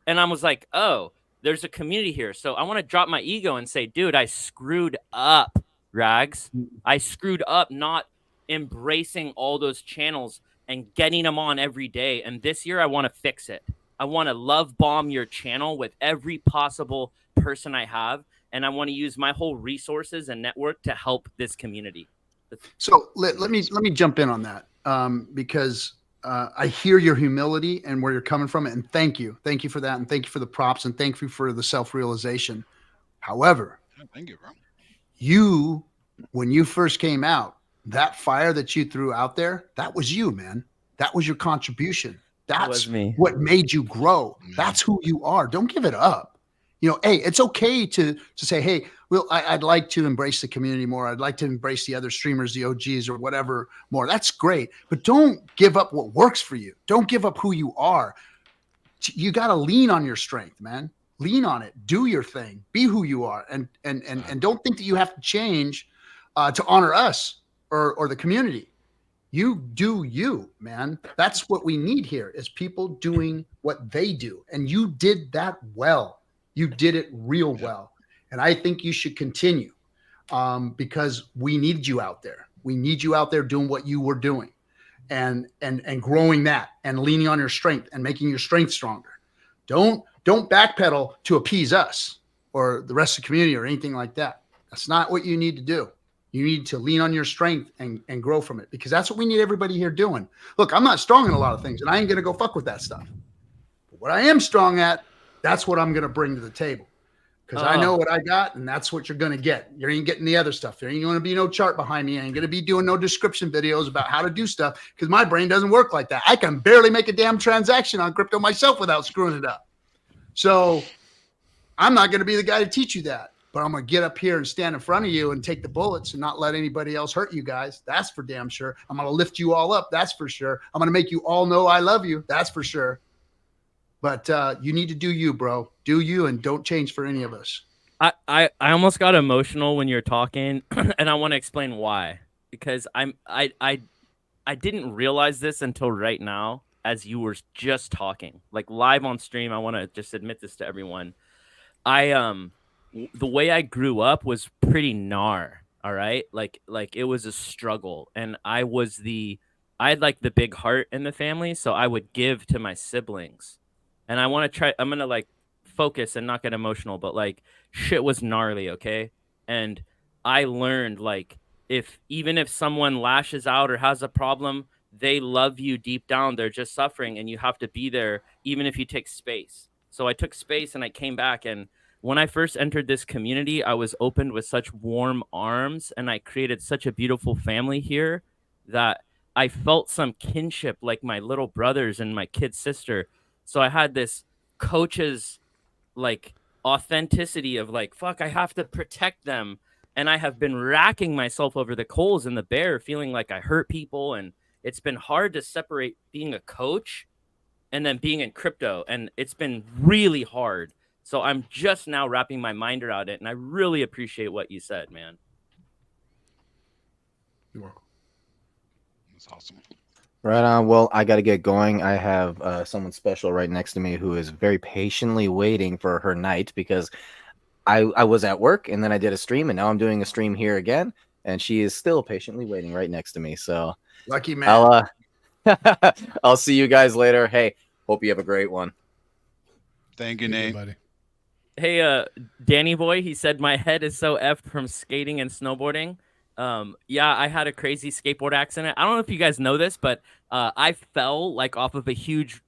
And I was like, oh, there's a community here. So I want to drop my ego and say, dude, I screwed up, Rags. I screwed up not embracing all those channels and getting them on every day. And this year I want to fix it. I want to love bomb your channel with every possible person I have. And I want to use my whole resources and network to help this community. So let me jump in on that because I hear your humility and where you're coming from, and thank you for that, and thank you for the props, and thank you for the self-realization. However, thank you, bro. You, when you first came out, that fire that you threw out there, that was you, man. That was your contribution. That's what made you grow. That's who you are. Don't give it up. You know, hey, it's okay to say, hey, well, I'd like to embrace the community more. I'd like to embrace the other streamers, the OGs or whatever more. That's great. But don't give up what works for you. Don't give up who you are. You got to lean on your strength, man. Lean on it. Do your thing. Be who you are. And don't think that you have to change to honor us or the community. You do you, man. That's what we need here is people doing what they do. And you did that well. You did it real well. And I think you should continue because we need you out there. We need you out there doing what you were doing and growing that and leaning on your strength and making your strength stronger. Don't backpedal to appease us or the rest of the community or anything like that. That's not what you need to do. You need to lean on your strength and grow from it, because that's what we need everybody here doing. Look, I'm not strong in a lot of things, and I ain't going to go fuck with that stuff. But what I am strong at, that's what I'm going to bring to the table, because I know what I got, and that's what you're going to get. You ain't getting the other stuff. There ain't going to be no chart behind me. I ain't going to be doing no description videos about how to do stuff, because my brain doesn't work like that. I can barely make a damn transaction on crypto myself without screwing it up. So I'm not going to be the guy to teach you that. But I'm going to get up here and stand in front of you and take the bullets and not let anybody else hurt you guys. That's for damn sure. I'm going to lift you all up. That's for sure. I'm going to make you all know I love you. That's for sure. But you need to do you, bro. Do you, and don't change for any of us. I almost got emotional when you're talking, and I want to explain why. Because I didn't realize this until right now as you were just talking. Like live on stream, I want to just admit this to everyone. The way I grew up was pretty gnar. All right. Like it was a struggle. And I had like the big heart in the family. So I would give to my siblings, and I'm going to like focus and not get emotional, but like shit was gnarly. Okay. And I learned like, even if someone lashes out or has a problem, they love you deep down. They're just suffering, and you have to be there, even if you take space. So I took space and I came back, and when I first entered this community, I was opened with such warm arms, and I created such a beautiful family here that I felt some kinship, like my little brothers and my kid sister. So I had this coach's like authenticity of like, fuck, I have to protect them. And I have been racking myself over the coals in the bear, feeling like I hurt people. And it's been hard to separate being a coach and then being in crypto. And it's been really hard. So I'm just now wrapping my mind around it, and I really appreciate what you said, man. You're welcome. That's awesome. Right on. Well, I got to get going. I have someone special right next to me who is very patiently waiting for her night, because I was at work and then I did a stream, and now I'm doing a stream here again, and she is still patiently waiting right next to me. So lucky man. I'll see you guys later. Hey, hope you have a great one. Thank you, Nate. Buddy. Hey, Danny boy, he said my head is so effed from skating and snowboarding. Yeah, I had a crazy skateboard accident. I don't know if you guys know this, but I fell like off of a huge,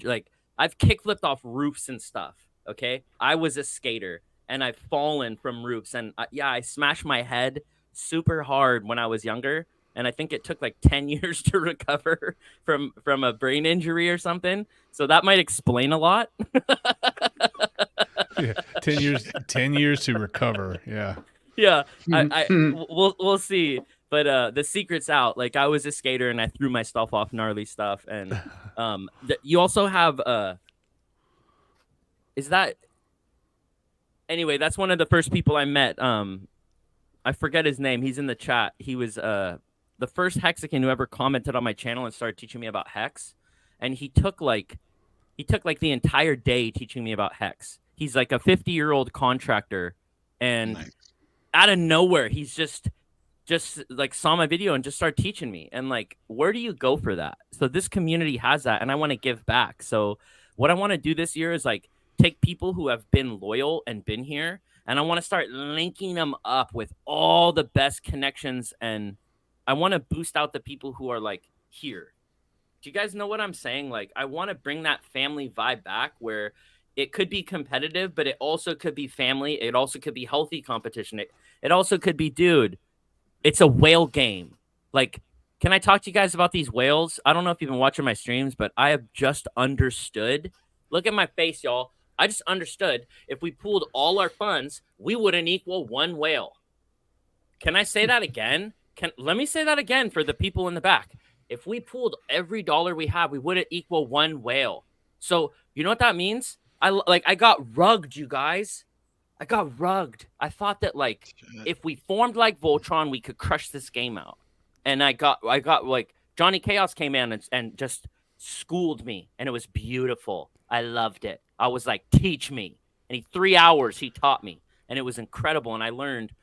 like I've kickflipped off roofs and stuff. Okay, I was a skater and I've fallen from roofs, and yeah, I smashed my head super hard when I was younger, and I think it took like 10 years to recover from a brain injury or something. So that might explain a lot. Yeah, 10 years to recover. Yeah. Yeah, we'll see. But the secret's out. Like I was a skater and I threw my stuff off gnarly stuff. And you also have is that anyway? That's one of the first people I met. I forget his name. He's in the chat. He was the first Hexican who ever commented on my channel and started teaching me about Hex. And he took like the entire day teaching me about Hex. He's like a 50-year-old contractor, and Nice. out of nowhere, he's just like saw my video and just started teaching me. And like, where do you go for that? So this community has that, and I want to give back. So what I want to do this year is like take people who have been loyal and been here, and I want to start linking them up with all the best connections, and I want to boost out the people who are like here. Do you guys know what I'm saying? Like, I want to bring that family vibe back where it could be competitive, but it also could be family. It also could be healthy competition. It also could be, dude, it's a whale game. Like, can I talk to you guys about these whales? I don't know if you've been watching my streams, but I have just understood. Look at my face, y'all. I just understood if we pooled all our funds, we wouldn't equal one whale. Can I say that again? Let me say that again for the people in the back. If we pooled every dollar we have, we wouldn't equal one whale. So you know what that means? I got rugged, you guys. I got rugged. I thought that like if we formed like Voltron, we could crush this game out. And I got like Johnny Chaos came in and just schooled me, and it was beautiful. I loved it. I was like, teach me. And 3 hours he taught me, and it was incredible. And I learned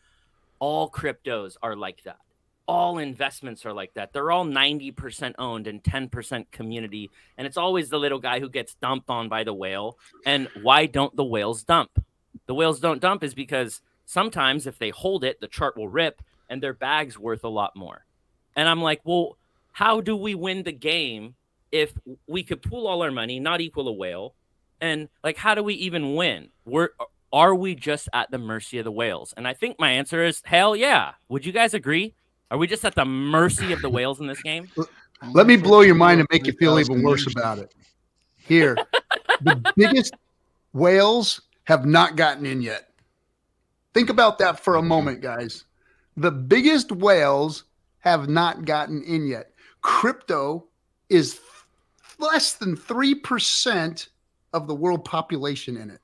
all cryptos are like that. All investments are like that. They're all 90% owned and 10% community. And it's always the little guy who gets dumped on by the whale. And why don't the whales dump? The whales don't dump is because sometimes if they hold it, the chart will rip. and their bag's worth a lot more. And I'm like, well, how do we win the game if we could pool all our money, not equal a whale? And like, how do we even win? Are we just at the mercy of the whales? And I think my answer is hell yeah. Would you guys agree? Are we just at the mercy of the whales in this game? Let me blow your mind and make you feel even worse about it. Here, the biggest whales have not gotten in yet. Think about that for a moment, guys. The biggest whales have not gotten in yet. Crypto is less than 3% of the world population in it.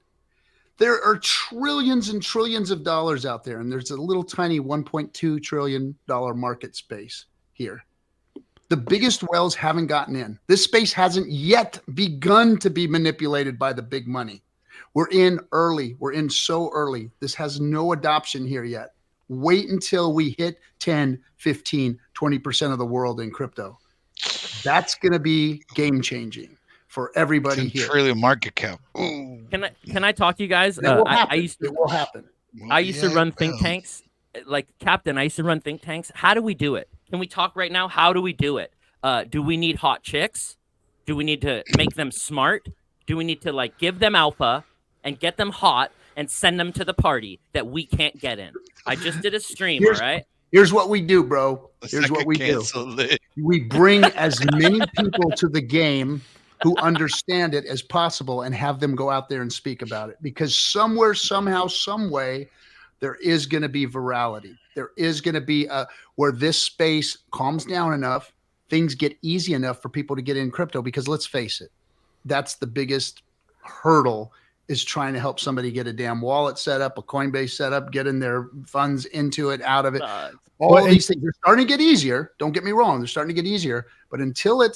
There are trillions and trillions of dollars out there, and there's a little tiny $1.2 trillion market space here. The biggest whales haven't gotten in. This space hasn't yet begun to be manipulated by the big money. We're in early. We're in so early. This has no adoption here yet. Wait until we hit 10, 15, 20% of the world in crypto. That's going to be game changing for everybody 10 here. trillion market cap. Ooh. Can I talk to you guys? It will I happen. used to, It will happen. I used to run think tanks. Like Captain, I used to run think tanks. How do we do it? Can we talk right now? How do we do it? Do we need hot chicks? Do we need to make them smart? Do we need to like give them alpha and get them hot and send them to the party that we can't get in? I just did a stream, all right? Here's what we do, bro. Here's what we do. We bring as many people to the game who understand it as possible and have them go out there and speak about it. Because somewhere, somehow, some way, there is going to be virality. There is going to be where this space calms down enough, things get easy enough for people to get in crypto. Because let's face it, that's the biggest hurdle, is trying to help somebody get a damn wallet set up, a Coinbase set up, getting their funds into it, out of it. All these things, they're starting to get easier. Don't get me wrong. They're starting to get easier. But until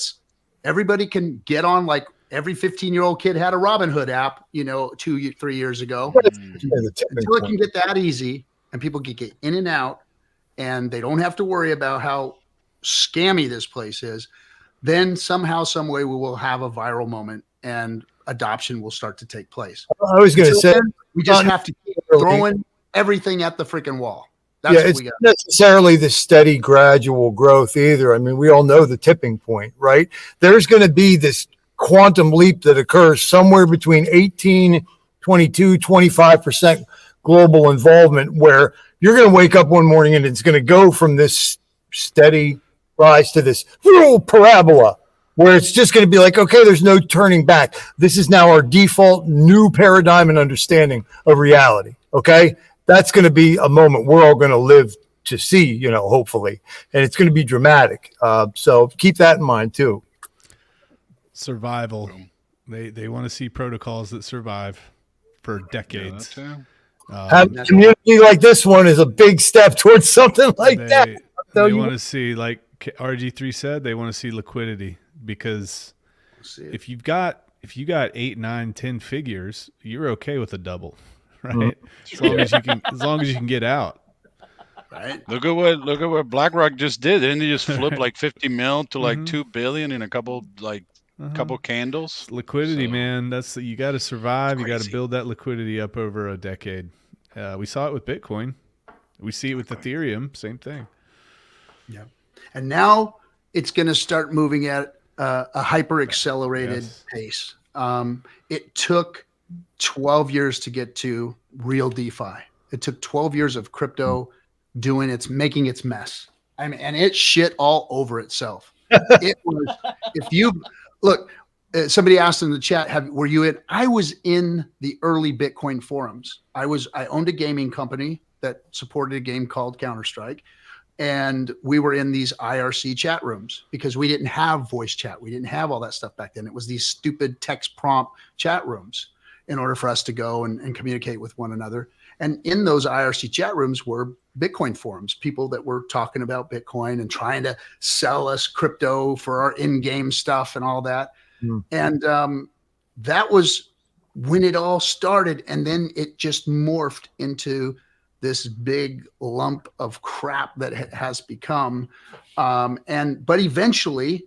everybody can get on, like every 15-year-old kid had a Robinhood app, 2-3 years ago. Until it can get that easy and people can get in and out and they don't have to worry about how scammy this place is, then somehow, some way we will have a viral moment and adoption will start to take place. I was going to say, we just have to keep throwing everything at the freaking wall. That's what it's we got. not necessarily the steady, gradual growth either. I mean, we all know the tipping point, right? There's going to be this quantum leap that occurs somewhere between 18, 22, 25% global involvement, where you're going to wake up one morning and it's going to go from this steady rise to this parabola, where it's just going to be like, okay, there's no turning back. This is now our default new paradigm and understanding of reality. Okay. That's going to be a moment we're all going to live to see, hopefully. And it's going to be dramatic. So keep that in mind too. Survival. They want to see protocols that survive for decades. Having a community like this one is a big step towards something like that. They want to see, like RG3 said, they want to see liquidity, because if you got 8, 9, 10 figures, you're okay with a double, right? As long as you can get out. Right. Look at what BlackRock just did. Didn't they just flip like 50 mil to like 2 billion in a couple candles? Liquidity, man. You got to survive. You got to build that liquidity up over a decade. We saw it with Bitcoin. We see it with Ethereum. Same thing. Yeah. And now it's going to start moving at a hyper accelerated pace. It took 12 years to get to real DeFi. It took 12 years of crypto making its mess. I mean, and it shit all over itself. It was, if you look, somebody asked in the chat, were you in? I was in the early Bitcoin forums. I owned a gaming company that supported a game called Counter-Strike. And we were in these IRC chat rooms because we didn't have voice chat. We didn't have all that stuff back then. It was these stupid text prompt chat rooms in order for us to go and communicate with one another. And in those IRC chat rooms were Bitcoin forums, people that were talking about Bitcoin and trying to sell us crypto for our in-game stuff and all that. And that was when it all started. And then it just morphed into this big lump of crap that it has become. But eventually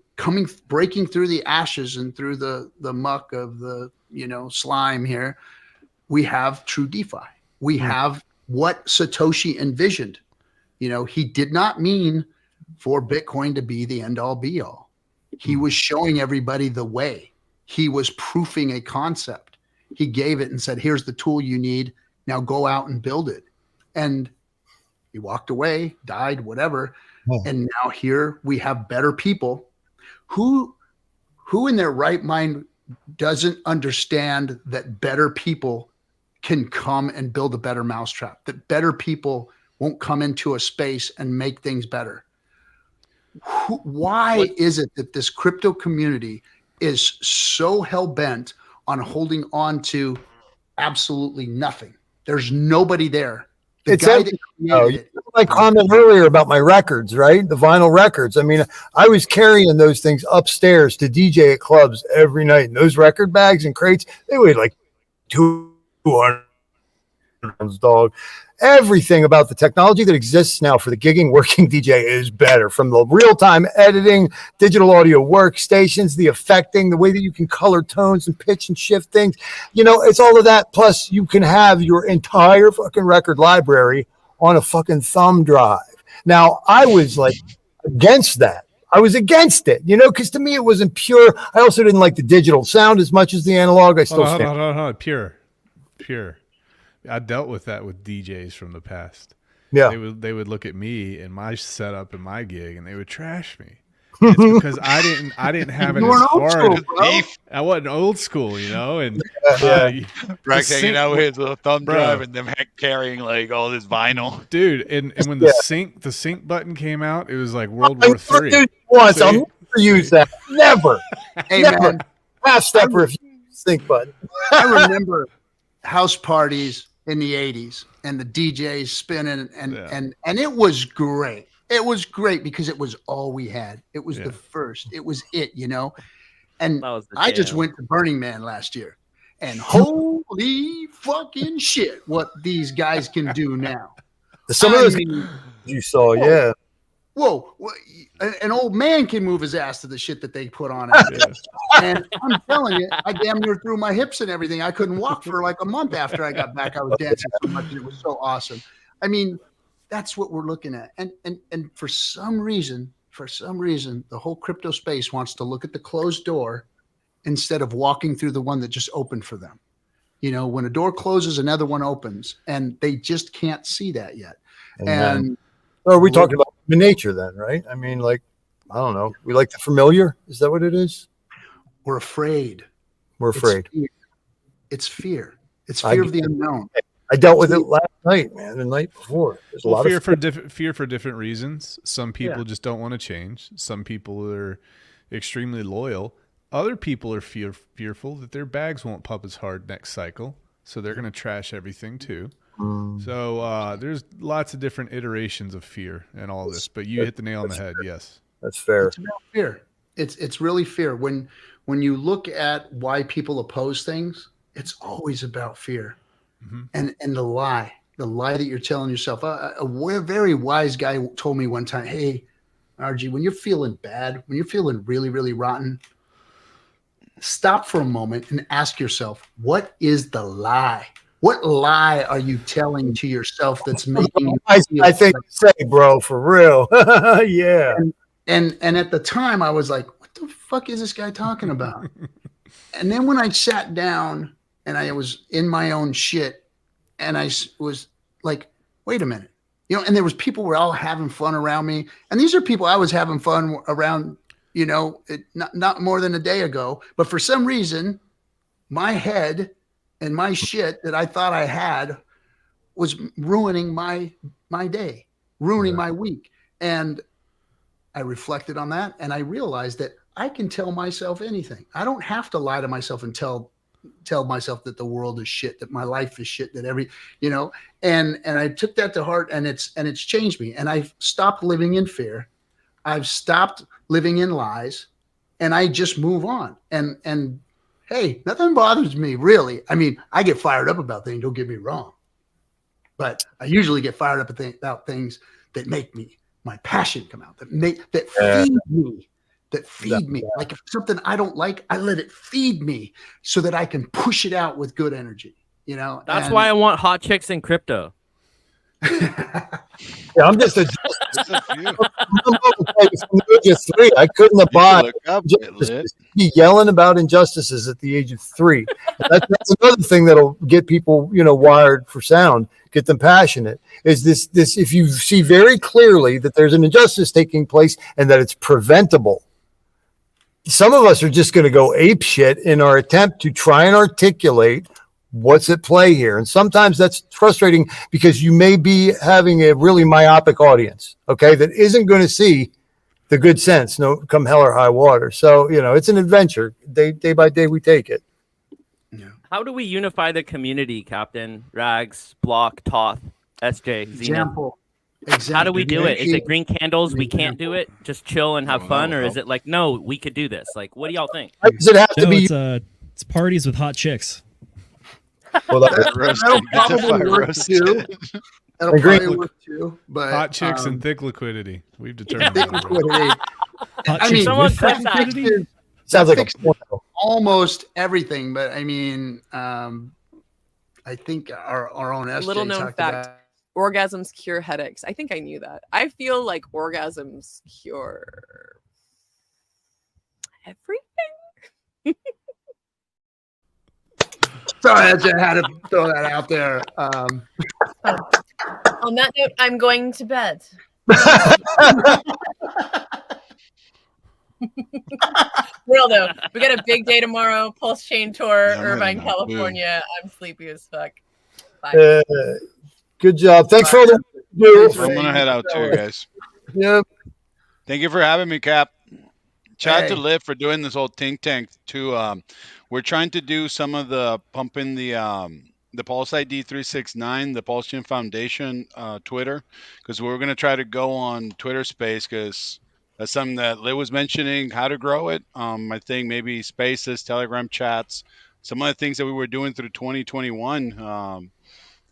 breaking through the ashes and through the muck of the, slime here, we have true DeFi. We have what Satoshi envisioned. You know, he did not mean for Bitcoin to be the end all be all. He was showing everybody the way. He was proofing a concept. He gave it and said, here's the tool you need. Now go out and build it. And he walked away, died, whatever. And now here we have better people who in their right mind doesn't understand that better people can come and build a better mousetrap, that better people won't come into a space and make things better. Why is it that this crypto community is so hell-bent on holding on to absolutely nothing? There's nobody there. The It's guy empty. that created it. My comment earlier about my records, right? The vinyl records. I mean, I was carrying those things upstairs to DJ at clubs every night. And those record bags and crates, they weighed like 200 pounds, dog. Everything about the technology that exists now for the gigging working DJ is better, from the real-time editing, digital audio workstations, the effecting, the way that you can color tones and pitch and shift things. You know, it's all of that. Plus you can have your entire fucking record library on a fucking thumb drive. Now I was like against that. I was against it, you know, because to me it wasn't pure. I also didn't like the digital sound as much as the analog. I still Hold stand. on. Pure. I dealt with that with DJs from the past. Yeah. They would look at me and my setup and my gig and they would trash me. It's because I didn't have it You as weren't old hard. school, bro. I wasn't old school, you know, and Rex the hanging out with his little thumb Bro. drive and them carrying like all this vinyl. dude, and when the sync button came out, it was like World War I III. once. See? I'll never use that. Never. Hey, Never. man, Half step refuse sync button. I remember house parties in the 80s and the DJs spinning and it was great. It was great because it was all we had. It was the first. It was it, you know. And I just went to Burning Man last year and holy fucking shit what these guys can do now. Some of those you saw, yeah. Whoa, an old man can move his ass to the shit that they put on it. And I'm telling you, I damn near threw my hips and everything. I couldn't walk for like a month after I got back. I was dancing so much and it was so awesome. I mean, that's what we're looking at. And for some reason, the whole crypto space wants to look at the closed door instead of walking through the one that just opened for them. You know, when a door closes, another one opens, and they just can't see that yet. And are we talking about human nature then, right? I mean, like, I don't know. We like the familiar. Is that what it is? We're afraid. We're afraid. It's fear. It's fear of the unknown. I dealt with it last night, man, the night before. There's a lot fear of fear for different reasons. Some people just don't want to change. Some people are extremely loyal. Other people are fearful that their bags won't pump as hard next cycle, so they're going to trash everything too. So there's lots of different iterations of fear and all this, but you hit the nail on the head. Yes, that's fair. It's about fear. It's really fear. When you look at why people oppose things, it's always about fear. And the lie that you're telling yourself. A very wise guy told me one time, hey, RG, when you're feeling bad, when you're feeling really, really rotten, stop for a moment and ask yourself, what is the lie? What lie are you telling to yourself that's making you feel I think say, bro, for real. Yeah. And at the time I was like, what the fuck is this guy talking about? And then when I sat down and I was in my own shit and I was like, wait a minute, you know, and there was people were all having fun around me. And these are people I was having fun around, you know, not more than a day ago, but for some reason, my head and my shit that I thought I had was ruining my day, ruining my week. And I reflected on that and I realized that I can tell myself anything. I don't have to lie to myself and tell myself that the world is shit, that my life is shit, that you know, and I took that to heart and it's changed me. And I've stopped living in fear. I've stopped living in lies and I just move on. And hey, nothing bothers me really. I mean, I get fired up about things, don't get me wrong, but I usually get fired up about things that make my passion come out, that feed me. Like if something I don't like, I let it feed me so that I can push it out with good energy, you know? That's why I want hot chicks in crypto. Yeah, I'm just a There's a few. from the age of 3. I couldn't You abide should look up injustices. Be yelling about injustices at the age of 3. That's another thing that'll get people, wired for sound, get them passionate. Is this if you see very clearly that there's an injustice taking place and that it's preventable. Some of us are just going to go ape shit in our attempt to try and articulate what's at play here. And sometimes that's frustrating because you may be having a really myopic audience, okay, that isn't going to see the good sense, no, come hell or high water. So, it's an adventure. Day by day, we take it. How do we unify the community, Captain? Rags, Block, Toth, SJ, Zenith? Example. How do we do it? Is it green candles? We can't do it? Just chill and have fun? Or is it like, no, we could do this? Like, what do y'all think? Does it have to be? It's parties with hot chicks. Well, that'll probably work too. That'll probably work too. But hot chicks and thick liquidity. We've determined. Thick liquidity. Hot I mean, chicks with thick thick liquidity? Sounds like almost everything. But I mean, I think our own SJ Little known talked fact: about orgasms cure headaches. I think I knew that. I feel like orgasms cure everything. Sorry, I just had to throw that out there. On that note, I'm going to bed. Real though, we got a big day tomorrow. PulseChain tour, Yeah, Irvine, man. California. I'm sleepy as fuck. Bye. Good job. Thanks for all the I'm gonna head out too, guys. Yeah. Thank you for having me, Cap. Shout out to Hey. Liv for doing this whole think tank too. We're trying to do some of the pumping the Pulse ID 369, the PulseChain Foundation Twitter, because we're gonna try to go on Twitter Space because that's something that Liv was mentioning, how to grow it. I think maybe Spaces, Telegram chats, some of the things that we were doing through 2021.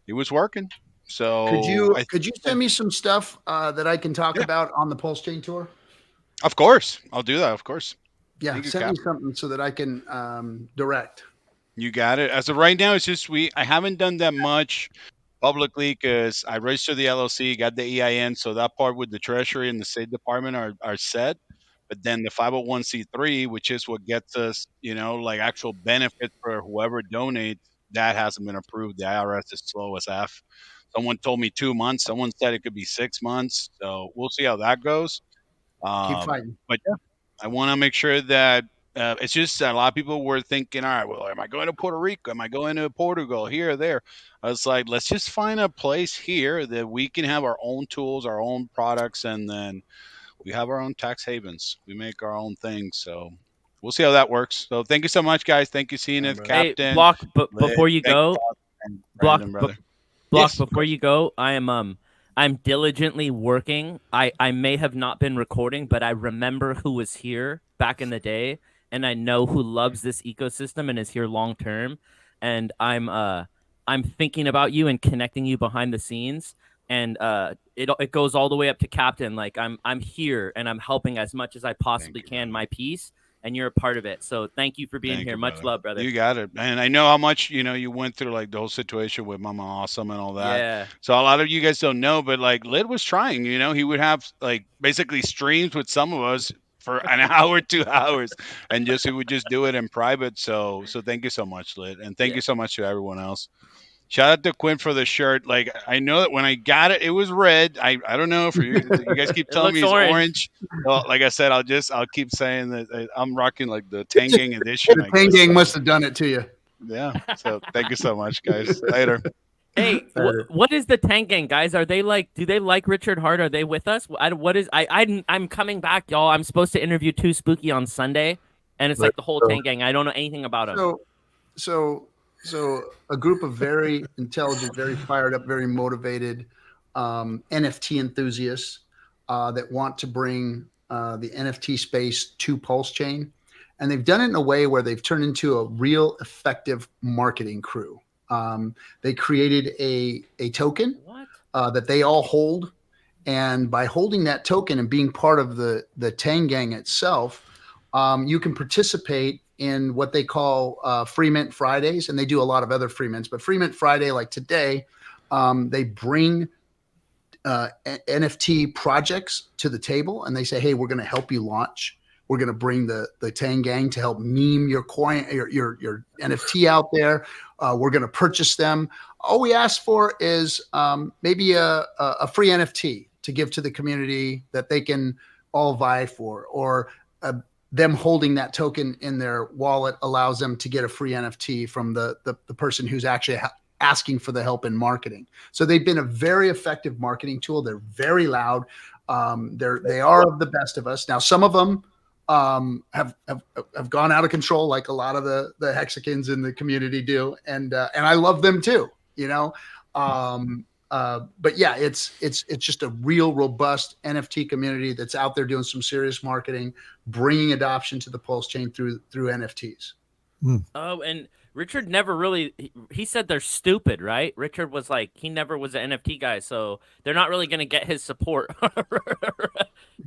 It was working. So could you send me some stuff that I can talk about on the PulseChain tour? Of course, I'll do that. Of course. Yeah, Thank you, send Cap. me something so that I can direct. You got it. As of right now, it's just I haven't done that much publicly because I registered the LLC, got the EIN, so that part with the Treasury and the State Department are set. But then the 501c3, which is what gets us, like actual benefit for whoever donates, that hasn't been approved. The IRS is slow as F. Someone told me 2 months. Someone said it could be 6 months. So we'll see how that goes. Keep fighting. But yeah, I want to make sure that it's just that a lot of people were thinking, all right, well, am I going to Puerto Rico? Am I going to Portugal? Here or there? I was like, let's just find a place here that we can have our own tools, our own products, and then we have our own tax havens. We make our own things. So we'll see how that works. So thank you so much, guys. Thank you, Zenith, Hey, Captain. Block, Liv, before you thank go, Todd, and Block, Brandon, brother. Block, Yes. before you go, I'm diligently working. I may have not been recording, but I remember who was here back in the day, and I know who loves this ecosystem and is here long term. And I'm thinking about you and connecting you behind the scenes. And it goes all the way up to Captain. Like I'm here and I'm helping as much as I possibly can my piece, and you're a part of it. So thank you for being Thank here. you, Much brother. love, brother. You got it. And I know how much, you went through like the whole situation with Mama Awesome and all that. Yeah. So a lot of you guys don't know, but like Lid was trying, he would have like basically streams with some of us for an hour, 2 hours, and he would just do it in private. So thank you so much, Lid. And thank you so much to everyone else. Shout out to Quinn for the shirt. Like, I know that when I got it, it was red. I don't know if you guys keep telling me it's orange. Well, like I said, I'll keep saying that I'm rocking like the Tang Gang edition. The Tang Gang must have done it to you. Yeah. So thank you so much, guys. Later. Hey, what is the Tang Gang, guys? Are they like? Do they like Richard Hart? Are they with us? I'm coming back, y'all. I'm supposed to interview Too Spooky on Sunday, and it's like the whole Tang Gang. I don't know anything about them. So a group of very intelligent, very fired up, very motivated NFT enthusiasts that want to bring the NFT space to PulseChain. And they've done it in a way where they've turned into a real effective marketing crew. They created a token that they all hold. And by holding that token and being part of the Tang Gang itself, you can participate in what they call Free Mint Fridays, and they do a lot of other Free Mints. But Free Mint Friday, like today, they bring NFT projects to the table, and they say, hey, we're going to help you launch. We're going to bring the Tang Gang to help meme your coin, your NFT out there. We're going to purchase them. All we ask for is maybe a free NFT to give to the community that they can all vie for, or them holding that token in their wallet allows them to get a free NFT from the person who's actually asking for the help in marketing. So they've been a very effective marketing tool. They're very loud. They are the best of us. Now, some of them have gone out of control, like a lot of the Hexicans in the community do, and I love them too. But yeah, it's just a real robust NFT community that's out there doing some serious marketing, bringing adoption to the PulseChain through NFTs. Oh, and Richard never really, he said they're stupid, right? Richard was like, he never was an NFT guy, so they're not really going to get his support.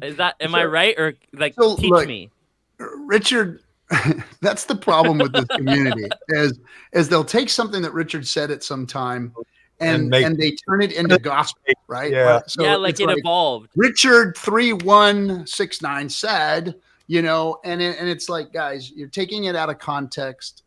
Am I right? Or like, So, teach look, me. Richard, that's the problem with this community is they'll take something that Richard said at some time and they turn it into gospel, right? Yeah. So Yeah, like it's it evolved. Richard 3169 said, and it's like, guys, you're taking it out of context.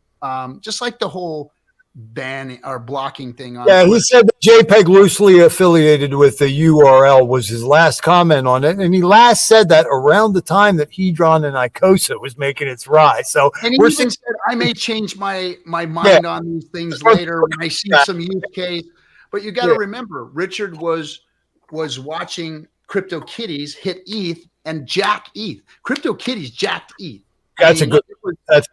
Just like the whole ban or blocking thing on Yeah, Twitter. he said that JPEG loosely affiliated with the URL was his last comment on it, and he last said that around the time that Hedron and Icosa was making its rise. So And he we're even said, I may change my mind on these things later when I see some use case. But you got to remember, Richard was watching CryptoKitties hit ETH and jack ETH. CryptoKitties jacked ETH. That's a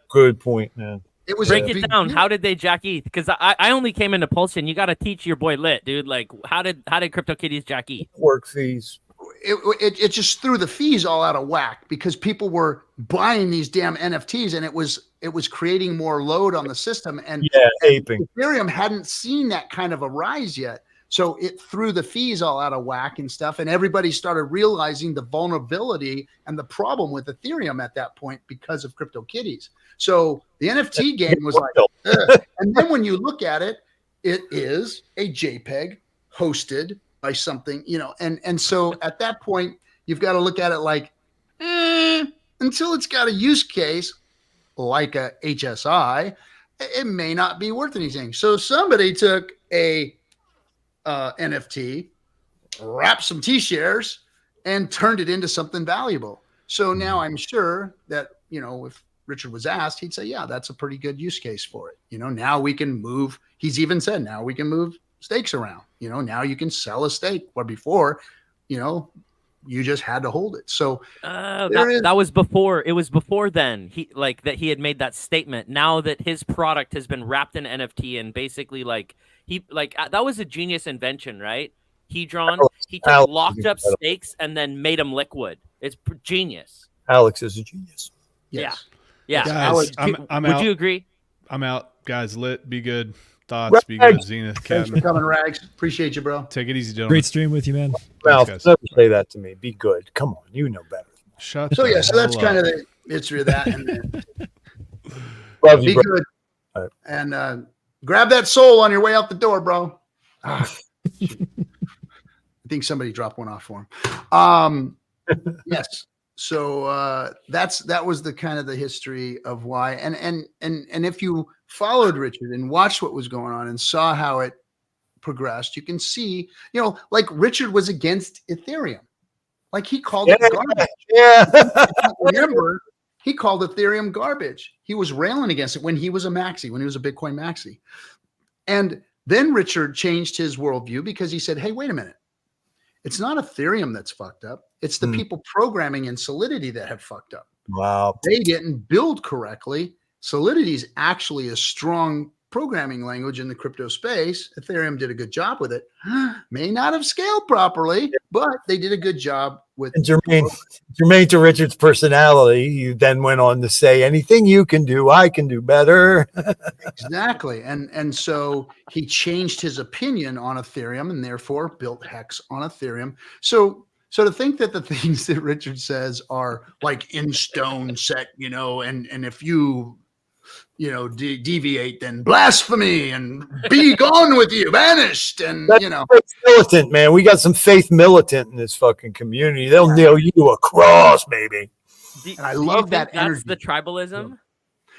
good point, man. It was Break it down. How did they jack ETH? Because I only came into PulseChain. You got to teach your boy Lit, dude. Like, how did CryptoKitties jack ETH? Work fees. It just threw the fees all out of whack because people were buying these damn NFTs and it was creating more load on the system. And aping. Ethereum hadn't seen that kind of a rise yet. So it threw the fees all out of whack and stuff. And everybody started realizing the vulnerability and the problem with Ethereum at that point because of CryptoKitties. So the NFT game was like, ugh. And then when you look at it, it is a JPEG hosted by something, and so at that point, you've got to look at it like, until it's got a use case like a HSI, it may not be worth anything. So somebody took a NFT, wrapped some T-shares, and turned it into something valuable. So now I'm sure that, if Richard was asked, he'd say, yeah, that's a pretty good use case for it. Now we can move. He's even said, now we can move stakes around. Now you can sell a stake, where before, you just had to hold it. So that was before. It was before then. He had made that statement. Now that his product has been wrapped in NFT and basically that was a genius invention, right? He took locked up stakes and then made them liquid. It's genius. Alex is a genius. Yes. Yeah. Guys, I'm out. Would you agree? I'm out, guys. Lit, be good. Thoughts, be good. Zenith, Thanks for Captain. coming, Rags. Appreciate you, bro. Take it easy, gentlemen. Great stream with you, man. Ralph, guys. never say that to me. Be good. Come on, you know better. Shut So the yeah, so that's hell kind up. of the history of that. And then Love you, be bro. good. All right. And grab that soul on your way out the door, bro. I think somebody dropped one off for him. Yes. So that was the kind of the history of why. And if you followed Richard and watched what was going on and saw how it progressed, you can see, like Richard was against Ethereum. Like he called it garbage. Yeah. Remember, he called Ethereum garbage. He was railing against it when he was a maxi, when he was a Bitcoin maxi. And then Richard changed his worldview because he said, hey, wait a minute. It's not Ethereum that's fucked up. It's the people programming in Solidity that have fucked up. Wow. They didn't build correctly. Solidity is actually a strong programming language in the crypto space. Ethereum did a good job with it. May not have scaled properly, but they did a good job with And germane to Richard's personality, he then went on to say, anything you can do, I can do better. Exactly. And so he changed his opinion on Ethereum and therefore built Hex on Ethereum. So to think that the things that Richard says are like in stone set, and if you deviate, then blasphemy and be gone with you, banished, and Say militant, man. We got some faith militant in this fucking community. They'll nail you to a cross, baby. And I Do you love think that that's energy. the tribalism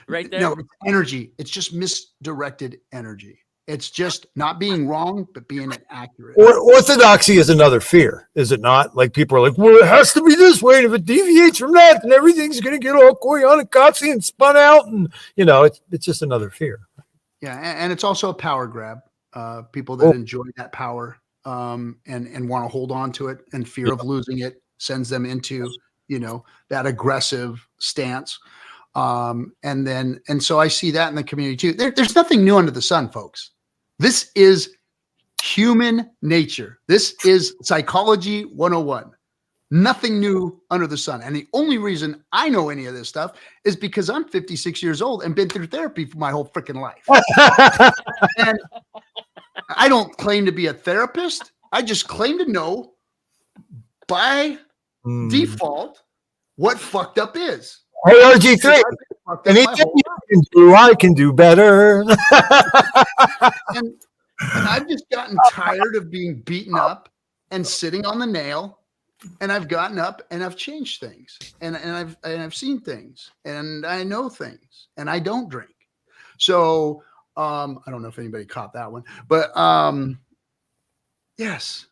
right there? No, it's energy. It's just misdirected energy. It's just not being wrong, but being inaccurate. Orthodoxy is another fear, is it not? Like people are like, well, it has to be this way. And if it deviates from that, then everything's going to get all Koyaanisqatsi and spun out. And, it's just another fear. Yeah. And it's also a power grab. People that enjoy that power and want to hold on to it, and fear of losing it sends them into, that aggressive stance. And so I see that in the community too. There's nothing new under the sun, folks. This is human nature. This is psychology 101. Nothing new under the sun. And the only reason I know any of this stuff is because I'm 56 years old and been through therapy for my whole freaking life. And I don't claim to be a therapist. I just claim to know by default what fucked up is. Hey, RG3, anything you can do, I can do better. and I've just gotten tired of being beaten up and sitting on the nail. And I've gotten up and I've changed things, and I've seen things, and I know things, and I don't drink. So I don't know if anybody caught that one, but yes,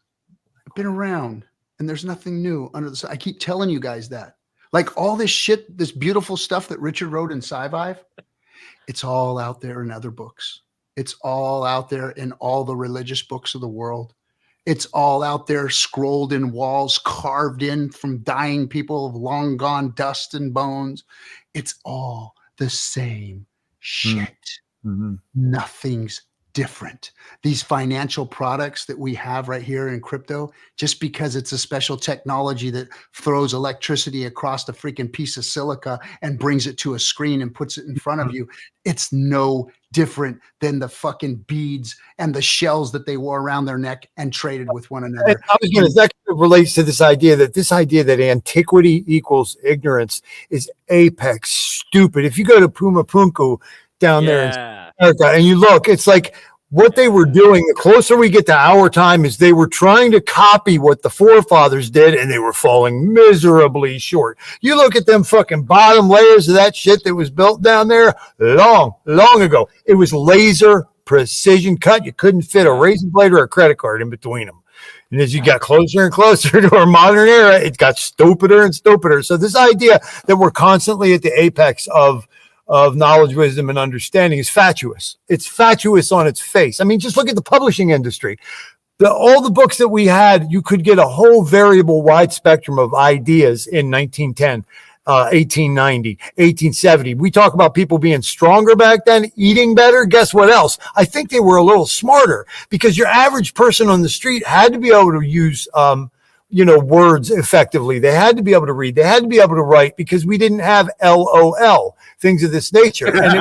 I've been around, and there's nothing new under the sun. I keep telling you guys that. Like all this shit, this beautiful stuff that Richard wrote in Sci-Vive, it's all out there in other books. It's all out there in all the religious books of the world. It's all out there scrolled in walls, carved in from dying people of long gone dust and bones. It's all the same shit. Mm-hmm. Nothing's different. These financial products that we have right here in crypto, just because it's a special technology that throws electricity across the freaking piece of silica and brings it to a screen and puts it in front of you, it's no different than the fucking beads and the shells that they wore around their neck and traded with one another. That relates to this idea that antiquity equals ignorance is apex stupid. If you go to Pumapunku down there in America and you look, it's like what they were doing. The closer we get to our time is they were trying to copy what the forefathers did, and they were falling miserably short. You look at them fucking bottom layers of that shit that was built down there long ago. It was laser precision cut. You couldn't fit a razor blade or a credit card in between them. And as you got closer and closer to our modern era, it got stupider and stupider. So this idea that we're constantly at the apex of knowledge, wisdom, and understanding is fatuous. It's fatuous on its face. I mean, just look at the publishing industry. All the books that we had, you could get a whole variable wide spectrum of ideas in 1910, 1890, 1870. We talk about people being stronger back then, eating better. Guess what else? I think they were a little smarter, because your average person on the street had to be able to use words effectively. They had to be able to read. They had to be able to write, because we didn't have LOL, things of this nature. And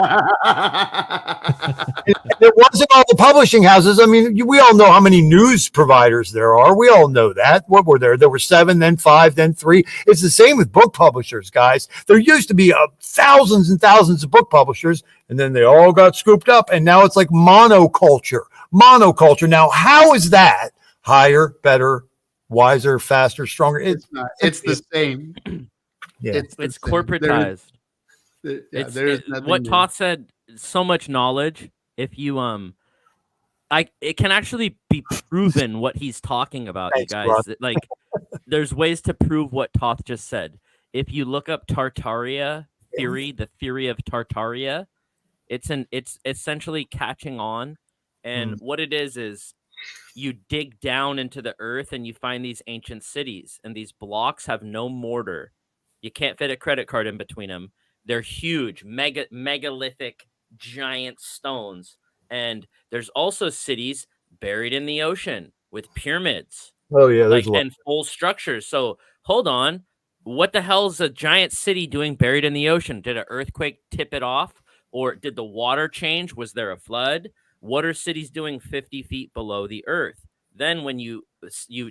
it wasn't all the publishing houses. I mean, we all know how many news providers there are. We all know that. What were there? There were 7, then 5, then 3. It's the same with book publishers, guys. There used to be thousands and thousands of book publishers, and then they all got scooped up, and now it's like monoculture. Now, how is that higher, better, wiser, faster, stronger? It's not. It's the same. Yeah, it's corporatized. What Toth said, so much knowledge. If you it can actually be proven what he's talking about. Thanks, you guys, bro. like there's ways to prove what Toth just said. If you look up Tartaria theory, the theory of Tartaria, it's essentially catching on, and what it is you dig down into the earth and you find these ancient cities, and these blocks have no mortar. You can't fit a credit card in between them. They're huge, megalithic, giant stones. And there's also cities buried in the ocean with pyramids. Oh yeah, there's and full structures. So hold on. What the hell is a giant city doing buried in the ocean? Did an earthquake tip it off? Or did the water change? Was there a flood? What are cities doing 50 feet below the earth? Then when you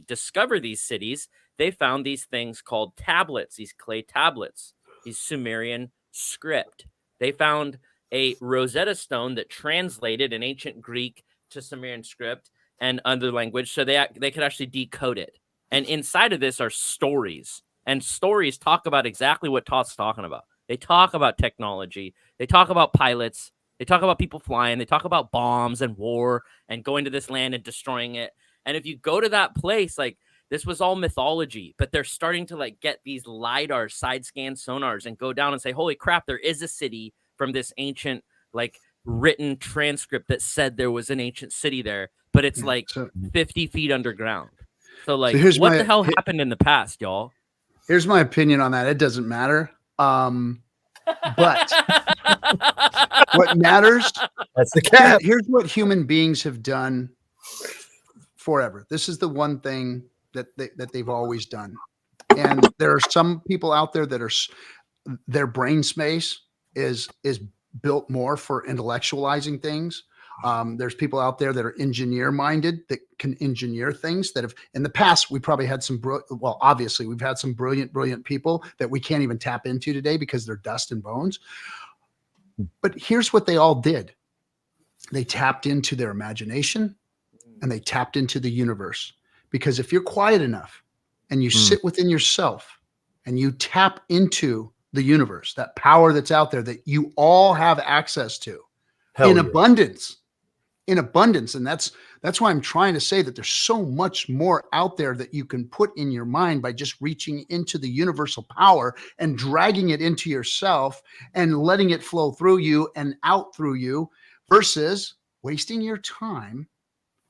discover these cities, they found these things called tablets, these clay tablets, these Sumerian script. They found a Rosetta Stone that translated an ancient Greek to Sumerian script, and other language, so they could actually decode it. And inside of this are stories, and stories talk about exactly what Todd's talking about. They talk about technology. They talk about pilots. They talk about people flying. They talk about bombs and war and going to this land and destroying it. And if you go to that place, like, this was all mythology, but they're starting to like get these LiDAR side scan sonars and go down and say, holy crap, there is a city from this ancient, like, written transcript that said there was an ancient city there, but it's like 50 feet underground. So like, what the hell happened in the past, y'all? Here's my opinion on that. It doesn't matter. But what matters, that's the cap. Here's what human beings have done forever. This is the one thing that they've always done. And there are some people out there that are, their brain space is built more for intellectualizing things. There's people out there that are engineer minded that can engineer things that have, in the past, we probably had some, well, obviously we've had some brilliant people that we can't even tap into today because they're dust and bones. But here's what they all did. They tapped into their imagination and they tapped into the universe. Because if you're quiet enough and you sit within yourself and you tap into the universe, that power that's out there that you all have access to in abundance. And that's why I'm trying to say that there's so much more out there that you can put in your mind by just reaching into the universal power and dragging it into yourself and letting it flow through you and out through you, versus wasting your time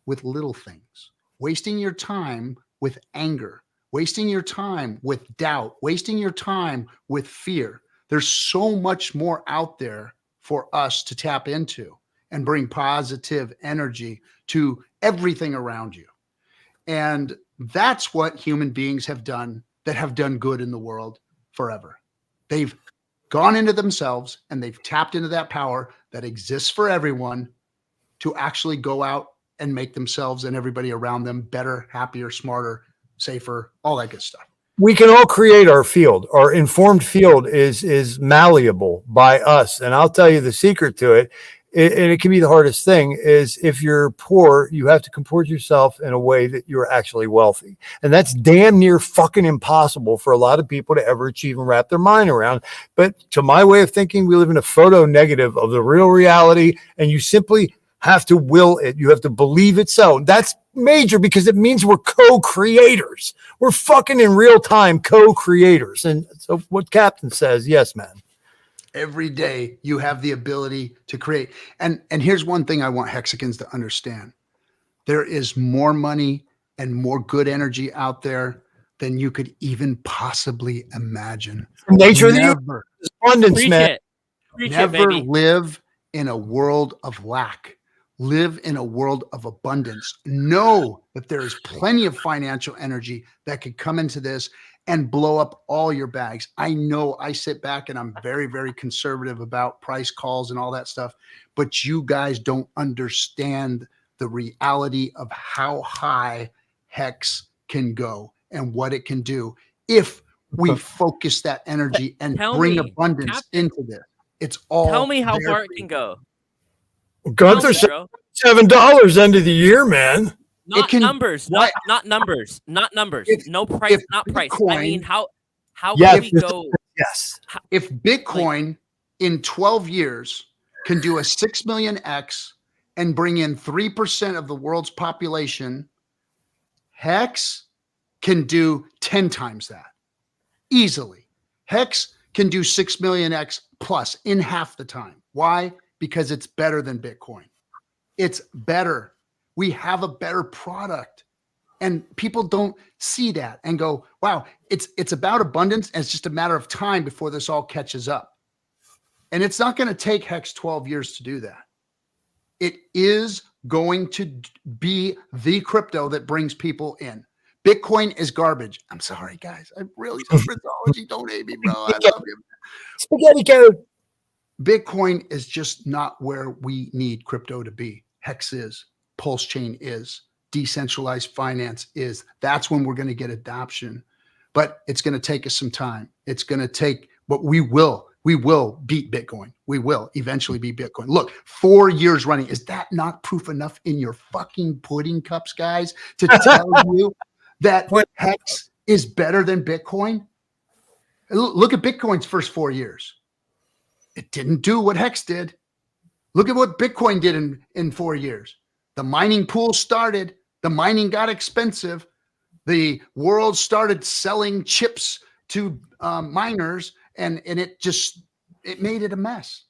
with little things, wasting your time with anger, wasting your time with doubt, wasting your time with fear. There's so much more out there for us to tap into and bring positive energy to everything around you. And that's what human beings have done that have done good in the world forever. They've gone into themselves and they've tapped into that power that exists for everyone to actually go out and make themselves and everybody around them better, happier, smarter, safer, all that good stuff. We can all create our field. Our informed field is malleable by us. And I'll tell you the secret to it, and it can be the hardest thing, is if you're poor, you have to comport yourself in a way that you're actually wealthy. And that's damn near fucking impossible for a lot of people to ever achieve and wrap their mind around. But to my way of thinking, we live in a photo negative of the real reality, and you simply have to will it. You have to believe it. So that's major, because it means we're co-creators. We're fucking in real time co-creators. And so what Captain says, yes, man. Every day you have the ability to create. And here's one thing I want Hexicans to understand. There is more money and more good energy out there than you could even possibly imagine. From nature of the universe, abundance, man. Never live in a world of lack. Live in a world of abundance. Know that there is plenty of financial energy that could come into this and blow up all your bags. I know I sit back and I'm very, very conservative about price calls and all that stuff, but you guys don't understand the reality of how high Hex can go and what it can do if we focus that energy and bring abundance into this. It's all. Tell me how far it can go. Gunther, $7 end of the year, man. Not numbers. No price. Not price. Bitcoin, I mean, how can we go? Yes. If Bitcoin in 12 years can do a 6 million X and bring in 3% of the world's population, Hex can do 10 times that easily. Hex can do 6 million X plus in half the time. Why? Because it's better than Bitcoin. It's better. We have a better product, and people don't see that and go, wow, it's about abundance. And it's just a matter of time before this all catches up. And it's not going to take Hex 12 years to do that. It is going to be the crypto that brings people in. Bitcoin is garbage. I'm sorry, guys. I really don't hate me, bro. I love you. Spaghetti code. Bitcoin is just not where we need crypto to be. Hex is. PulseChain is. Decentralized finance is. That's when we're going to get adoption. But it's going to take us some time. It's going to take, but we will beat Bitcoin. We will eventually be Bitcoin. Look, 4 years running. Is that not proof enough in your fucking pudding cups, guys, to tell you that Hex is better than Bitcoin? Look at Bitcoin's first 4 years. It didn't do what Hex did. Look at what Bitcoin did in 4 years. The mining pool started. The mining got expensive. The world started selling chips to miners, and it made it a mess.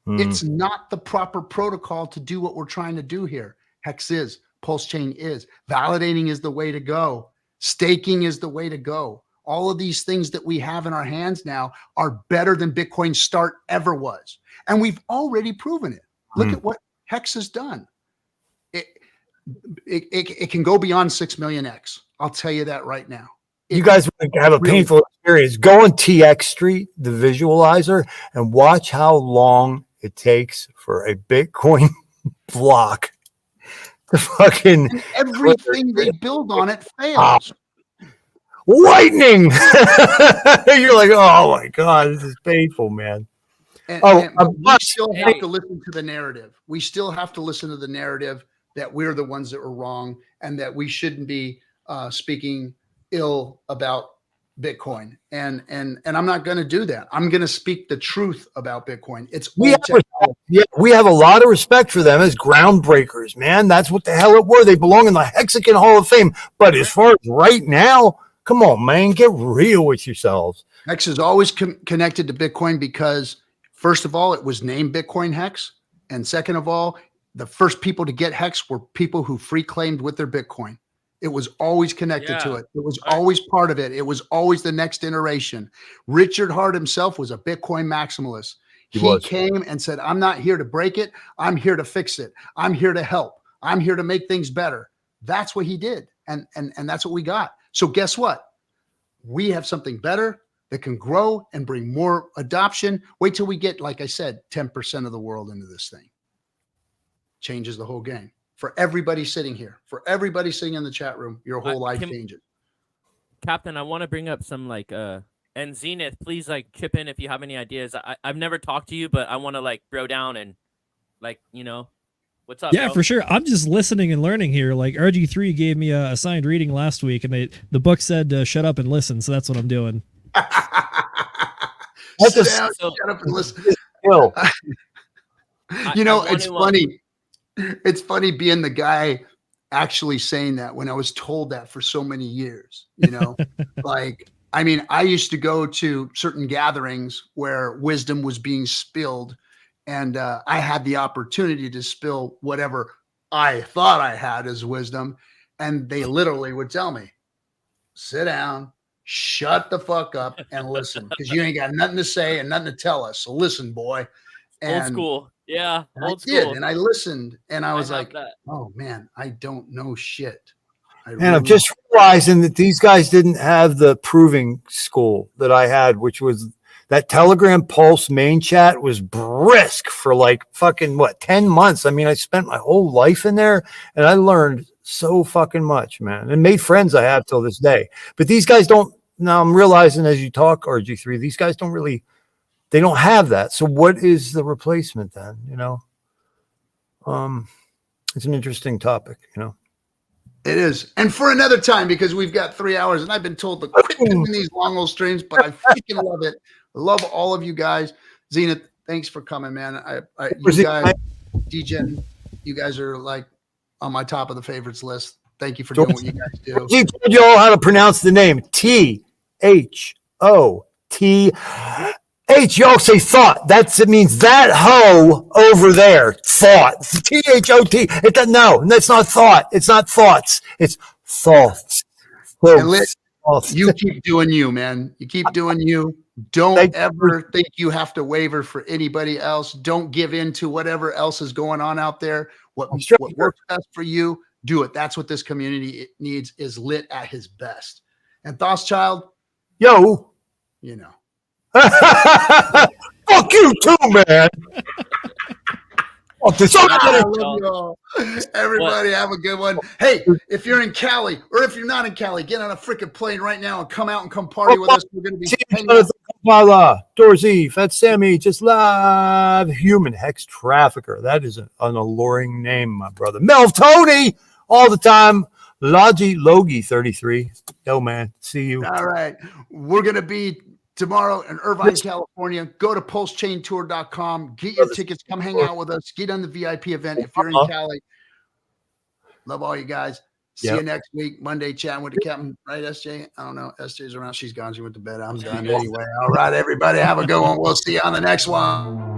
It's not the proper protocol to do what we're trying to do here. Hex is, PulseChain is, validating is the way to go. Staking is the way to go. All of these things that we have in our hands now are better than Bitcoin start ever was. And we've already proven it. Look at what Hex has done. It can go beyond 6 million X. I'll tell you that right now. You guys have a painful experience. Go on TX Street, the visualizer, and watch how long it takes for a Bitcoin block to fucking. And everything they build on it fails. Lightning! You're like, oh my God, this is painful, man. And we still have to listen to the narrative. We still have to listen to the narrative that we're the ones that were wrong and that we shouldn't be speaking ill about Bitcoin. And I'm not going to do that. I'm going to speak the truth about Bitcoin. We have a lot of respect for them as groundbreakers, man. That's what the hell it were. They belong in the Hexican Hall of Fame. But as far as right now, come on, man, get real with yourselves. Hex is always connected to Bitcoin because, first of all, it was named Bitcoin Hex. And second of all, the first people to get Hex were people who free claimed with their Bitcoin. It was always connected to it. It was always part of it. It was always the next iteration. Richard Hart himself was a Bitcoin maximalist. He came and said, I'm not here to break it. I'm here to fix it. I'm here to help. I'm here to make things better. That's what he did. And that's what we got. So guess what? We have something better that can grow and bring more adoption. Wait till we get, like I said, 10% of the world into this thing. Changes the whole game. For everybody sitting here, for everybody sitting in the chat room, your whole life changes. Captain, I want to bring up some and Zenith, please chip in if you have any ideas. I've never talked to you, but I want to bro down and what's up? Yeah, bro? for sure. I'm just listening and learning here. Like RG3 gave me a assigned reading last week, and the book said shut up and listen. So that's what I'm doing. Sit down, shut up and listen. It's funny. It's funny being the guy actually saying that when I was told that for so many years, I used to go to certain gatherings where wisdom was being spilled, and I had the opportunity to spill whatever I thought I had as wisdom. And they literally would tell me, sit down, shut the fuck up and listen, because you ain't got nothing to say and nothing to tell us. So listen, boy. And old school. Yeah. Old school. And I listened and I was like, oh man, I don't know shit. I'm just realizing that these guys didn't have the proving school that I had, which was that Telegram Pulse main chat was brisk for fucking 10 months. I mean, I spent my whole life in there and I learned so fucking much, man, and made friends I have till this day. But these guys don't. Now I'm realizing as you talk, RG3, these guys don't really. They don't have that. So what is the replacement then? It's an interesting topic, It is. And for another time, because we've got 3 hours and I've been told to quit doing these long old streams, but I freaking love it. I love all of you guys. Zenith, thanks for coming, man. You guys, Degen, you guys are on my top of the favorites list. Thank you for doing what you guys do. He told you all how to pronounce the name. THOT. Y'all say thought. It means that hoe over there. Thought. THOT. No, that's not thought. It's not thoughts. It's thoughts. You keep doing you, man. You keep doing you. Don't ever think you have to waver for anybody else. Don't give in to whatever else is going on out there. What works best for you, do it. That's what this community needs, is lit at his best. And Thothschild, fuck you too, man. Everybody have a good one. Hey, if you're in Cali or if you're not in Cali, get on a freaking plane right now and come out and come party with us. We're going to be hanging out. Lala, Dorsey, Fat Sammy, Just Live, Human Hex Trafficker. That is an alluring name, my brother. Melv Tony, all the time. Logi 33. Yo, man, see you. All right. We're going to be tomorrow in Irvine, California. Go to pulsechaintour.com. Get your tickets. Come hang out with us. Get on the VIP event if you're in Cali. Love all you guys. See you next week, Monday, chatting with the captain. Right, SJ? I don't know. SJ's around. She's gone. She went to bed. I'm done anyway. All right, everybody. Have a good one. We'll see you on the next one.